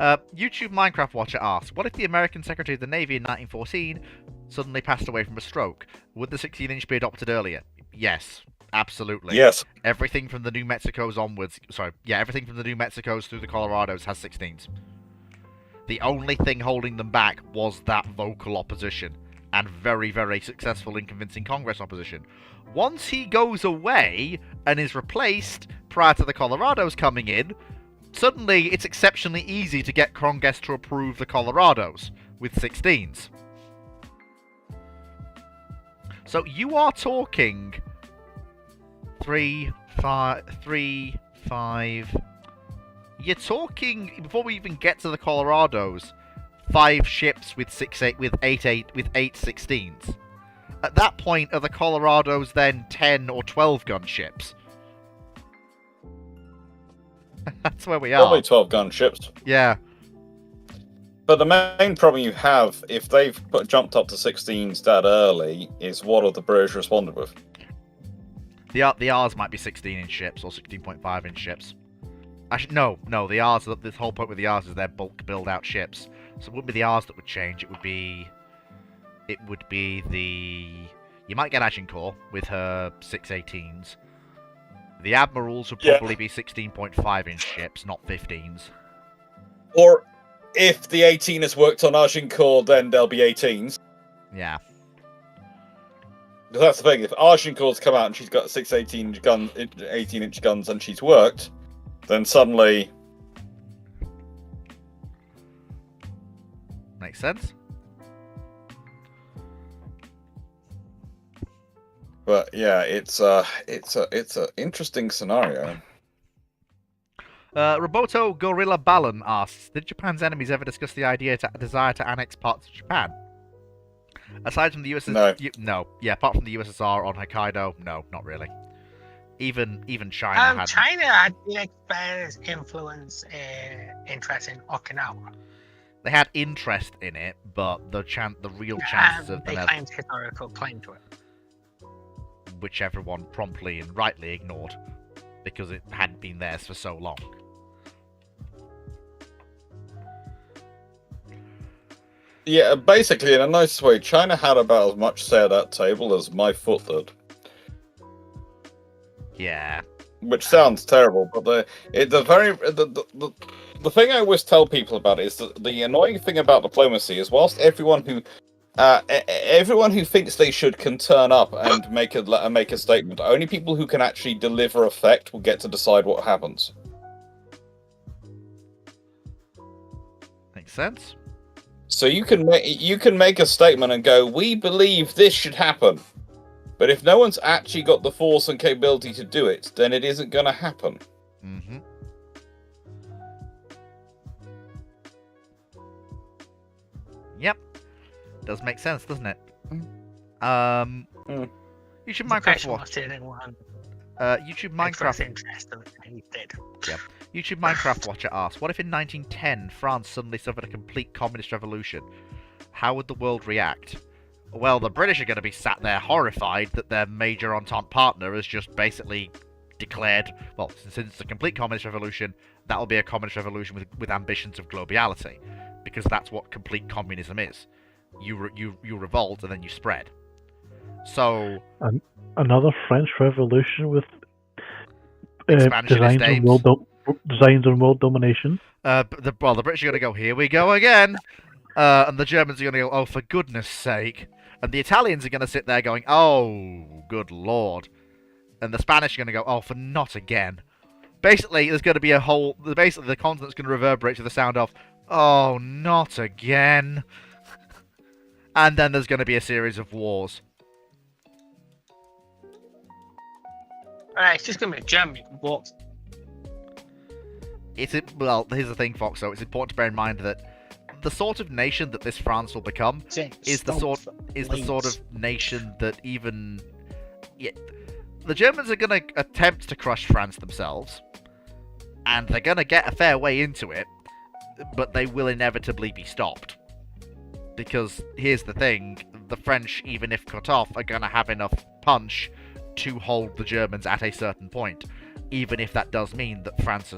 YouTube Minecraft Watcher asks, what if the American Secretary of the Navy in 1914 suddenly passed away from a stroke? Would the 16-inch be adopted earlier? Yes. Absolutely. Yes. Everything from the New Mexicos onwards. Sorry, yeah, everything from the New Mexicos through the Colorados has 16s. The only thing holding them back was that vocal opposition, and very, very successful in convincing Congress opposition. Once he goes away and is replaced prior to the Colorados coming in, suddenly it's exceptionally easy to get Congress to approve the Colorados with 16s. So you are talking 3, 5. You're talking, before we even get to the Colorados, 5 ships with 8 16s. At that point, are the Colorados then 10 or 12 gun-ships? That's where we are. Probably 12 gunships. Yeah. But the main problem you have, if they've jumped up to 16s that early, is what have the British responded with? The R's might be 16-inch ships or 16.5-inch ships. Actually, no. The R's. This whole point with the R's is they're bulk build-out ships, so it wouldn't be the R's that would change. It would be the. You might get Agincourt with her 618s. The Admirals would probably be 16.5-inch ships, not 15s. Or if the 18 has worked on Agincourt, then they'll be 18s. Yeah. Because that's the thing. If Agincourt's come out and she's got 18-inch guns and she's worked, then suddenly Makes sense. But yeah, it's a interesting scenario. Roboto Gorilla Balon asks, did Japan's enemies ever discuss the desire to annex parts of Japan? Aside from the USSR, No. Yeah, apart from the USSR on Hokkaido, no, not really. Even China had. China had the express influence, interest in Okinawa. They had interest in it, but the real chances of they them, claimed historical claim to it. which everyone promptly and rightly ignored, because it hadn't been theirs for so long. Yeah, basically, in a nice way, China had about as much say at that table as my foot did. Yeah. Which sounds terrible, but the thing I always tell people about is that the annoying thing about diplomacy is whilst everyone who thinks they should can turn up and make a statement, only people who can actually deliver effect will get to decide what happens. Makes sense. So you can make a statement and go, "We believe this should happen," but if no one's actually got the force and capability to do it, then it isn't going to happen. Mm-hmm. Yep. Does make sense, doesn't it? YouTube Minecraft Watch. YouTube Minecraft. Interest in it, he did. YouTube Minecraft Watcher asks, what if in 1910 France suddenly suffered a complete communist revolution? How would the world react? Well, the British are going to be sat there horrified that their major Entente partner has just basically declared, well, since it's a complete communist revolution, that will be a communist revolution with ambitions of globality, because that's what complete communism is. You revolt and then you spread. So another French Revolution with expansionist aims. Designs on world domination. The British are going to go, here we go again. And the Germans are going to go, oh, for goodness sake. And the Italians are going to sit there going, oh, good lord. And the Spanish are going to go, oh, for not again. Basically, there's going to be basically the continent's going to reverberate to the sound of, oh, not again. And then there's going to be a series of wars. Alright, it's just going to be Germany. What? Well, here's the thing, Foxo. It's important to bear in mind that the sort of nation that this France will become is the sort of nation that even the Germans are going to attempt to crush France themselves, and they're going to get a fair way into it, but they will inevitably be stopped. Because here's the thing, the French, even if cut off, are going to have enough punch to hold the Germans at a certain point, even if that does mean that Paris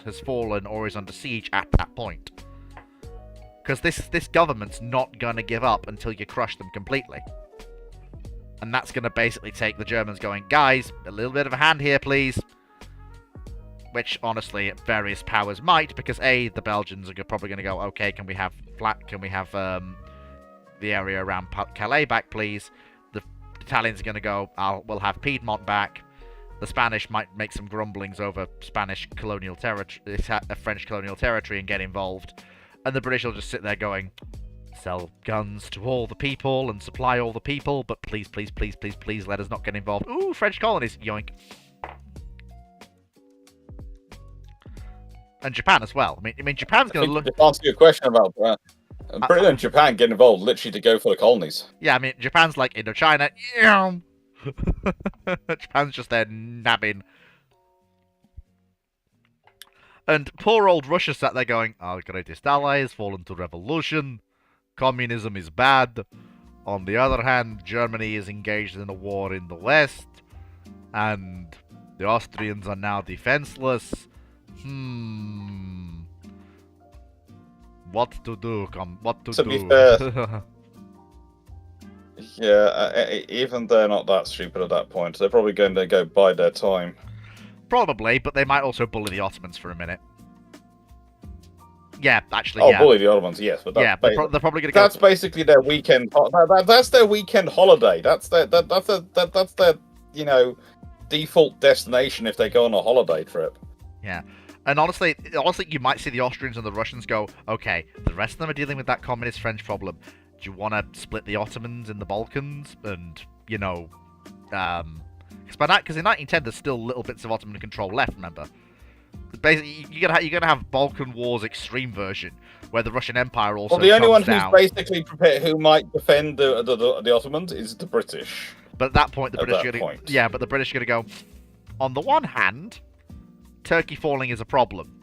has fallen or is under siege at that point. Because this government's not going to give up until you crush them completely. And that's going to basically take the Germans going, guys, a little bit of a hand here, please. Which, honestly, various powers might, because A, the Belgians are probably going to go, okay, can we have the area around Calais back, please? The Italians are going to go, we'll have Piedmont back. The Spanish might make some grumblings over Spanish colonial territory, French colonial territory, and get involved. And the British will just sit there going, sell guns to all the people and supply all the people, but please, please, please, please, please let us not get involved. Ooh, French colonies, yoink. And Japan as well. I mean, Japan's going to look. To answer your question about that, Britain and Japan get involved literally to go for the colonies. Yeah, I mean, Japan's like Indochina. Japan's just there nabbing. And poor old Russia sat there going, our greatest ally has fallen to revolution. Communism is bad. On the other hand, Germany is engaged in a war in the West. And the Austrians are now defenseless. What to do? What to do? To be fair, yeah, even they're not that stupid at that point. They're probably going to go bide their time. Probably, but they might also bully the Ottomans for a minute. Yeah, actually, Oh, yeah. bully the other ones, yes, but Yeah, they're probably going to go. that's basically their weekend. That's their weekend holiday. That's their default destination if they go on a holiday trip. Yeah. And honestly, you might see the Austrians and the Russians go, okay, the rest of them are dealing with that communist French problem. Do you want to split the Ottomans in the Balkans? And, because in 1910 there's still little bits of Ottoman control left, remember? Basically, you're gonna have Balkan Wars extreme version, where the Russian Empire also Well, the only one comes down. who's basically prepared, who might defend the Ottomans, is the British. But at that point, the At British that are gonna, point. yeah, but the British are gonna go. On the one hand, Turkey falling is a problem.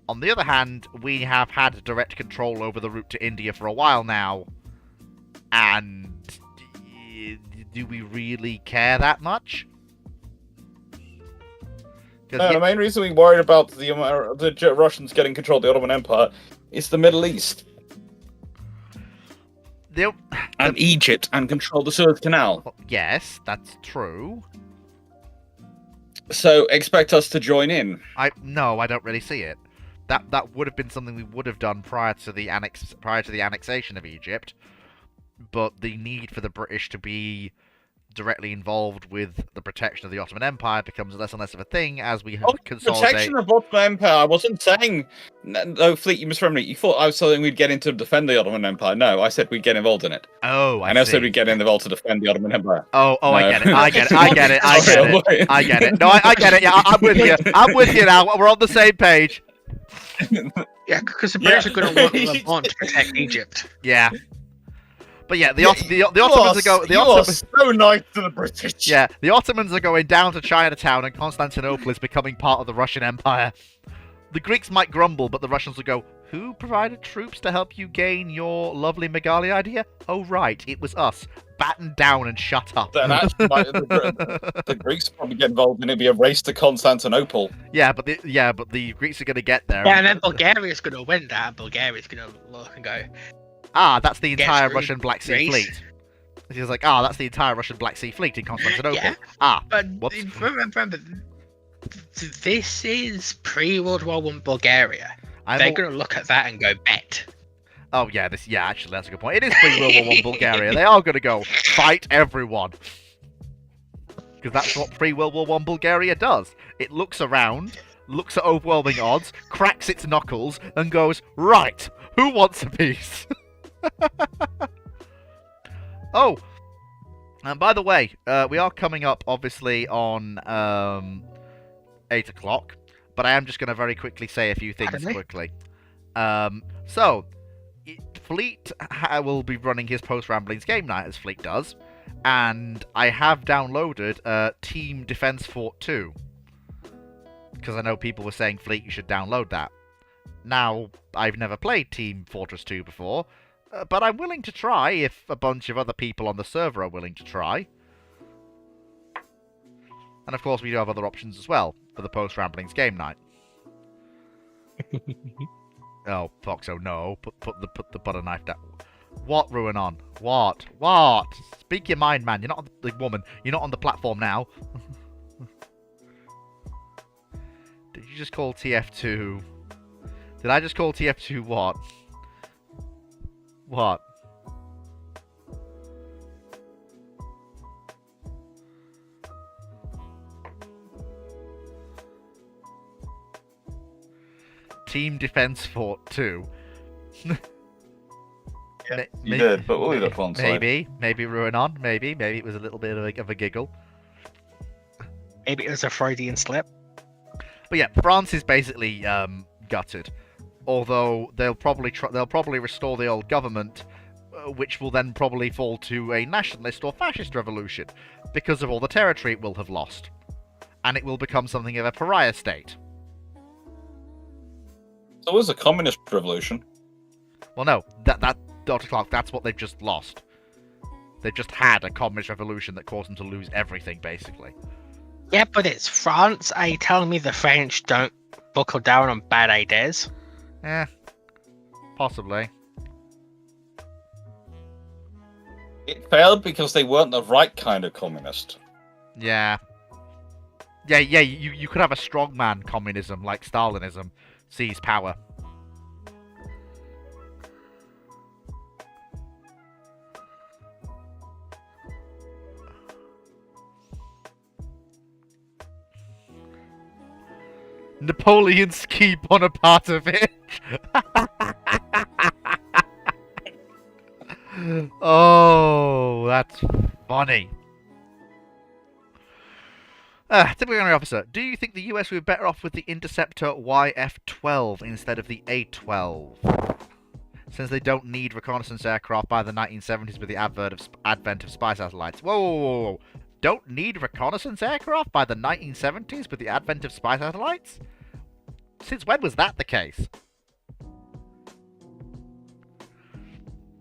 On the other hand, we have had direct control over the route to India for a while now, and do we really care that much? No, the main reason we worried about the Russians getting control of the Ottoman Empire is the Middle East. And Egypt, and control the Suez Canal. Yes, that's true. So expect us to join in. No, I don't really see it. That would have been something we would have done prior to the annexation of Egypt, but the need for the British to be directly involved with the protection of the Ottoman Empire becomes less and less of a thing as we consolidate. Protection of the Ottoman Empire. I wasn't saying. No, Fleet, you misremember me. You thought I was saying we'd get in to defend the Ottoman Empire. No, I said we'd get involved in it. Oh, I never see. said we'd get involved to defend the Ottoman Empire. Oh, No. I get it. I get it. No, I get it. Yeah, I'm with you. I'm with you now. We're on the same page. Yeah, because the British are going to work with Levant to protect Egypt. Yeah. But yeah, the Ottomans are going. You are so nice to the British. Yeah, the Ottomans are going down to Chinatown, and Constantinople is becoming part of the Russian Empire. The Greeks might grumble, but the Russians will go, who provided troops to help you gain your lovely Megali idea? Oh, right, it was us. Batten down and shut up. Then actually, the Greeks probably get involved and it'd be a race to Constantinople. Yeah, but the Greeks are going to get there. Yeah, and then Bulgaria's going to win that. Bulgaria's going to look and go, that's the entire Greece. Russian Black Sea Fleet. He's like, that's the entire Russian Black Sea Fleet in Constantinople. Yeah. But whoops. remember, this is pre-World War I Bulgaria. They're going to look at that and go, bet. Oh, yeah, actually, that's a good point. It is pre-World War I Bulgaria. They are going to go fight everyone. Because that's what pre-World War I Bulgaria does. It looks around, looks at overwhelming odds, cracks its knuckles, and goes, right, who wants a piece? Oh, and by the way, we are coming up, obviously, on 8 o'clock, but I am just going to very quickly say a few things quickly. So, Fleet will be running his post-Ramblings game night, as Fleet does, and I have downloaded Team Defense Fort 2, because I know people were saying, Fleet, you should download that. Now, I've never played Team Fortress 2 before, but I'm willing to try if a bunch of other people on the server are willing to try. And of course, we do have other options as well for the post-Ramblings game night. Oh, Foxo, no. Put the butter knife down. What, Ruinon? What? What? Speak your mind, man. You're not the woman. You're not on the platform now. Did you just call TF2? Did I just call TF2 what? What? Team Defense Fort 2. You did, but we'll leave that one side. Maybe Ruinon. Maybe it was a little bit of a giggle. Maybe it was a Freudian slip. But yeah, France is basically gutted. Although they'll probably restore the old government, which will then probably fall to a nationalist or fascist revolution because of all the territory it will have lost, and it will become something of a pariah state. So it was a communist revolution. Well, no, that Dr. Clark, that's what they've just lost. They've just had a communist revolution that caused them to lose everything, basically. Yeah, but it's France. Are you telling me the French don't buckle down on bad ideas? Eh, possibly. It failed because they weren't the right kind of communist. Yeah. Yeah, you could have a strongman communism like Stalinism seize power. Napoleon ski Bonaparte. Oh, that's funny. Typical gunnery officer, do you think the US would be better off with the Interceptor YF-12 instead of the A-12? Since they don't need reconnaissance aircraft by the 1970s with the advent of spy satellites. Whoa. Don't need reconnaissance aircraft by the 1970s with the advent of spy satellites? Since when was that the case?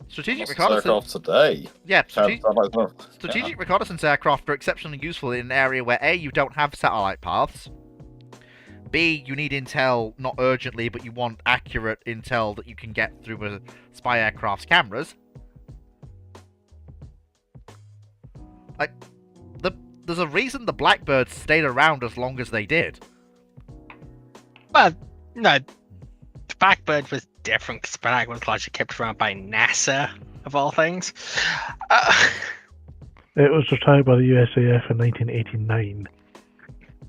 Strategic reconnaissance aircraft today. Yeah, strategic reconnaissance aircraft are exceptionally useful in an area where A, you don't have satellite paths. B, you need intel not urgently, but you want accurate intel that you can get through a spy aircraft's cameras. Like, there's a reason the Blackbirds stayed around as long as they did. Well, no. The Blackbird was different because Blackbird was largely kept around by NASA, of all things. It was retired by the USAF in 1989.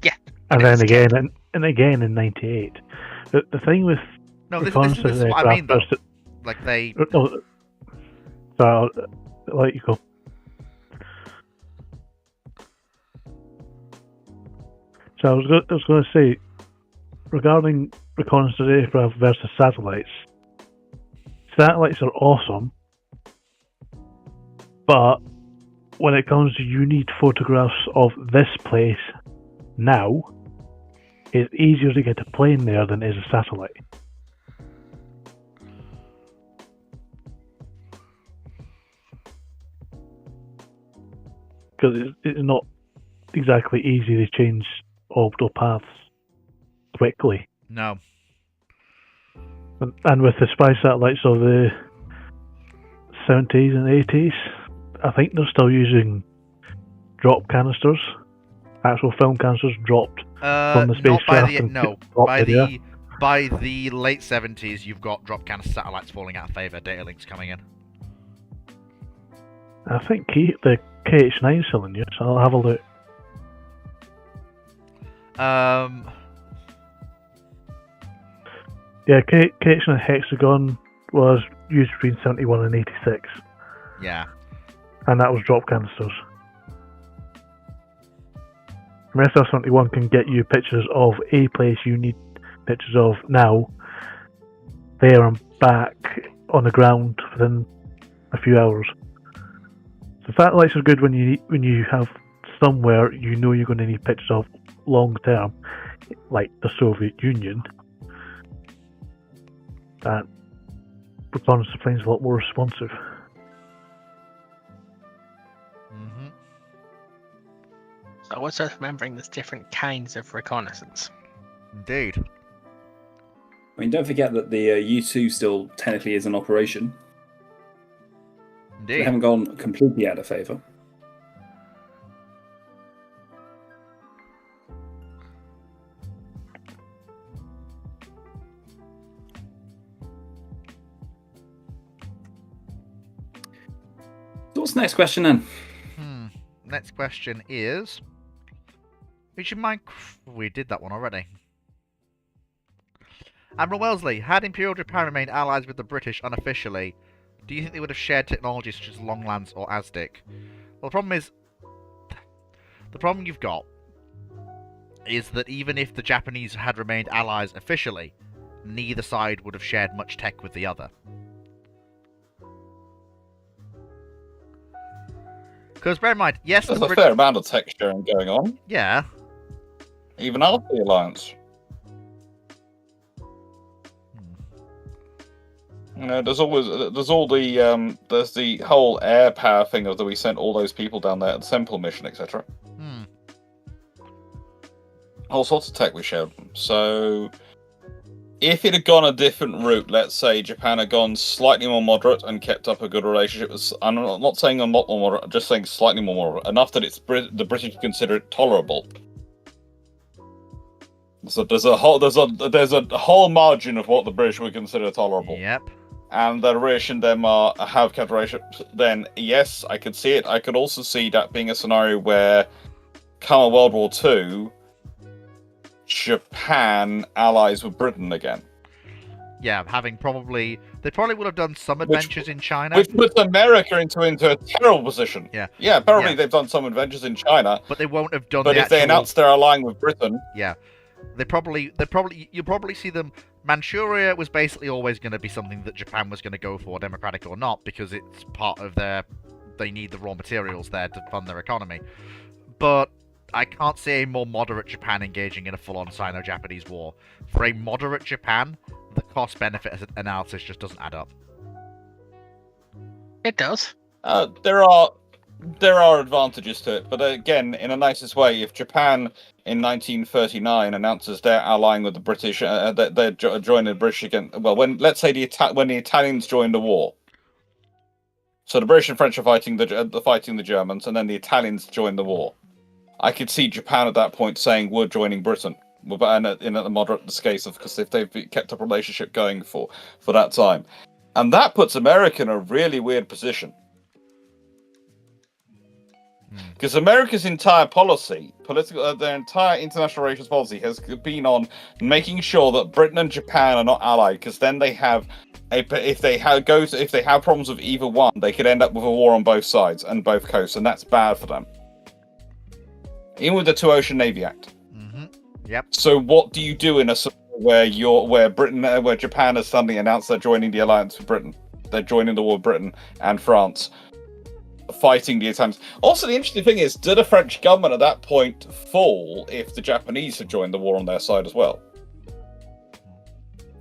Yeah. And then again, and again in 98. The thing with no, this is what I mean, though. Like, they... No, sorry, I'll let you go. So I was going to say, regarding reconnaissance aircraft versus satellites, satellites are awesome, but when it comes to you need photographs of this place now, it's easier to get a plane there than it is a satellite. Because it's not exactly easy to change orbital paths quickly. No. And with the spy satellites of the 70s and 80s, I think they're still using drop canisters, actual film canisters dropped from the spacecraft. By the late 70s, you've got drop canister satellites falling out of favour. Data links coming in. I think the KH-9 still in use. I'll have a look. Yeah, KH-9 Hexagon was used between 71 and 86. Yeah. And that was drop canisters. SR-71 can get you pictures of a place you need pictures of now, there and back on the ground within a few hours. So satellites are good when you have somewhere you know you're going to need pictures of long term, like the Soviet Union. And reconnaissance planes a lot more responsive. Mm-hmm. So what's worth remembering? There's different kinds of reconnaissance. Indeed. I mean, don't forget that the U-2 still technically is in operation. They Indeed. haven't gone completely out of favour. So what's the next question then? Next question is... Would you mind... We did that one already. Admiral Wellesley, had Imperial Japan remained allies with the British unofficially, do you think they would have shared technology such as Longlands or ASDIC? Well, the problem is... The problem you've got is that even if the Japanese had remained allies officially, neither side would have shared much tech with the other. Because bear in mind, yes, There's the a British... fair amount of tech sharing going on, Yeah. even after the alliance. You know, there's the whole air power thing of that we sent all those people down there at the Semple mission, etc. Hmm. All sorts of tech we shared. So, if it had gone a different route, let's say Japan had gone slightly more moderate and kept up a good relationship with, I'm not saying a lot more moderate, I'm just saying slightly more moderate, enough that the British consider it tolerable. So there's a whole margin of what the British would consider tolerable. Yep. And the British and Denmark have kept relationships, then yes, I could see it. I could also see that being a scenario where, come World War II, Japan allies with Britain again. Yeah, having probably... They probably would have done some adventures in China. Which puts America into a terrible position. Yeah. Yeah, apparently Yeah. they've done some adventures in China. But they won't have done But the if they actual... announce they're allying with Britain... Yeah. You'll probably see them... Manchuria was basically always going to be something that Japan was going to go for, democratic or not, because it's part of their... They need the raw materials there to fund their economy. But I can't see a more moderate Japan engaging in a full-on Sino-Japanese war. For a moderate Japan, the cost-benefit analysis just doesn't add up. It does. There are advantages to it, but again, in a nicest way, if Japan in 1939 announces they're allying with the British, that they're joining the British again. Well, when let's say when the Italians joined the war, so the British and French are fighting the Germans, and then the Italians join the war. I could see Japan at that point saying we're joining Britain, in a moderate case of because if they've kept a relationship going for that time, and that puts America in a really weird position. Because America's entire policy, their entire international relations policy has been on making sure that Britain and Japan are not allied. Because then they have, if they have problems with either one, they could end up with a war on both sides and both coasts, and that's bad for them. Even with the Two Ocean Navy Act. Mm-hmm. Yep. So what do you do in a scenario where Japan has suddenly announced they're joining the alliance with Britain? They're joining the war with Britain and France, fighting the Italians. Also, the interesting thing is, did the French government at that point fall if the Japanese had joined the war on their side as well?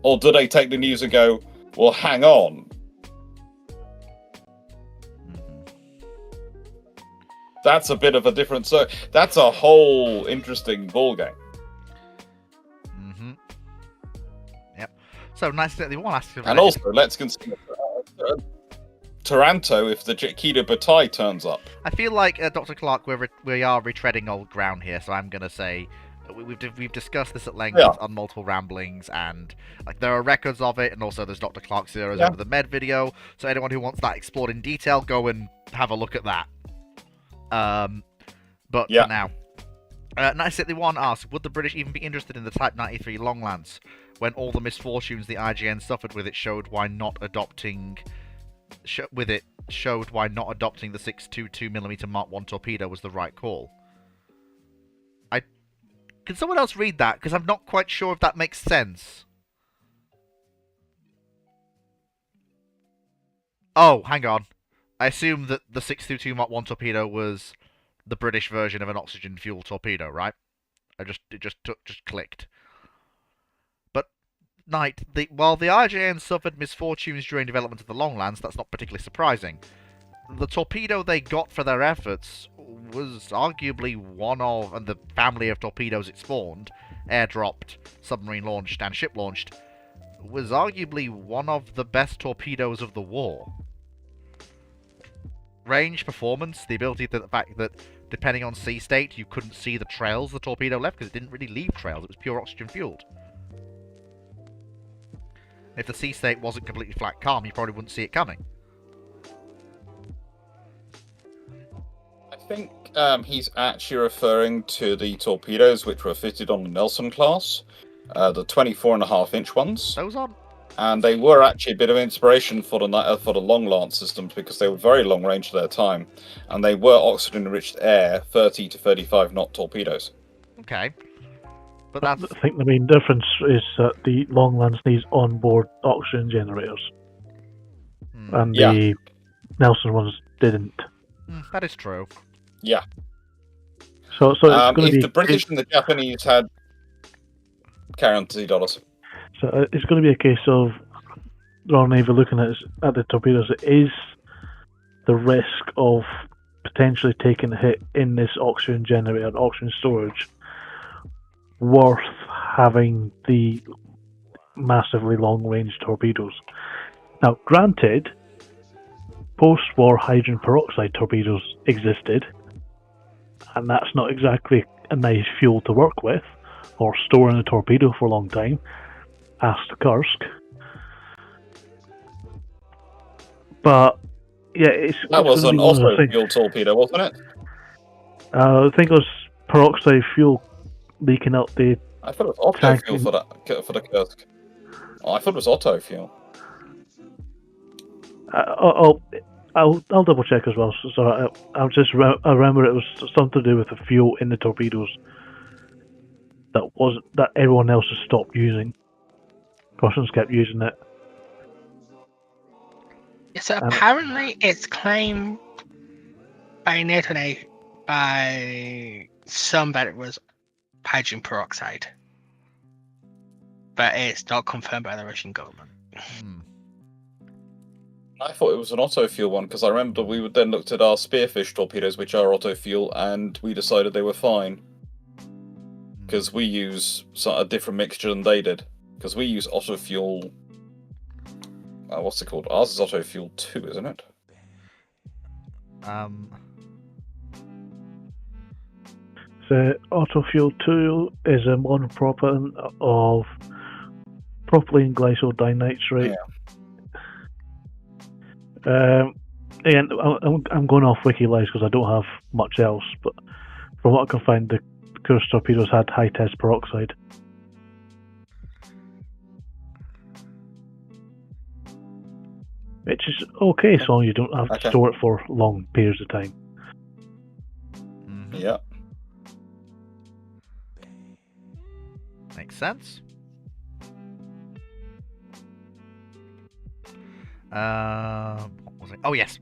Or do they take the news and go, well, hang on. That's a bit of a different... So that's a whole interesting ballgame. Mm-hmm. Yep. So, 1971 asks... And also, let's consider... Taranto if the Kido Butai turns up. I feel like, Dr. Clark, we are retreading old ground here, so I'm going to say we've discussed this at length on multiple ramblings, and like there are records of it, and also there's Dr. Clark's Zeros over the Med video, so anyone who wants that explored in detail, go and have a look at that. But for now, 1971 asks, would the British even be interested in the Type 93 Longlands when all the misfortunes the IJN suffered with it showed why not adopting the 622mm Mark 1 torpedo was the right call? Can someone else read that? Because I'm not quite sure if that makes sense. Oh, hang on. I assume that the 622 Mark 1 torpedo was the British version of an oxygen fuel torpedo, right? It just clicked. But Knight, while the IJN suffered misfortunes during development of the Longlands, that's not particularly surprising. The torpedo they got for their efforts was arguably one of, and the family of torpedoes it spawned, airdropped, submarine launched, and ship launched, was arguably one of the best torpedoes of the war. range, performance, the ability that the fact that depending on sea state, you couldn't see the trails the torpedo left because it didn't really leave trails. It was pure oxygen fueled. If the sea state wasn't completely flat calm, you probably wouldn't see it coming. I think he's actually referring to the torpedoes which were fitted on the Nelson class, the 24.5-inch ones. Those aren't. And they were actually a bit of inspiration for the Long Lance systems because they were very long range at their time, and they were oxygen-enriched air 30 to 35 knot torpedoes. Okay. But that's... I think the main difference is that the Long Lance needs onboard oxygen generators, and the Nelson ones didn't. That is true. Yeah. So it's going to if be the British and the Japanese had... Carry on, $2. So it's going to be a case of Royal Navy looking at the torpedoes. It is the risk of potentially taking a hit in this oxygen generator, oxygen storage, worth having the massively long-range torpedoes. Now, granted, post-war hydrogen peroxide torpedoes existed, and that's not exactly a nice fuel to work with, or store in a torpedo for a long time. Asked Kursk. But yeah, that was an auto-fuel torpedo, wasn't it? I think it was peroxide fuel leaking out the. I thought it was auto-fuel for the Kursk. Oh, I thought it was auto-fuel. I'll double check as well. So I remember it was something to do with the fuel in the torpedoes that everyone else has stopped using. Russians kept using it. So apparently it's claimed by NATO by some that it was hydrogen peroxide. But it's not confirmed by the Russian government. I thought it was an auto-fuel one, because I remember we would then looked at our Spearfish torpedoes, which are auto-fuel, and we decided they were fine. Because we use a different mixture than they did. Because we use auto-fuel... what's it called? Ours is auto-fuel 2, isn't it? So auto-fuel 2 is a monopropellant of propylene glycol dinitrate. Again, I'm going off WikiLives because I don't have much else, but from what I can find, the Kursk torpedoes had high test peroxide. Which is okay, so long as you don't have to store it for long periods of time. Yeah. Makes sense. What was it? Oh, yes.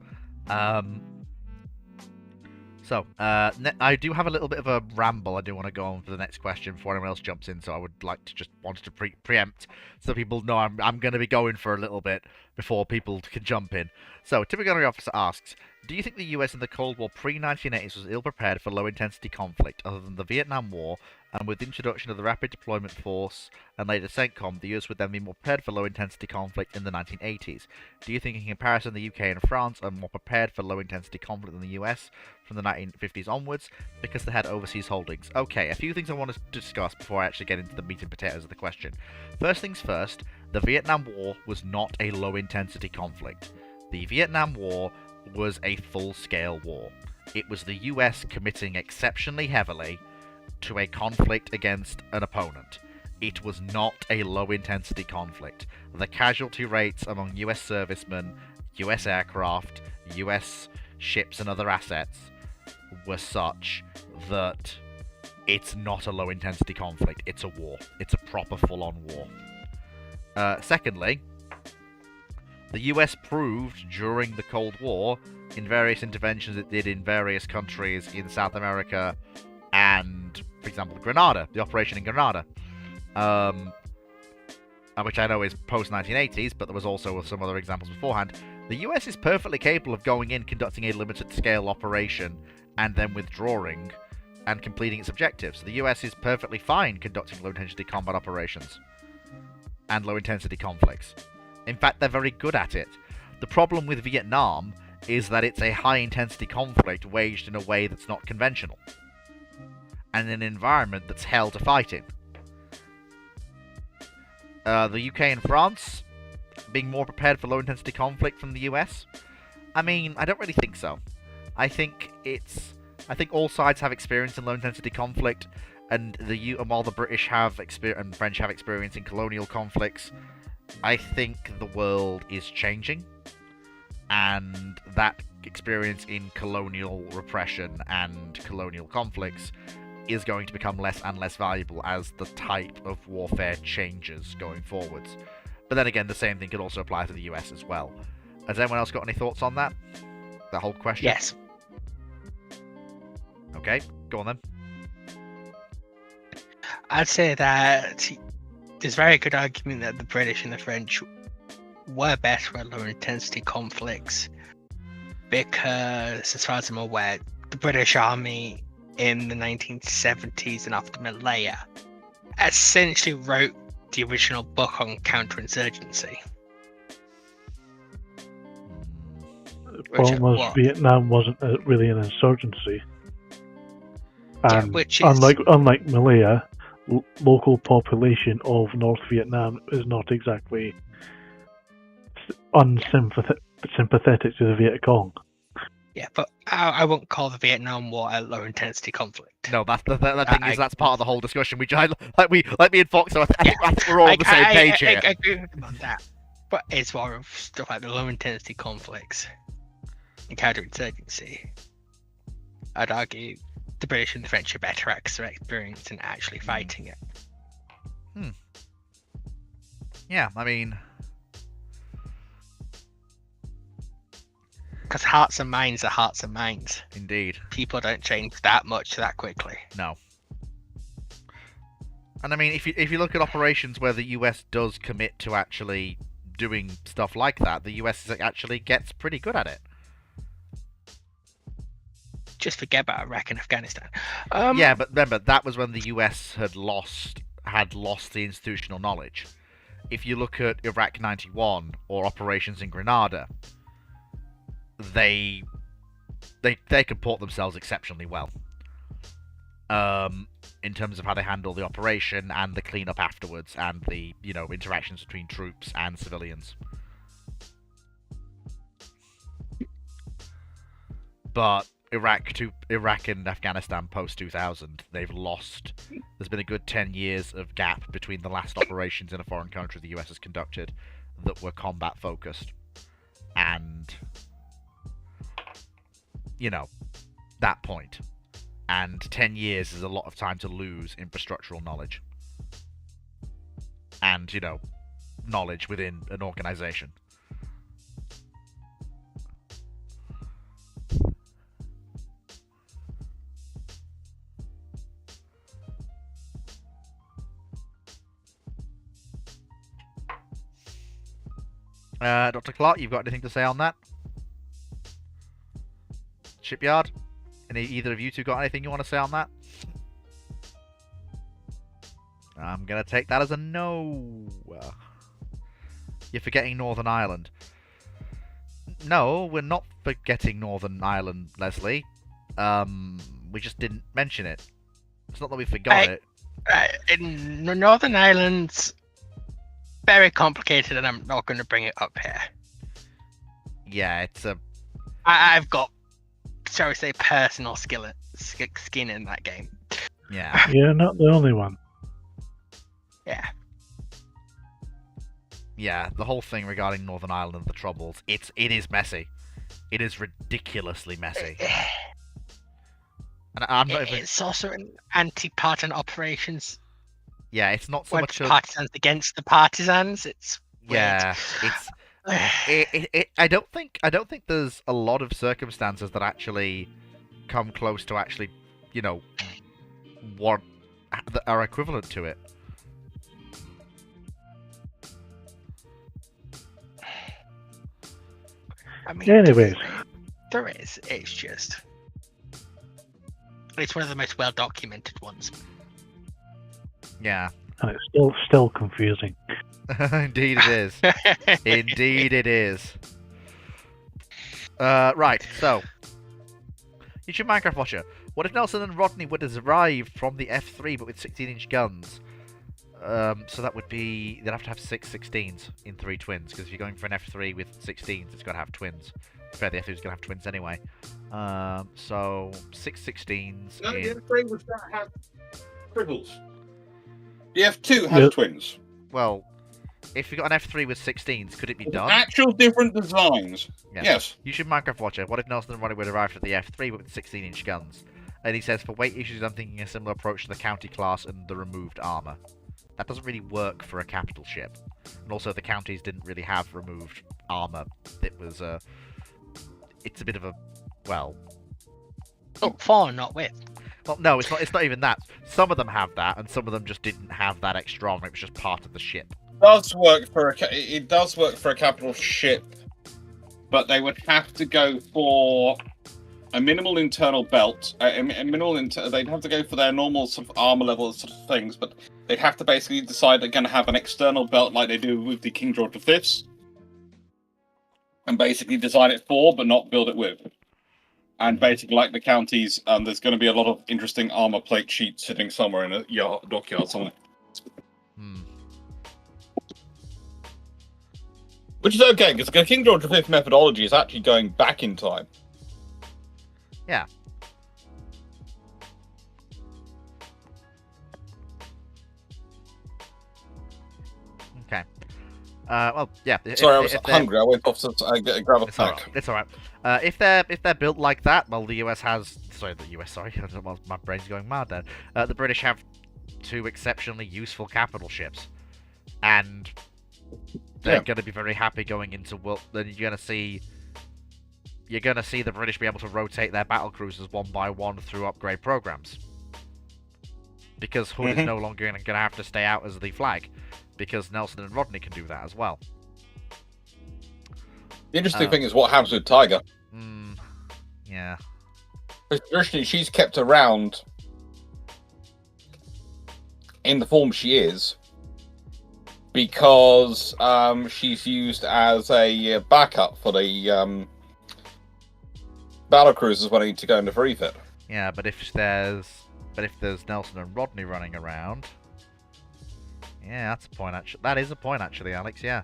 So, I do have a little bit of a ramble I do want to go on for the next question before anyone else jumps in, so I would like to just wanted to preempt so people know I'm going to be going for a little bit before people can jump in. So, Typical Gunnery Officer asks, do you think the US in the Cold War pre-1980s was ill-prepared for low-intensity conflict other than the Vietnam War, and with the introduction of the Rapid Deployment Force and later CENTCOM, the US would then be more prepared for low-intensity conflict in the 1980s? Do you think in comparison the UK and France are more prepared for low-intensity conflict than the US from the 1950s onwards because they had overseas holdings? Okay, a few things I want to discuss before I actually get into the meat and potatoes of the question. First things first, the Vietnam War was not a low-intensity conflict. The Vietnam War was a full-scale war. It was the US committing exceptionally heavily to a conflict against an opponent. It was not a low-intensity conflict. The casualty rates among US servicemen, US aircraft, US ships and other assets were such that it's not a low-intensity conflict. It's a war. It's a proper full-on war. Secondly, the US proved during the Cold War, in various interventions it did in various countries in South America and, for example, Grenada, the operation in Grenada, which I know is post-1980s, but there was also some other examples beforehand. The US is perfectly capable of going in, conducting a limited-scale operation, and then withdrawing and completing its objectives. The US is perfectly fine conducting low-intensity combat operations and low-intensity conflicts. In fact, they're very good at it. The problem with Vietnam is that it's a high-intensity conflict waged in a way that's not conventional, and in an environment that's hell to fight in. The UK and France being more prepared for low-intensity conflict from the US? I mean, I don't really think so. I think all sides have experience in low-intensity conflict, and while the British have and French have experience in colonial conflicts, I think the world is changing, and that experience in colonial repression and colonial conflicts is going to become less and less valuable as the type of warfare changes going forwards. But then again, the same thing could also apply to the US as well. Has anyone else got any thoughts on that? That whole question? Yes. Okay, go on then. I'd say that there's a very good argument that the British and the French were better at low intensity conflicts because, as far as I'm aware, the British Army in the 1970s and after Malaya essentially wrote the original book on counterinsurgency. The problem was Vietnam wasn't really an insurgency. And which is... unlike Malaya, local population of North Vietnam is not exactly unsympathetic to the Viet Cong. Yeah, but I won't call the Vietnam War a low intensity conflict. No, that's the thing is that's part of the whole discussion. Like me and Fox, so I think we're all on the same page here. I agree with him on that, but it's more of stuff like the low intensity conflicts and counterinsurgency. I'd argue the British and the French are better at their experience in actually fighting it. Yeah, I mean, because hearts and minds are hearts and minds. Indeed. People don't change that much that quickly. No. And I mean, if you look at operations where the US does commit to actually doing stuff like that, the US actually gets pretty good at it. Just forget about Iraq and Afghanistan. Yeah, but remember, that was when the US had lost the institutional knowledge. If you look at Iraq 91 or operations in Grenada, they comport themselves exceptionally well. In terms of how they handle the operation and the cleanup afterwards, and the interactions between troops and civilians. But Iraq and Afghanistan post 2000, they've lost. There's been a good 10 years of gap between the last operations in a foreign country the US has conducted that were combat focused, and that point. And 10 years is a lot of time to lose infrastructural knowledge. And, knowledge within an organization. Dr. Clark, you've got anything to say on that? Shipyard? Either of you two got anything you want to say on that? I'm going to take that as a no. You're forgetting Northern Ireland. No, we're not forgetting Northern Ireland, Leslie. We just didn't mention it. It's not that we forgot it. In Northern Ireland's very complicated, and I'm not going to bring it up here. Yeah, it's a... I've got, shall we say, personal skin in that game. Yeah. You're not the only one. Yeah. Yeah, the whole thing regarding Northern Ireland and the Troubles, it is messy. It is ridiculously messy. And I'm not even... It's also an anti-partisan operations. Yeah, it's not so much partisans against the partisans. It's weird. Yeah, it's... I don't think there's a lot of circumstances that actually come close to actually, what that are equivalent to it. I mean, anyways, there is. It's one of the most well documented ones. Yeah. And it's still confusing. Indeed it is. Indeed it is. Right, so. YouTube Minecraft Watcher. What if Nelson and Rodney would have arrived from the F3 but with 16-inch guns? So that would be... They'd have to have 6 16s in 3 twins, because if you're going for an F3 with 16s, it's got to have twins. Fair, the F3 is going to have twins anyway. So 6 16s. No, in... the F3 was going to have triples. The F2 has Yep. twins. Well, if you've got an F3 with 16s, could it be done? Actual different designs. Yeah. Yes. YouTube Minecraft Watcher. What if Nelson and Rodney would have arrived at the F3 but with 16-inch guns? And he says, for weight issues, I'm thinking a similar approach to the county class and the removed armor. That doesn't really work for a capital ship. And also, the counties didn't really have removed armor. It was it's a bit of a, well... Oh, for, not with. Well, no, it's not even that. Some of them have that, and some of them just didn't have that extra armor. It was just part of the ship. It does work for a capital ship, but they would have to go for a minimal internal belt. They'd have to go for their normal sort of armor level sort of things, but they'd have to basically decide they're going to have an external belt like they do with the King George V's, and basically design it for, but not build it with. And basically, like the counties, there's going to be a lot of interesting armor plate sheets sitting somewhere in a dockyard somewhere. Hmm. Which is okay, because the King George V methodology is actually going back in time. Yeah. Okay. Well, yeah. Sorry, I was hungry. I went off to grab a It's alright. pack. It's alright. If they're built like that, well, the US has. Sorry, the US. Sorry, my brain's going mad. Then the British have 2 exceptionally useful capital ships, and they're going to be very happy going into world. Then you're going to see the British be able to rotate their battle cruisers one by one through upgrade programs, because Hood is no longer going to have to stay out as the flag, because Nelson and Rodney can do that as well. The interesting thing is what happens with Tiger. Yeah. Traditionally, she's kept around in the form she is because she's used as a backup for the battle cruisers when they need to go into free fit. Yeah, but if there's Nelson and Rodney running around, yeah, that's a point. Actually, that is a point, actually, Alex. Yeah,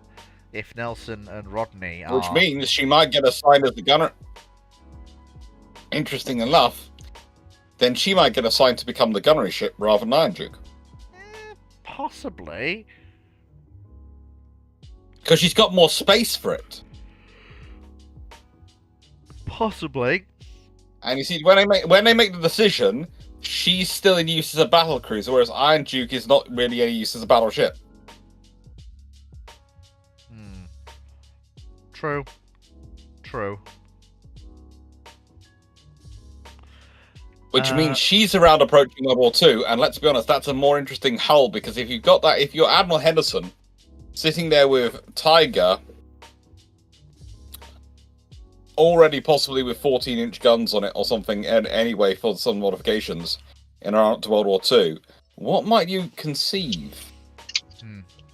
if Nelson and Rodney are... Which means she might get assigned as the gunner. Interesting enough, then she might get assigned to become the gunnery ship rather than Iron Duke. Possibly. Because she's got more space for it. Possibly. And you see, when they make the decision, she's still in use as a battle cruiser, whereas Iron Duke is not really any use as a battleship. True. True. Which means she's around approaching World War II, and let's be honest, that's a more interesting hull, because if you've got that, if you're Admiral Henderson sitting there with Tiger, already possibly with 14-inch guns on it or something, and anyway, for some modifications, in around to World War II, what might you conceive?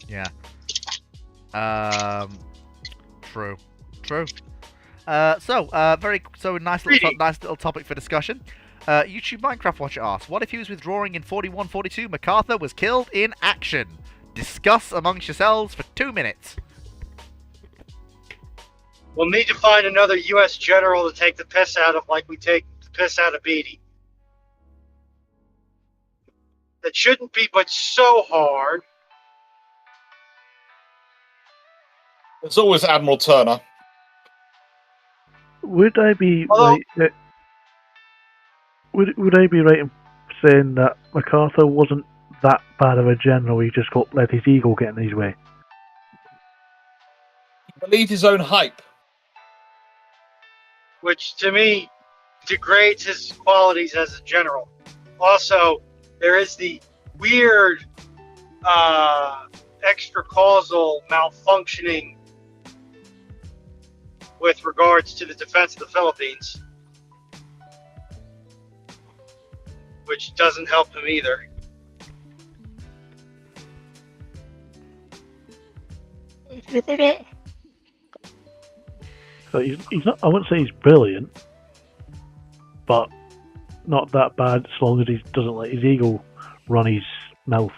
Yeah. True. True. So nice little topic for discussion. YouTube Minecraft Watcher asks, what if he was withdrawing in 41-42? MacArthur was killed in action. Discuss amongst yourselves for 2 minutes. We'll need to find another U.S. general to take the piss out of, like we take the piss out of Beatty. That shouldn't be, but so hard. It's always Admiral Turner. Would I be Hello? right? Would I be right in saying that MacArthur wasn't that bad of a general? He just let his ego get in his way. He believed his own hype. Which, to me, degrades his qualities as a general. Also, there is the weird extra-causal malfunctioning with regards to the defense of the Philippines, which doesn't help him either. So he's not. I wouldn't say he's brilliant, but not that bad as long as he doesn't let his ego run his mouth.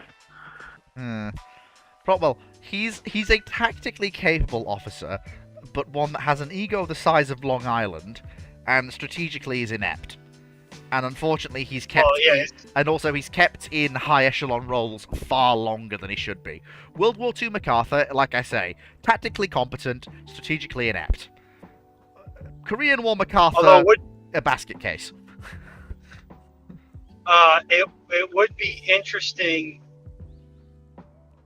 Well, he's a tactically capable officer, but one that has an ego the size of Long Island, and strategically is inept. And unfortunately, he's kept. And also, he's kept in high echelon roles far longer than he should be. World War II MacArthur, like I say, tactically competent, strategically inept. Korean War MacArthur, a basket case. It would be interesting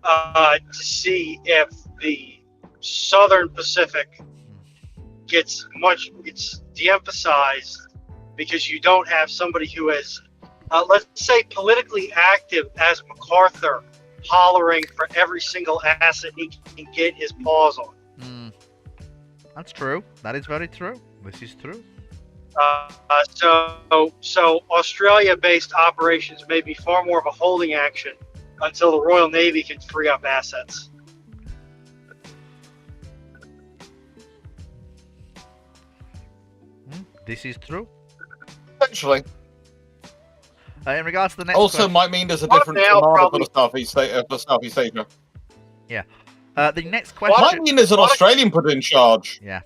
to see if the Southern Pacific gets de-emphasized because you don't have somebody who is, let's say, politically active as MacArthur, hollering for every single asset he can get his paws on. That's true. That is very true. This is true. So Australia-based operations may be far more of a holding action until the Royal Navy can free up assets. This is true. Essentially. In regards to the next Also question, might mean there's a different commander for the Southeast Asia. the next question. Might mean there's an Australian put in charge. Yeah.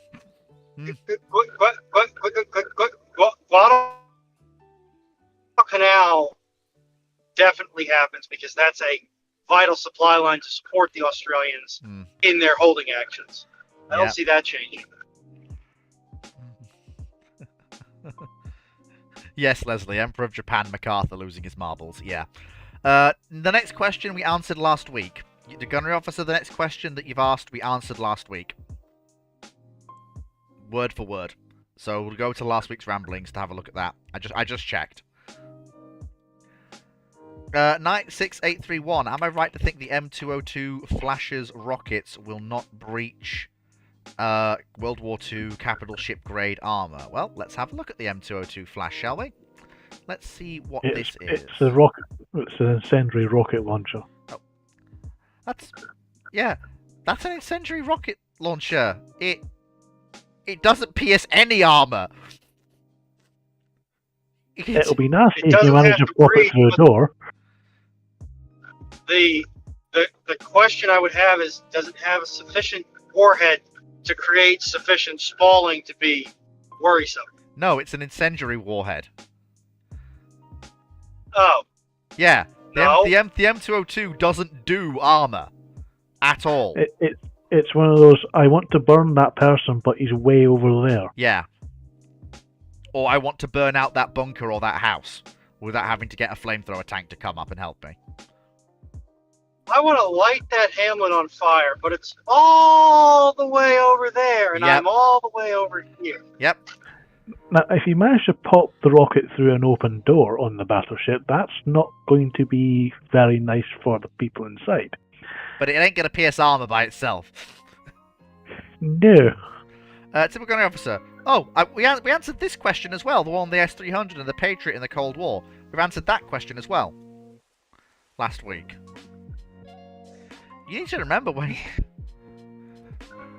Guadalcanal definitely happens because that's a vital supply line to support the Australians in their holding actions. I don't see that changing. Yes, Leslie, Emperor of Japan, MacArthur losing his marbles. Yeah. The next question we answered last week. The gunnery officer, the next question that you've asked, we answered last week. Word for word. So we'll go to last week's ramblings to have a look at that. I just checked. Knight 6831. Am I right to think the M202 Flash's rockets will not breach World War II capital ship grade armor? Well, let's have a look at the M202 Flash, shall we? Let's see what this is. It's a rocket. It's an incendiary rocket launcher. Oh. That's an incendiary rocket launcher. It doesn't pierce any armor. It'll be nasty if you manage to pop it through a door. The question I would have is, does it have a sufficient warhead to create sufficient spalling to be worrisome? No, it's an incendiary warhead. Oh. Yeah. No. The M202 doesn't do armor at all. It's one of those, I want to burn that person, but he's way over there. Yeah. Or I want to burn out that bunker or that house without having to get a flamethrower tank to come up and help me. I want to light that hamlet on fire, but it's all the way over there, and I'm all the way over here. Yep. Now, if you manage to pop the rocket through an open door on the battleship, that's not going to be very nice for the people inside. But it ain't going to pierce armor by itself. No. Typical gunnery officer. Oh, we answered this question as well. The one on the S-300 and the Patriot in the Cold War. We've answered that question as well. Last week. You need to remember when...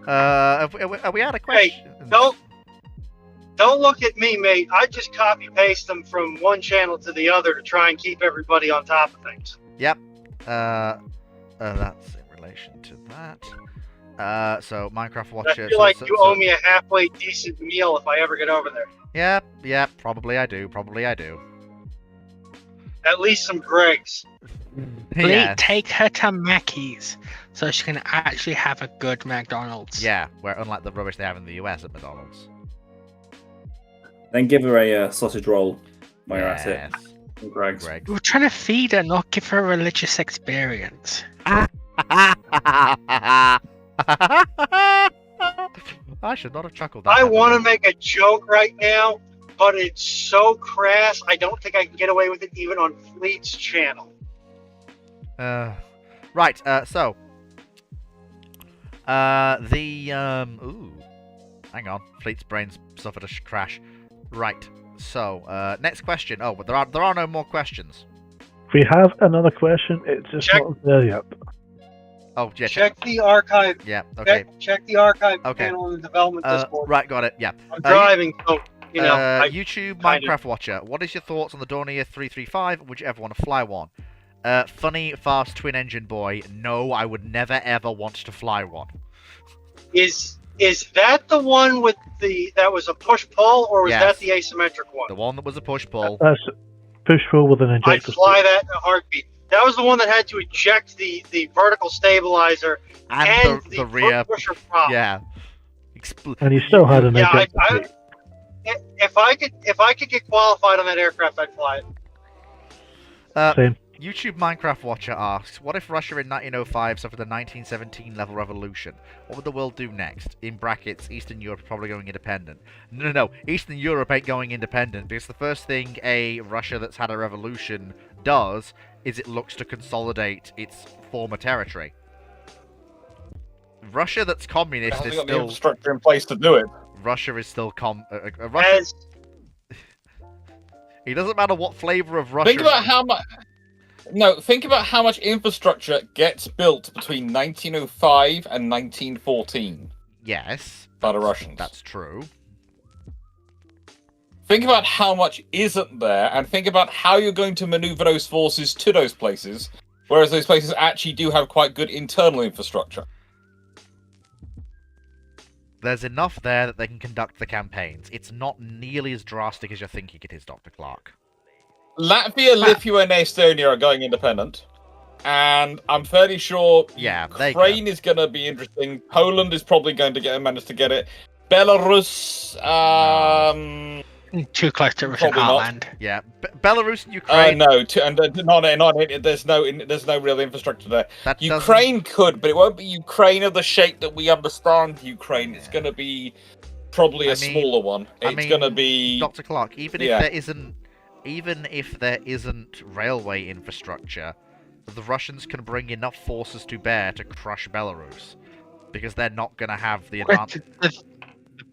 have we had a question? Hey, don't look at me, mate. I just copy-paste them from one channel to the other to try and keep everybody on top of things. Yep. That's in relation to that. So, Minecraft Watcher... I feel like you owe me a halfway decent meal if I ever get over there. Yep, probably I do. At least some Greg's. Please take her to Mackey's so she can actually have a good McDonald's. Yeah, where unlike the rubbish they have in the US at McDonald's. Then give her a sausage roll while you're at it. Greg's. We're trying to feed her, not give her a religious experience. I should not have chuckled. That I want to make a joke right now, but it's so crass, I don't think I can get away with it even on Fleet's channel. Right, so... ooh. Hang on. Fleet's brains suffered a crash. Right, so, next question. Oh, but there are no more questions. We have another question, it's just not there yet. Oh, yeah. Check the archive. Yeah. Okay. Check the archive Okay. channel in the development Discord. Right. Got it. Yeah. I'm driving, so you know. YouTube kind of- Minecraft Watcher. What is your thoughts on the Dornier 335? Would you ever want to fly one? Funny, fast, twin-engine boy. No, I would never ever want to fly one. Is that the one with that was a push pull, or was Yes. that the asymmetric one? The one that was a push-pull. That's push pull with an I'd injector. fly that in a heartbeat. That was the one that had to eject the vertical stabilizer And the rear. pusher prop. Yeah. And you still had an Yeah, ejector I- seat. If I could get qualified on that aircraft, I'd fly it. Same. YouTube Minecraft Watcher asks, what if Russia in 1905 suffered a 1917 level revolution? What would the world do next? In brackets, Eastern Europe is probably going independent. No. Eastern Europe ain't going independent, because the first thing a Russia that's had a revolution does is it looks to consolidate its former territory. Russia that's communist Hasn't is got the still... infrastructure in place to do it. Russia is still Russia... As It doesn't matter what flavor of Russia... Think about how much. No, think about how much infrastructure gets built between 1905 and 1914 Yes. by the Russians. That's true. Think about how much isn't there, and think about how you're going to maneuver those forces to those places, whereas those places actually do have quite good internal infrastructure. There's enough there that they can conduct the campaigns. It's not nearly as drastic as you're thinking it is, Dr. Clark. Latvia, Lithuania, and Estonia are going independent, and I'm fairly sure Yeah, they Ukraine is going to be interesting. Poland is probably going to manage to get it. Belarus, Too close to Russian Probably not. heartland. Yeah, Belarus and Ukraine. no, there's no real infrastructure there. That doesn't- Ukraine could, but it won't be Ukraine of the shape that we understand Ukraine. It's going to be probably I a mean- smaller one. It's going to be. Dr. Clark, even Yeah. if there isn't railway infrastructure, the Russians can bring enough forces to bear to crush Belarus, because they're not going to have the advantage.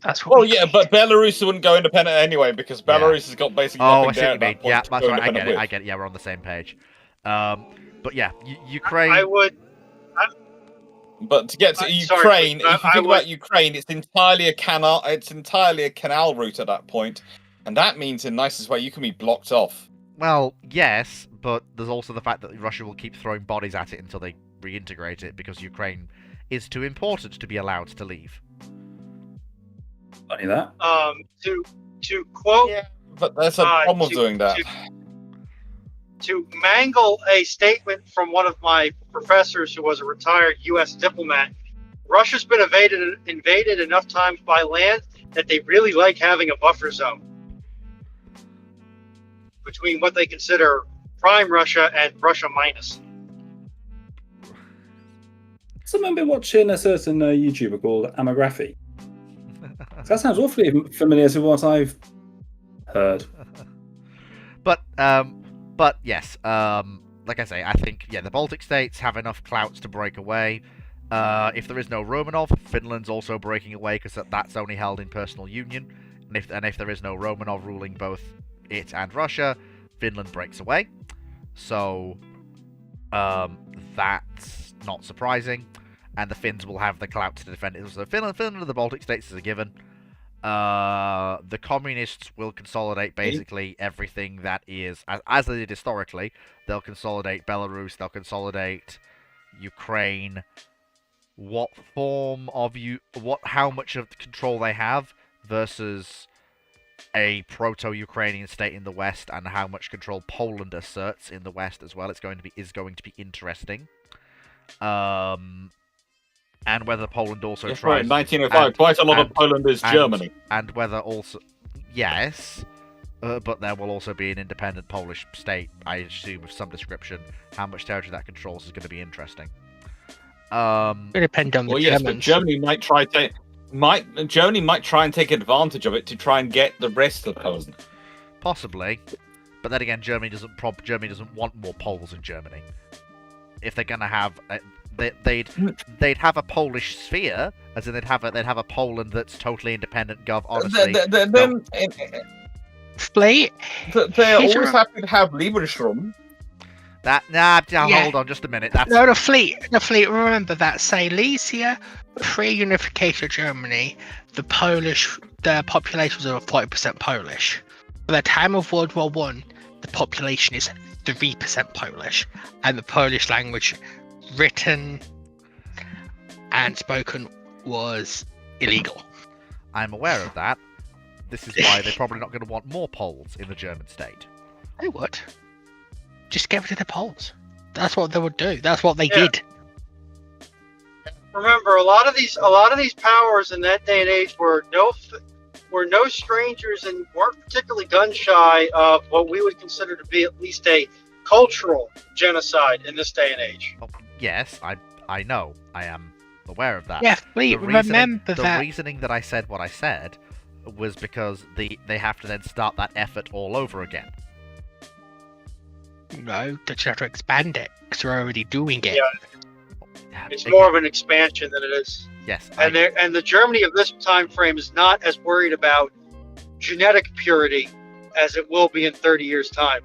That's what Well, yeah, but Belarus wouldn't go independent anyway because Yeah. Belarus has got basically Oh, I nothing see there what at you that mean. point Yeah, to that's go right. I independent get it. with. I get it. Yeah, we're on the same page. But yeah, Ukraine. I would. But to get to Sorry, Ukraine, but if you I think would- about Ukraine, it's entirely a canal. It's entirely a canal route at that point, and that means in nicest way you can be blocked off. Well, yes, but there's also the fact that Russia will keep throwing bodies at it until they reintegrate it, because Ukraine is too important to be allowed to leave. Funny that. To quote Yeah, but there's a problem with doing that. to mangle a statement from one of my professors who was a retired U.S. diplomat, Russia's been invaded enough times by land that they really like having a buffer zone between what they consider prime Russia and Russia minus. Someone been watching a certain YouTuber called Amagraphy. That sounds awfully familiar to what I've heard. But yes, like I say, I think the Baltic states have enough clouts to break away. If there is no Romanov, Finland's also breaking away because that's only held in personal union. And if there is no Romanov ruling both it and Russia, Finland breaks away. So that's not surprising. And the Finns will have the clout to defend it. So Finland and the Baltic states is a given. The communists will consolidate basically everything that is, as they did historically. They'll consolidate Belarus, they'll consolidate Ukraine. How much of the control they have versus a proto-Ukrainian state in the West, and how much control Poland asserts in the West as well. Is going to be interesting. And whether Poland also Yes, tries... right, 1905, quite a lot of Poland is Germany. And whether also... Yes, but there will also be an independent Polish state, I assume, of some description. How much territory that controls is going to be interesting. It depends on the Well, yes, but Germans. Germany might try and take advantage of it to try and get the rest of Poland. Possibly. But then again, Germany doesn't want more Poles in Germany. If they're going to have... They'd have a Polish sphere, as in they'd have a Poland that's totally independent. Honestly, Flay, They're always happy to have Lieberstrom. Yeah. Hold on just a minute. That's No, the fleet. Remember that Silesia, pre-unification of Germany, the population was over 40% Polish. By the time of World War One, the population is 3% Polish, and the Polish language, written and spoken, was illegal. I'm aware of that. This is why they're probably not going to want more Poles in the German state. They would. Just get rid of the Poles. That's what they would do. That's what they Yeah. did. Remember, a lot of these powers in that day and age were no strangers and weren't particularly gun shy of what we would consider to be at least a cultural genocide in this day and age. Oh, yes, I know. I am aware of that. Yeah, fleet. Remember the that. reasoning that I said what I said was because they have to then start that effort all over again. No, they just have to expand it because they're already doing it. Yeah. It's more of an expansion than it is. Yes, And the Germany of this time frame is not as worried about genetic purity as it will be in 30 years' time.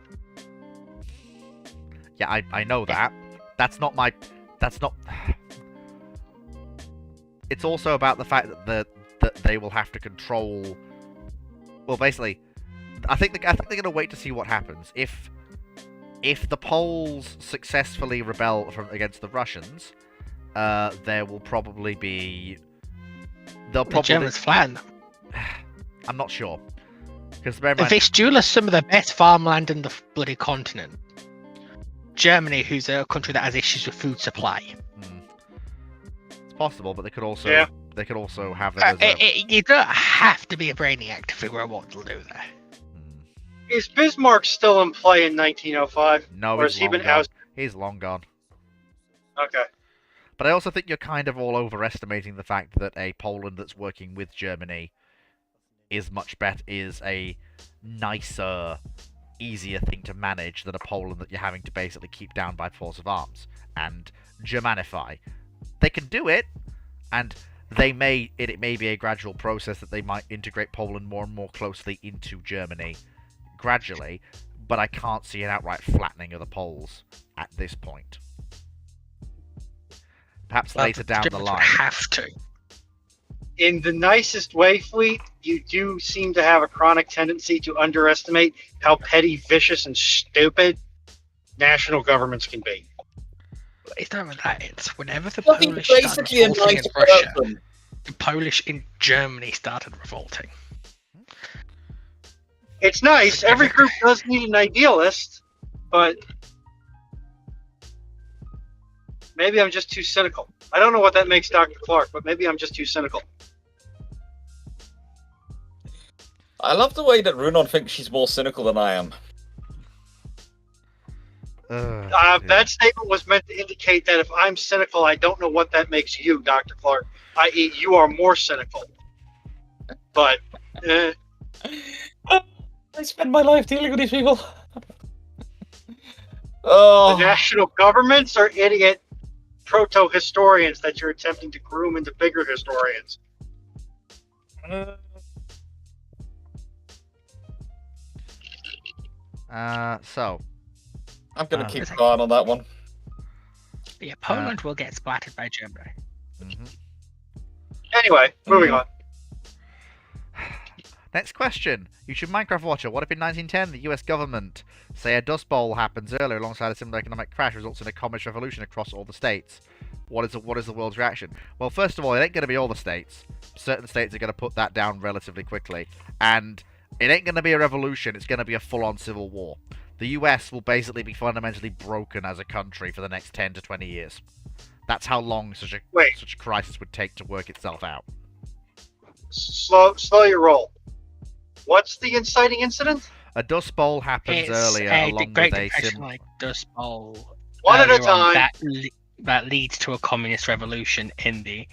yeah, I know that. That's not. It's also about the fact that they will have to control. Well, basically, I think they're going to wait to see what happens if the Poles successfully rebel against the Russians. There will probably be. The Germans flatten them. I'm not sure. Because bear in mind, Vistula is some of the best farmland in the bloody continent. Germany, who's a country that has issues with food supply. it's possible, but they could also Yeah. have them as a, You don't have to be a brainiac to figure out what they'll do there. Is Bismarck still in play in 1905? No, Or he's has he long been gone. ousted? He's long gone. Okay. But I also think you're kind of all overestimating the fact that a Poland that's working with Germany is much better, is a nicer, easier thing to manage than a Poland that you're having to basically keep down by force of arms and Germanify. They can do it, and it may be a gradual process that they might integrate Poland more and more closely into Germany gradually, but I can't see an outright flattening of the Poles at this point. Perhaps Well, later down the Germans would line. have to. In the nicest way, Fleet, you do seem to have a chronic tendency to underestimate how petty, vicious, and stupid national governments can be. It's not even that. It's whenever the I think Polish started basically a revolting nice in Russia, person. the Polish in Germany started revolting. It's nice. Every group does need an idealist, but maybe I'm just too cynical. I don't know what that makes Dr. Clark, but maybe I'm just too cynical. I love the way that Runon thinks she's more cynical than I am. Yeah. That statement was meant to indicate that if I'm cynical, I don't know what that makes you, Dr. Clark. I.e., you are more cynical. But, I spend my life dealing with these people. the Oh, national governments are idiot proto-historians that you're attempting to groom into bigger historians. So, I'm gonna keep an eye on that one. But yeah, Poland will get splattered by Germany. Anyway, moving on. next question. YouTube Minecraft watcher. What if in 1910 the US government, say a Dust Bowl happens earlier alongside a similar economic crash, results in a communist revolution across all the states? What is the world's reaction? Well, first of all, it ain't going to be all the states. Certain states are going to put that down relatively quickly. And it ain't going to be a revolution. It's going to be a full-on civil war. The US will basically be fundamentally broken as a country for the next 10 to 20 years. That's how long such a crisis would take to work itself out. Slow your roll. What's the inciting incident? A Dust Bowl happens earlier the along Great with a Depression, like Dust Bowl. One at a earlier on, time. that leads to a communist revolution in the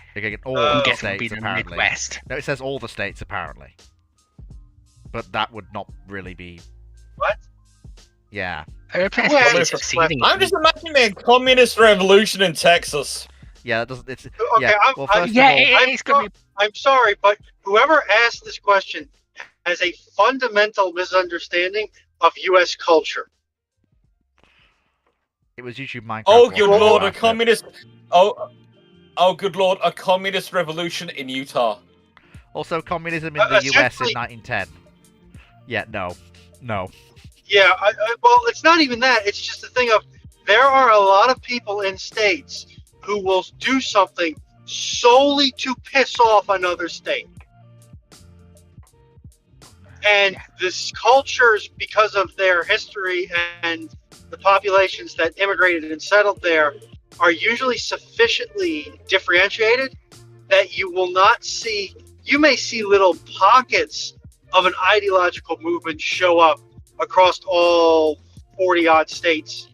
all I'm the guessing would be states the apparently. Midwest. No, it says all the states apparently. But that would not really be. What? Yeah. Well, succeeding. I'm just imagining a communist revolution in Texas. Yeah, that doesn't. It's Okay, yeah. I'm, Well, I'm, first Yeah, of all, it's gonna be. I'm sorry, but whoever asked this question has a fundamental misunderstanding of U.S. culture. It was YouTube Minecraft. Oh, wasn't good it, lord, a last bit? communist. Oh, good lord, a communist revolution in Utah. Also, communism in the US in Essentially- 1910. Yeah, no. Yeah, well, it's not even that. It's just the thing of there are a lot of people in states who will do something solely to piss off another state. And this cultures, because of their history and the populations that immigrated and settled there, are usually sufficiently differentiated that you will not see, you may see little pockets of an ideological movement show up across all 40 odd states,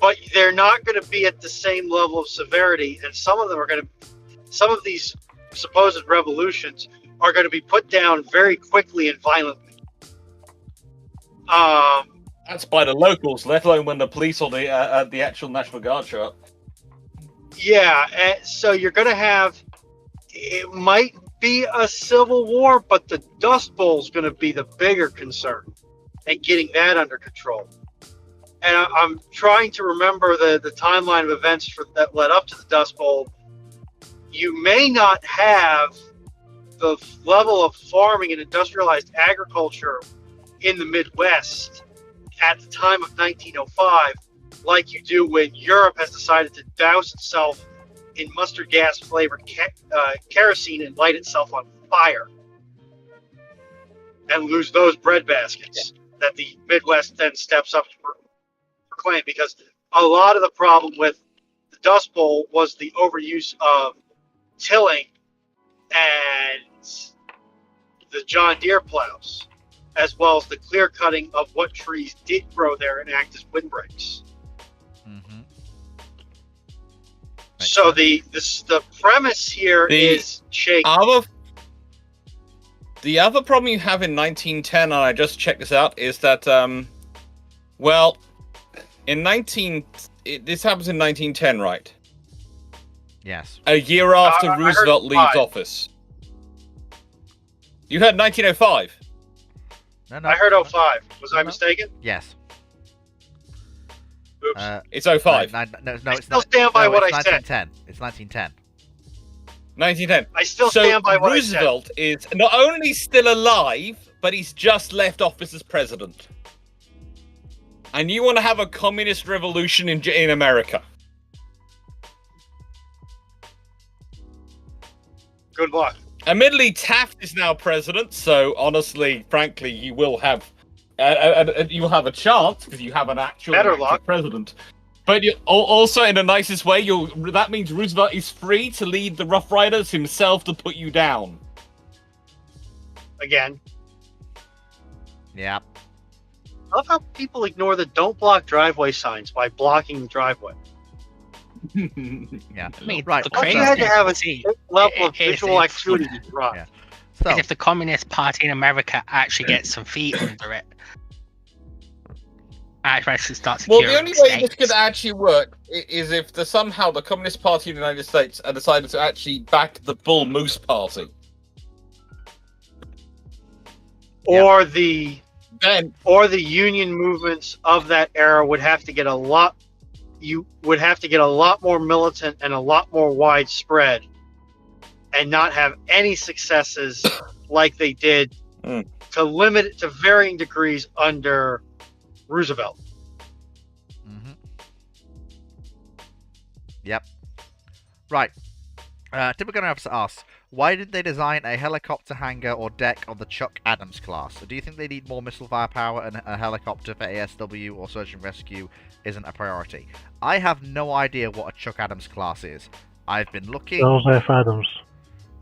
but they're not going to be at the same level of severity. And some of these supposed revolutions are going to be put down very quickly and violently. That's by the locals, let alone when the police or the actual National Guard show up. Yeah, so you're going to have, it might be a civil war, but the Dust Bowl is going to be the bigger concern and getting that under control. And I'm trying to remember the timeline of events that led up to the Dust Bowl. You may not have the level of farming and industrialized agriculture in the Midwest at the time of 1905 like you do when Europe has decided to douse itself in mustard gas flavored kerosene and light itself on fire and lose those bread baskets that the Midwest then steps up to proclaim, because a lot of the problem with the Dust Bowl was the overuse of tilling and the John Deere plows, as well as the clear cutting of what trees did grow there and act as windbreaks. Mm-hmm. So the premise here is shaky. The other problem you have in 1910, and I just checked this out, is that this happens in 1910, right? Yes. A year after I heard Roosevelt leaves 5. office. You heard 1905? No, I heard 05. Was I mistaken? Yes. Oops. It's 05. No, I it's still not. stand by No, what it's I said. 1910. It's 1910. 1910. I still So stand by what I said. Roosevelt is not only still alive, but he's just left office as president. And you want to have a communist revolution in America. Good luck. Admittedly, Taft is now president, so honestly, frankly, you will have a chance because you have an actual Better active luck. president. But also, in the nicest way, that means Roosevelt is free to lead the Rough Riders himself to put you down. Again. Yeah. I love how people ignore the don't block driveway signs by blocking the driveway. Yeah. I mean, Right. the Also, crazy you had to have a thing level of is visual if- acuity to drive. Yeah. So is if the Communist Party in America actually gets some feet under it. Actually starts Well, the securing only way this states. could actually work is if somehow the Communist Party of the United States had decided to actually back the Bull Moose Party. Or the Then, union movements of that era would have to get a lot. You would have to get a lot more militant and a lot more widespread, and not have any successes like they did to limit it to varying degrees under Roosevelt. Mm-hmm. Yep. Right. Typical Nervous asks, why did they design a helicopter hangar or deck on the Chuck Adams class? Do you think they need more missile firepower and a helicopter for ASW or search and rescue isn't a priority? I have no idea what a Chuck Adams class is. I've been looking. Charles F. Adams.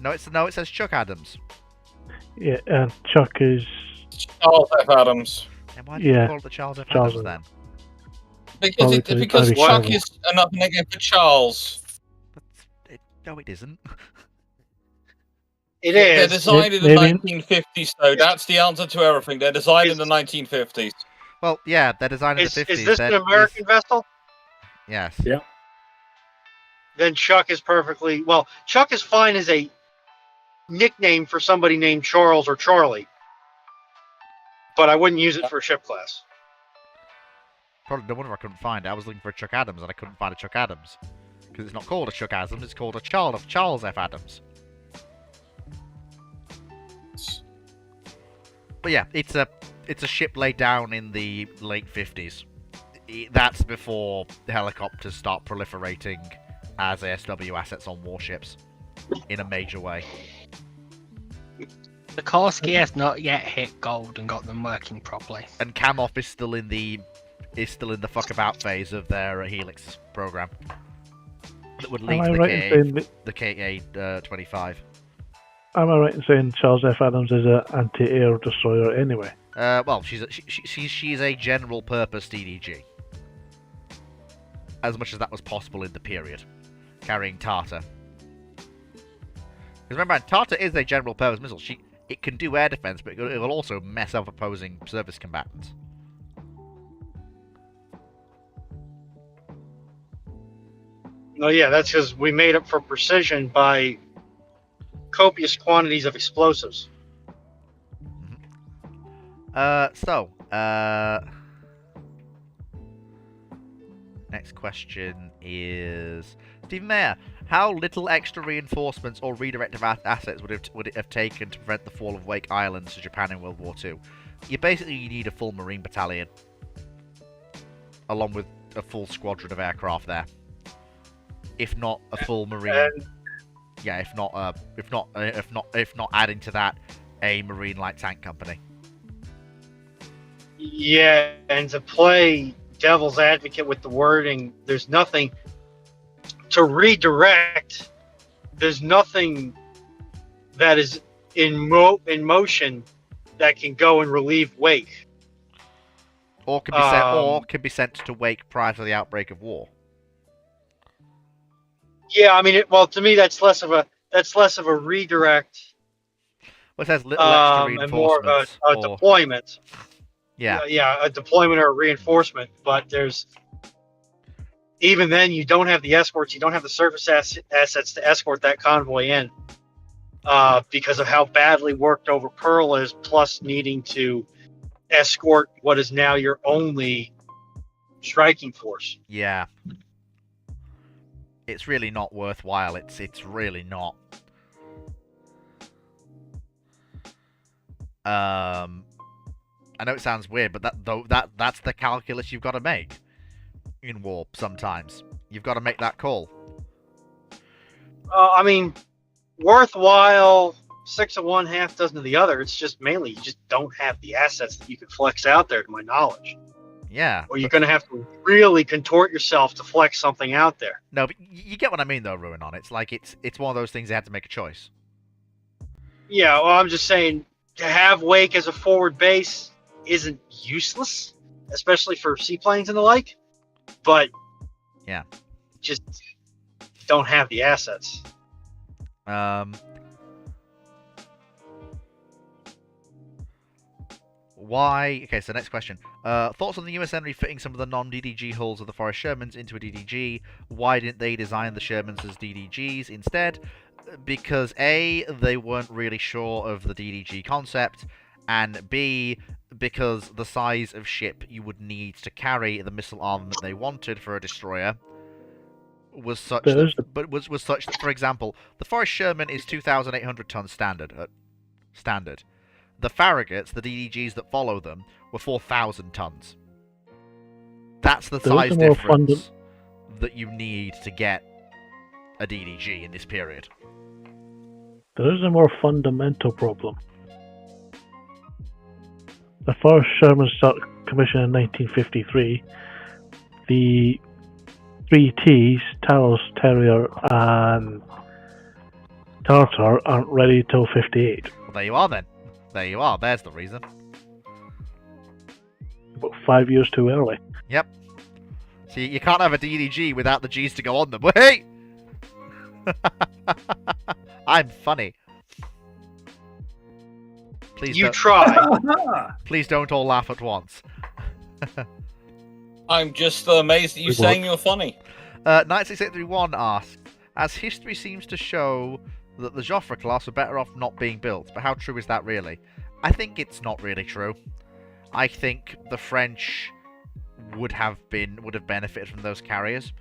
No, it says Chuck Adams. Yeah, and Chuck is. Charles F. Adams. And why do you Yeah, call it the Charles F. Charles Adams then? Because Probably because to Chuck Irish is another name for Charles. No, it isn't. It They're is. designed in the Maybe- 1950s, though. That's the answer to everything. They're designed in the 1950s. Well, yeah, they're designed in Is the 50s. this an American vessel? Yes. Yeah. Then Chuck is perfectly well. Chuck is fine as a nickname for somebody named Charles or Charlie, but I wouldn't use it for a ship class. Probably no wonder I couldn't find it. I was looking for a Chuck Adams and I couldn't find a Chuck Adams. Because it's not called a Chuck Adams, it's called a child of Charles F. Adams. But yeah, it's a ship laid down in the late 50s. That's before helicopters start proliferating as ASW assets on warships in a major way. The Korsky has not yet hit gold and got them working properly. And Kamoff is still in the fuck about phase of their Helix program that would lead Am I to right in saying that, the KA-25. am I right in saying Charles F. Adams is an anti-air destroyer anyway? Well, she's a general purpose DDG, as much as that was possible in the period, carrying Tartar. Because remember, Tartar is a general purpose missile. It can do air defense, but it will also mess up opposing surface combatants. No, yeah, that's because we made up for precision by copious quantities of explosives. Next question is Stephen Mayer. How little extra reinforcements or redirective assets would it have taken to prevent the fall of Wake Island to Japan in World War II? You need a full Marine battalion, along with a full squadron of aircraft there. If not a full Marine, yeah. If not adding to that, a Marine light tank company. Yeah, and to play devil's advocate with the wording, there's nothing to redirect. There's nothing that is in motion that can go and relieve Wake. Or can be sent to Wake prior to the outbreak of war. Yeah, I mean, to me, that's less of a redirect. Well, it says little extra and more of a deployment. Yeah. Yeah, a deployment or a reinforcement. But even then, you don't have the escorts. You don't have the surface assets to escort that convoy in because of how badly worked over Pearl is, plus needing to escort what is now your only striking force. Yeah. It's really not worthwhile. It's really not. I know it sounds weird, but that's the calculus you've got to make in war. Sometimes you've got to make that call. I mean, worthwhile 6 of one, half dozen of the other. It's just mainly you just don't have the assets that you can flex out there, to my knowledge. Yeah. Or you're going to have to really contort yourself to flex something out there. No, but you get what I mean, though, Ruinon. It's like it's one of those things they had to make a choice. Yeah, well, I'm just saying to have Wake as a forward base isn't useless, especially for seaplanes and the like. But yeah, just don't have the assets. Why? Okay, so next question. Thoughts on the USN refitting some of the non-DDG hulls of the Forrest Shermans into a DDG? Why didn't they design the Shermans as DDGs instead? Because A, they weren't really sure of the DDG concept, and B, because the size of ship you would need to carry the missile armament they wanted for a destroyer was such that, for example, the Forrest Sherman is 2,800 tons standard. The Farragut's, the DDGs that follow them, were 4,000 tons. That's the size difference that you need to get a DDG in this period. There is a more fundamental problem. The Forrest Sherman started commissioned in 1953. The 3 Ts, Talos, Terrier, and Tartar aren't ready till 58. Well, there you are then. There you are. There's the reason. About 5 years too early. Yep. See, you can't have a DDG without the Gs to go on them. Wait! I'm funny. Please you don't, try. Please don't all laugh at once. I'm just amazed at you saying you're funny. 96831 asks, as history seems to show that the Joffre class were better off not being built, but how true is that really? I think it's not really true. I think the French would have benefited from those carriers,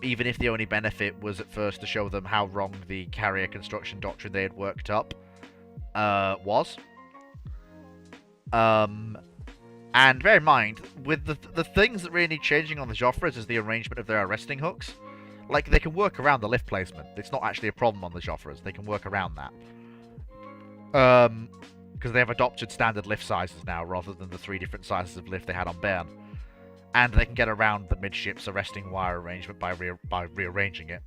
even if the only benefit was at first to show them how wrong the carrier construction doctrine they had worked up was. And bear in mind, with the things that really need changing on the Joffres is the arrangement of their arresting hooks. Like, they can work around the lift placement. It's not actually a problem on the Joffres. They can work around that. Because they have adopted standard lift sizes now, rather than the 3 different sizes of lift they had on Bern. And they can get around the midships arresting wire arrangement by rearranging it.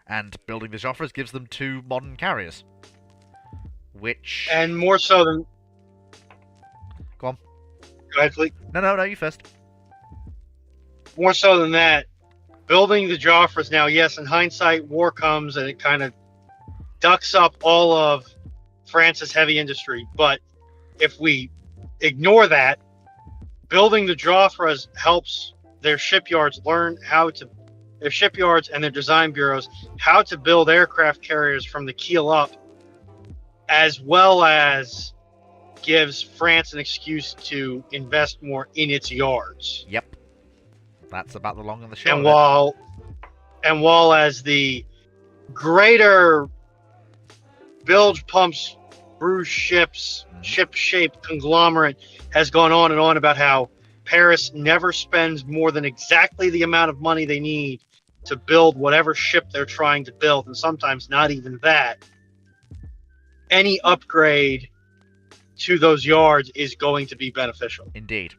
And building the Joffres gives them 2 modern carriers. Which... And more so than... Go on. Go ahead, Fleet. No, you first. More so than that, building the Joffres now, yes, in hindsight, war comes and it kind of ducks up all of France's heavy industry. But if we ignore that, building the Joffres helps their shipyards learn how to, their shipyards and their design bureaus, how to build aircraft carriers from the keel up, as well as gives France an excuse to invest more in its yards. Yep. That's about the long and the short. And while as the greater bilge pumps, Bruges ships, ship-shaped conglomerate has gone on and on about how Paris never spends more than exactly the amount of money they need to build whatever ship they're trying to build, and sometimes not even that. Any upgrade to those yards is going to be beneficial. Indeed.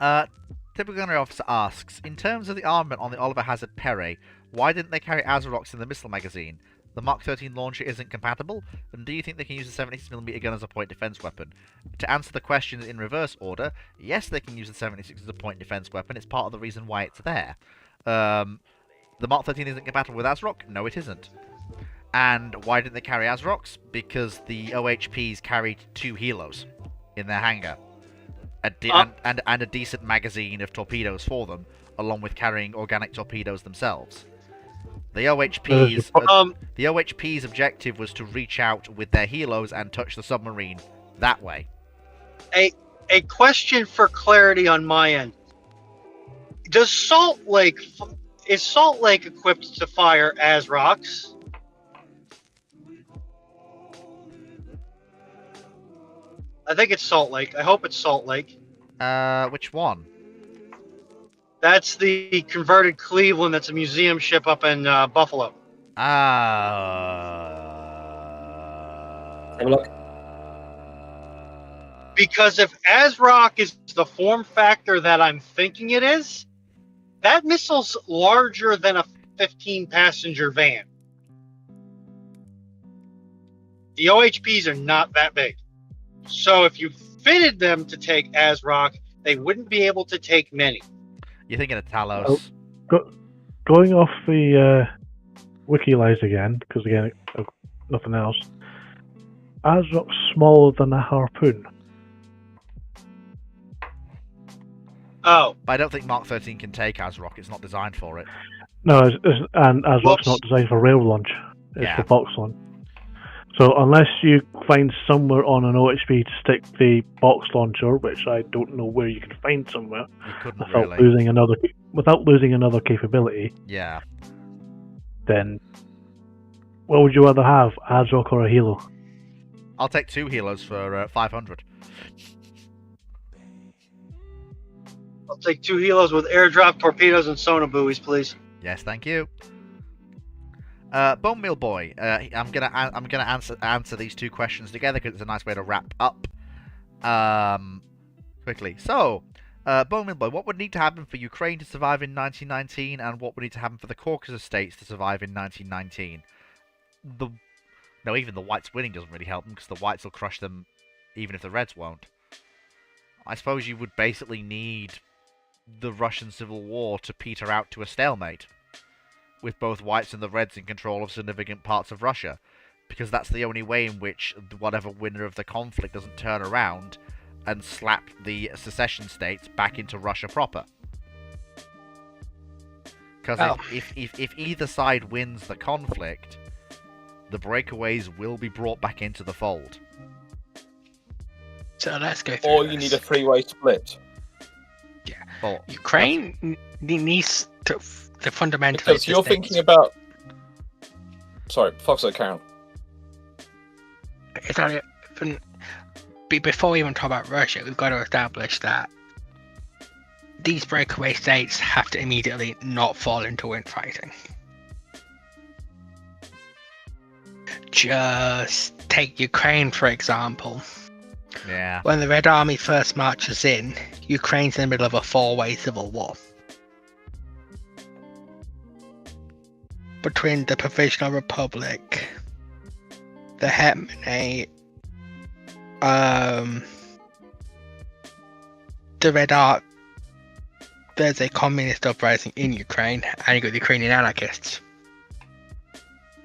Typical gunnery officer asks, in terms of the armament on the Oliver Hazard Perret, why didn't they carry Azaroks in the missile magazine? The Mark 13 launcher isn't compatible, and do you think they can use the 76mm gun as a point defense weapon? To answer the questions in reverse order, yes, they can use the 76 as a point defense weapon. It's part of the reason why it's there. The Mark 13 isn't compatible with Azarok? No, it isn't. And why didn't they carry Azaroks? Because the OHPs carried 2 helos in their hangar. And a decent magazine of torpedoes for them, along with carrying organic torpedoes themselves. The OHP's objective was to reach out with their helos and touch the submarine that way. A question for clarity on my end. Is Salt Lake equipped to fire Azaroks? I think it's Salt Lake. I hope it's Salt Lake. Which one? That's the converted Cleveland. That's a museum ship up in Buffalo. Have a look. Because if Azrock is the form factor that I'm thinking it is, that missile's larger than a 15-passenger van. The OHPs are not that big. So if you fitted them to take Azrock, they wouldn't be able to take many. You're thinking of Talos. Going off the wiki lies again, because again, nothing else. Azrock's smaller than a harpoon. Oh. But I don't think Mark 13 can take Azarok. It's not designed for it. No, and Azrock's not designed for rail launch. It's for box launch. So unless you find somewhere on an OHP to stick the box launcher, which I don't know where you could find somewhere, without losing another capability. Yeah. Then, what would you rather have, Azrock or a Helo? I'll take 2 helos for 500. I'll take 2 helos with airdrop torpedoes and sonar buoys, please. Yes, thank you. Bone Meal Boy, I'm gonna answer these 2 questions together because it's a nice way to wrap up quickly. So, Bone Meal Boy, what would need to happen for Ukraine to survive in 1919, and what would need to happen for the Caucasus states to survive in 1919? Even the Whites winning doesn't really help them because the Whites will crush them, even if the Reds won't. I suppose you would basically need the Russian Civil War to peter out to a stalemate, with both Whites and the Reds in control of significant parts of Russia, because that's the only way in which whatever winner of the conflict doesn't turn around and slap the secession states back into Russia proper. Because if either side wins the conflict, the breakaways will be brought back into the fold. So let's go through Or you need a three-way split. Well, Ukraine needs to fundamentally. Because you're thinking about... Sorry, Fox, carry on. It's only, before we even talk about Russia, we've got to establish that these breakaway states have to immediately not fall into infighting. Just take Ukraine, for example. yeah. When the Red Army first marches in, Ukraine's in the middle of a four-way civil war between the Provisional Republic, the Hetmanate, the Red Army. There's a communist uprising in Ukraine, and you got the Ukrainian anarchists.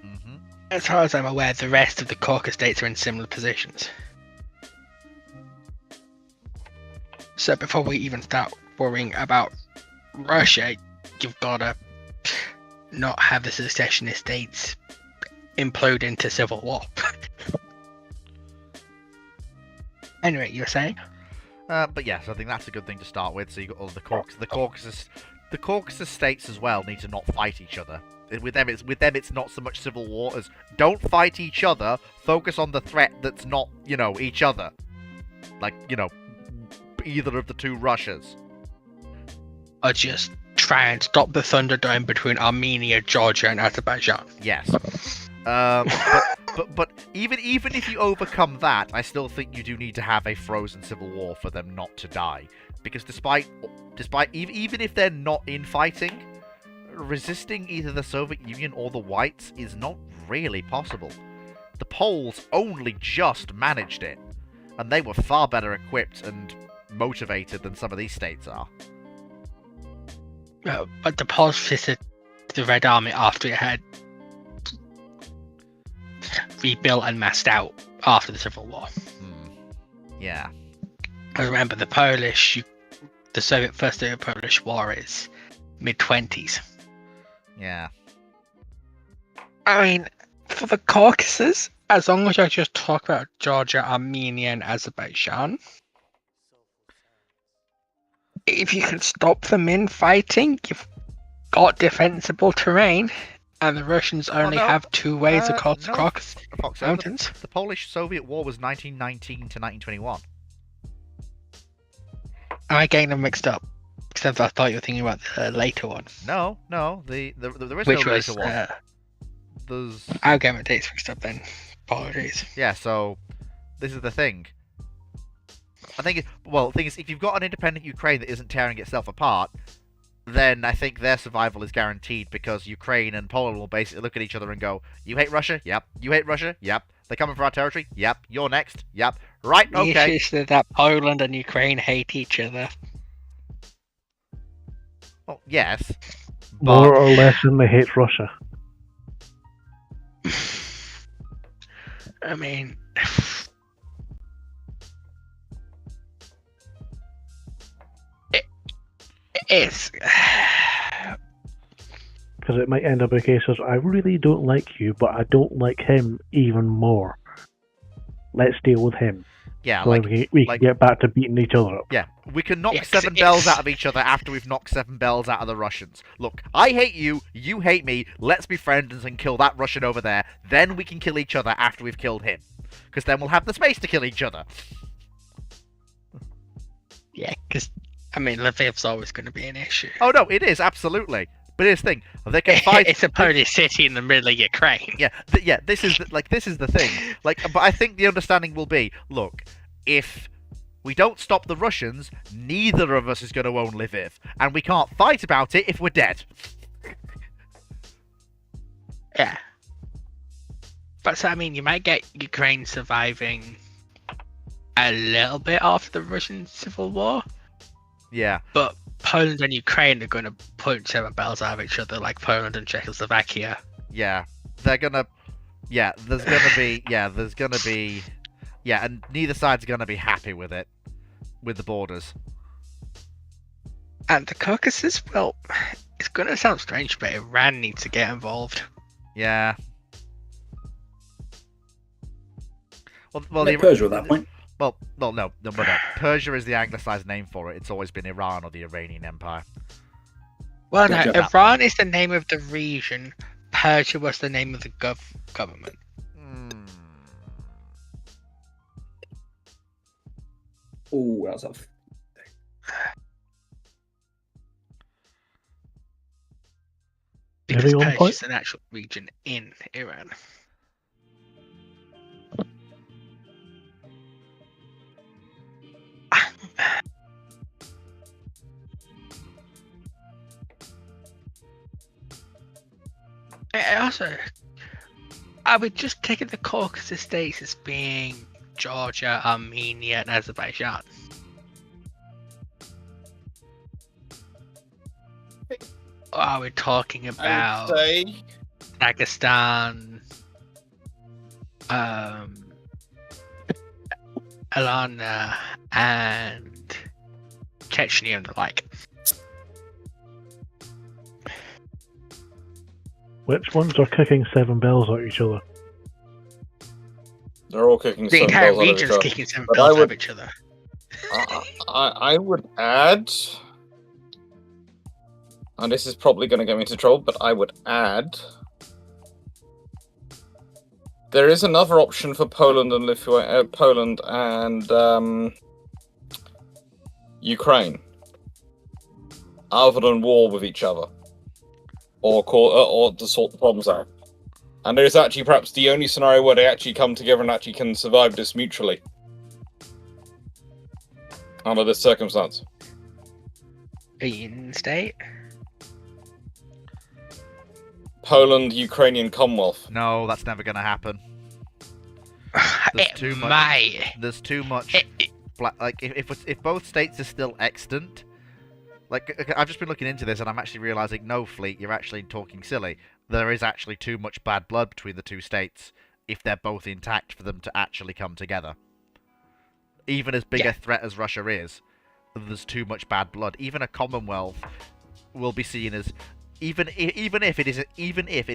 hmm As far as I'm aware, the rest of the Caucasus states are in similar positions. So before we even start worrying about Russia, you've got to not have the secessionist states implode into civil war. Anyway, you were saying? But yes, I think that's a good thing to start with. So you got all the Caucasus states as well need to not fight each other. With them, it's not so much civil war as don't fight each other. Focus on the threat that's not, each other. Like, either of the two Russias. Or just try and stop the Thunderdome between Armenia, Georgia, and Azerbaijan. Yes. But even if you overcome that, I still think you do need to have a frozen civil war for them not to die. Because despite even if they're not infighting, resisting either the Soviet Union or the Whites is not really possible. The Poles only just managed it, and they were far better equipped and motivated than some of these states are. But the Poles visited the Red Army after it had rebuilt and massed out after the Civil War. Yeah. I remember the First Soviet-Polish War is mid-20s. Yeah. I mean, for the Caucasus, as long as I just talk about Georgia, Armenia, and Azerbaijan, if you can stop them in fighting, you've got defensible terrain, and the Russians only have two ways across the Caucasus Mountains. The Polish-Soviet War was 1919 to 1921. Am I getting them mixed up? Except I thought you were thinking about the later one. No, there is Which no was, later one. There's... I'll get my dates mixed up then. Apologies. Yeah, so this is the thing. I think, the thing is, if you've got an independent Ukraine that isn't tearing itself apart, then I think their survival is guaranteed, because Ukraine and Poland will basically look at each other and go, you hate Russia? Yep. You hate Russia? Yep. They're coming for our territory? Yep. You're next? Yep. Right, okay. The issue is that Poland and Ukraine hate each other. Well, yes. More or less than they hate Russia. I mean... It's... Because it might end up a case of, I really don't like you, but I don't like him even more. Let's deal with him. Yeah, so we can get back to beating each other up. Yeah, we can knock 7 bells out of each other after we've knocked 7 bells out of the Russians. Look, I hate you, you hate me, let's be friends and kill that Russian over there. Then we can kill each other after we've killed him. Because then we'll have the space to kill each other. Yeah, because, I mean, Lviv's always going to be an issue. Oh no, it is, absolutely. But here's the thing, they can fight... It's a Polish city in the middle of Ukraine. Yeah, this is the thing. But I think the understanding will be, look, if we don't stop the Russians, neither of us is going to own Lviv, and we can't fight about it if we're dead. Yeah. But so, I mean, you might get Ukraine surviving a little bit after the Russian Civil War. Yeah. But Poland and Ukraine are going to punch 7 bells out of each other like Poland and Czechoslovakia. Yeah. They're going to... Yeah, there's going to be... Yeah, and neither side's going to be happy with it. With the borders. And the Caucasus, well, it's going to sound strange, but Iran needs to get involved. Yeah. Well, Persia at that point. Well, no. Persia is the anglicized name for it. It's always been Iran or the Iranian Empire. Well, no, Gotcha. Iran is the name of the region. Persia was the name of the government. Oh, that was up. Because Moving on, Persia point. is an actual region in Iran. Also, I would just take the Caucasus states as being Georgia, Armenia, and Azerbaijan. Or are we talking I about would say Dagestan, Alana, and Chechnya and the like? Which ones are kicking 7 bells at each other? they're all kicking The some entire bells out of each region's other. kicking 7 But bells I out would- of each other. I would add, and this is probably going to get me into trouble, but I would add, there is another option for Poland and Poland and Ukraine, other than war with each other, or to sort the problems out. And there is actually perhaps the only scenario where they actually come together and actually can survive this mutually. Under this circumstance. In state? Poland, Ukrainian Commonwealth. No, that's never going to happen. There's It too much. might. There's too much. Like if both states are still extant, like I've just been looking into this and I'm actually realizing, no, Fleet, you're actually talking silly. There is actually too much bad blood between the two states if they're both intact for them to actually come together. Even as big a threat as Russia is, there's too much bad blood. Even a Commonwealth will be seen as, even if it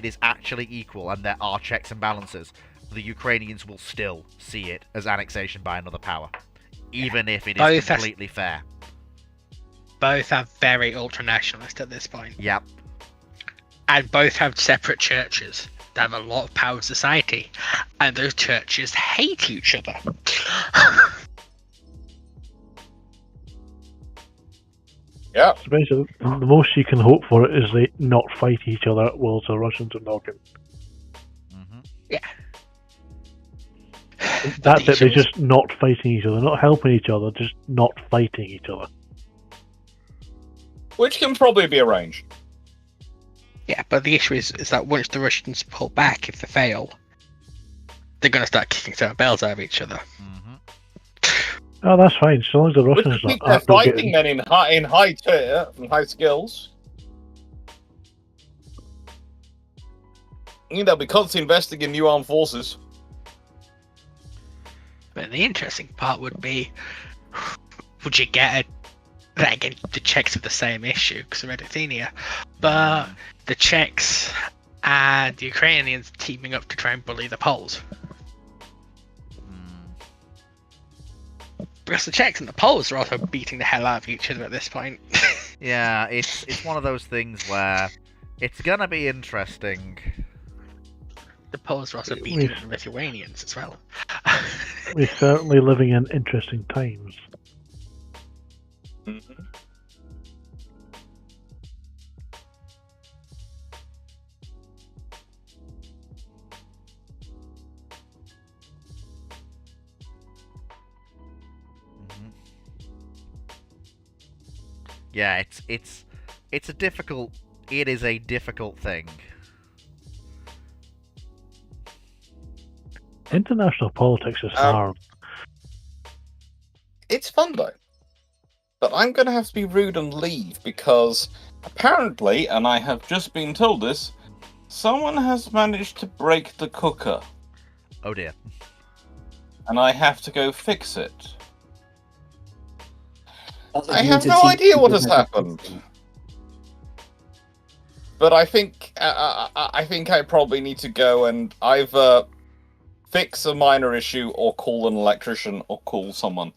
is actually equal and there are checks and balances, the Ukrainians will still see it as annexation by another power, even if it is Both as- completely fair. Both are very ultra-nationalist at this point. Yep. And both have separate churches that have a lot of power in society. And those churches hate each other. Yeah. So basically, the most you can hope for is they not fight each other whilst the Russians are knocking. Hmm. That's it, they're issue is- just not fighting each other, not helping each other, just not fighting each other. Which can probably be arranged. Yeah, but the issue is that once the Russians pull back, if they fail, they're going to start kicking 7 bells out of each other. Hmm. Oh, that's fine, so long as the Which Russians means are they're not fighting getting... then in high tier and high skills. They'll be constantly investing in new armed forces. But the interesting part would be, would you get then again, the Czechs have the same issue because of Ruthenia, but the Czechs and the Ukrainians teaming up to try and bully the Poles. Because the Czechs and the Poles are also beating the hell out of each other at this point. Yeah, it's one of those things where it's gonna be interesting. The Poles are also beating the Lithuanians as well. We're certainly living in interesting times. Mm-hmm. Yeah, it's a difficult. It is a difficult thing. International politics is hard. It's fun though. But I'm going to have to be rude and leave because apparently, and I have just been told this, someone has managed to break the cooker. Oh dear. And I have to go fix it. That's I if you have need to no teach idea what people has how to happened. fix them. But I think I probably need to go and either fix a minor issue, or call an electrician, or call someone.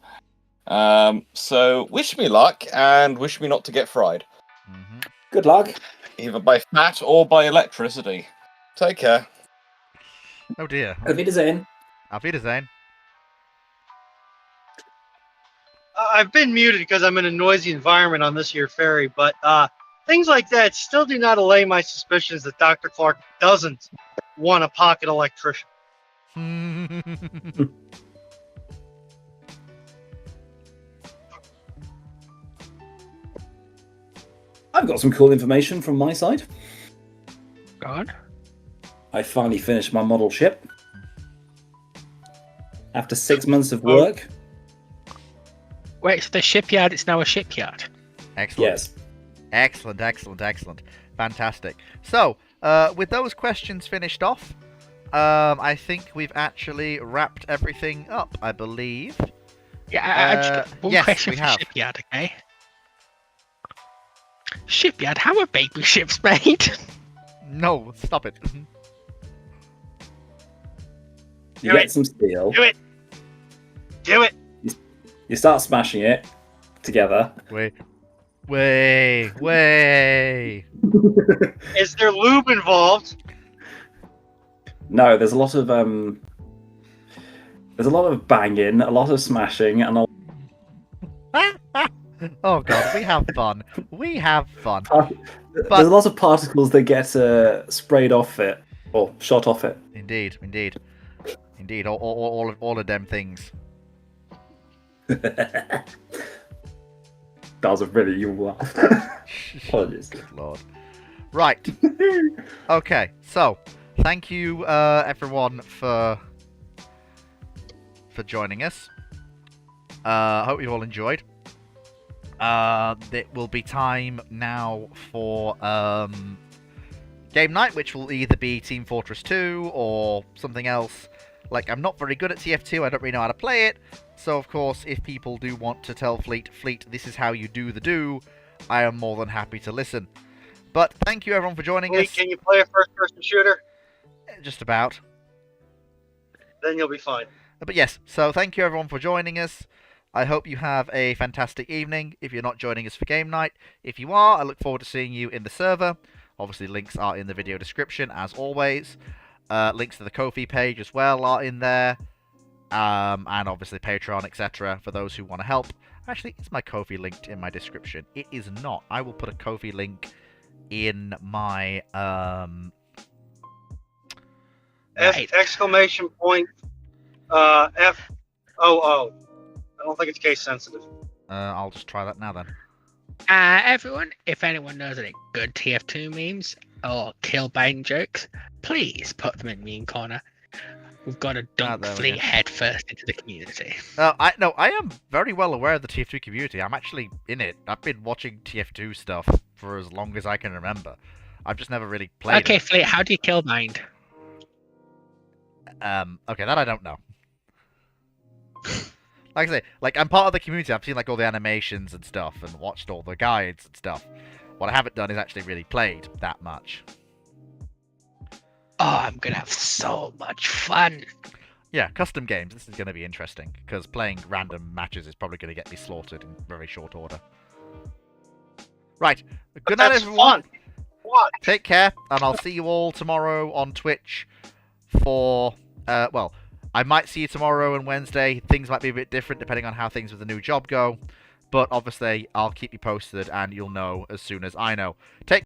So wish me luck, and wish me not to get fried. Hmm. Good luck. Either by fat or by electricity. Take care. Oh dear. Auf Wiedersehen. Auf Wiedersehen. I've been muted because I'm in a noisy environment on this here ferry, but things like that still do not allay my suspicions that Dr. Clark doesn't want a pocket electrician. I've got some cool information from my side. God. I finally finished my model ship. After 6 months of work. Wait, so the shipyard, it's now a shipyard. Excellent. Yes. Excellent, excellent, excellent. Fantastic. So, with those questions finished off, I think we've actually wrapped everything up, I believe. Yeah, one yes, question we for have. shipyard, okay? Shipyard, how are baby ships made? No, stop it. You Do get it. some steel. Do it! Do it! You start smashing it together. Way. Way. Is there lube involved? No, there's a lot of banging, a lot of smashing, and Oh god, we have fun. We have fun. there's a lot of particles that get sprayed off it or shot off it. Indeed, indeed. Indeed, all of them things. That was a really evil laugh. Apologies. Good lord. Right. Okay, so thank you everyone for joining us. Hope you've all enjoyed. It will be time now for game night, which will either be Team Fortress 2 or something else. Like, I'm not very good at TF2, I don't really know how to play it, so of course, if people do want to tell Fleet, this is how you do the do, I am more than happy to listen. But thank you everyone for joining Wait, us. can you play a first-person shooter? Just about. Then you'll be fine. But yes, so thank you everyone for joining us. I hope you have a fantastic evening if you're not joining us for game night. If you are, I look forward to seeing you in the server. Obviously, links are in the video description, as always. Links to the Ko-fi page as well are in there. And obviously Patreon, etc. for those who want to help. Actually, is my Ko-fi linked in my description? It is not. I will put a Ko-fi link in my... Exclamation point FOO. I don't think it's case sensitive. I'll just try that now then. Everyone, if anyone knows any good TF2 memes or kill Biden jokes, please put them in meme corner. We've got to dunk there we Fleet go. head first into the community. I am very well aware of the TF2 community. I'm actually in it. I've been watching TF2 stuff for as long as I can remember. I've just never really played Okay, it. Fleet, how do you kill Bind? Okay, that I don't know. Like I say, like, I'm part of the community. I've seen like all the animations and stuff and watched all the guides and stuff. What I haven't done is actually really played that much. Oh, I'm gonna have so much fun. Yeah, custom games. This is going to be interesting because playing random matches is probably going to get me slaughtered in very short order. Right. Good night, That's everyone. fun. What? Take care, and I'll see you all tomorrow on Twitch for, well, I might see you tomorrow and Wednesday. Things might be a bit different depending on how things with the new job go. But obviously, I'll keep you posted and you'll know as soon as I know. Take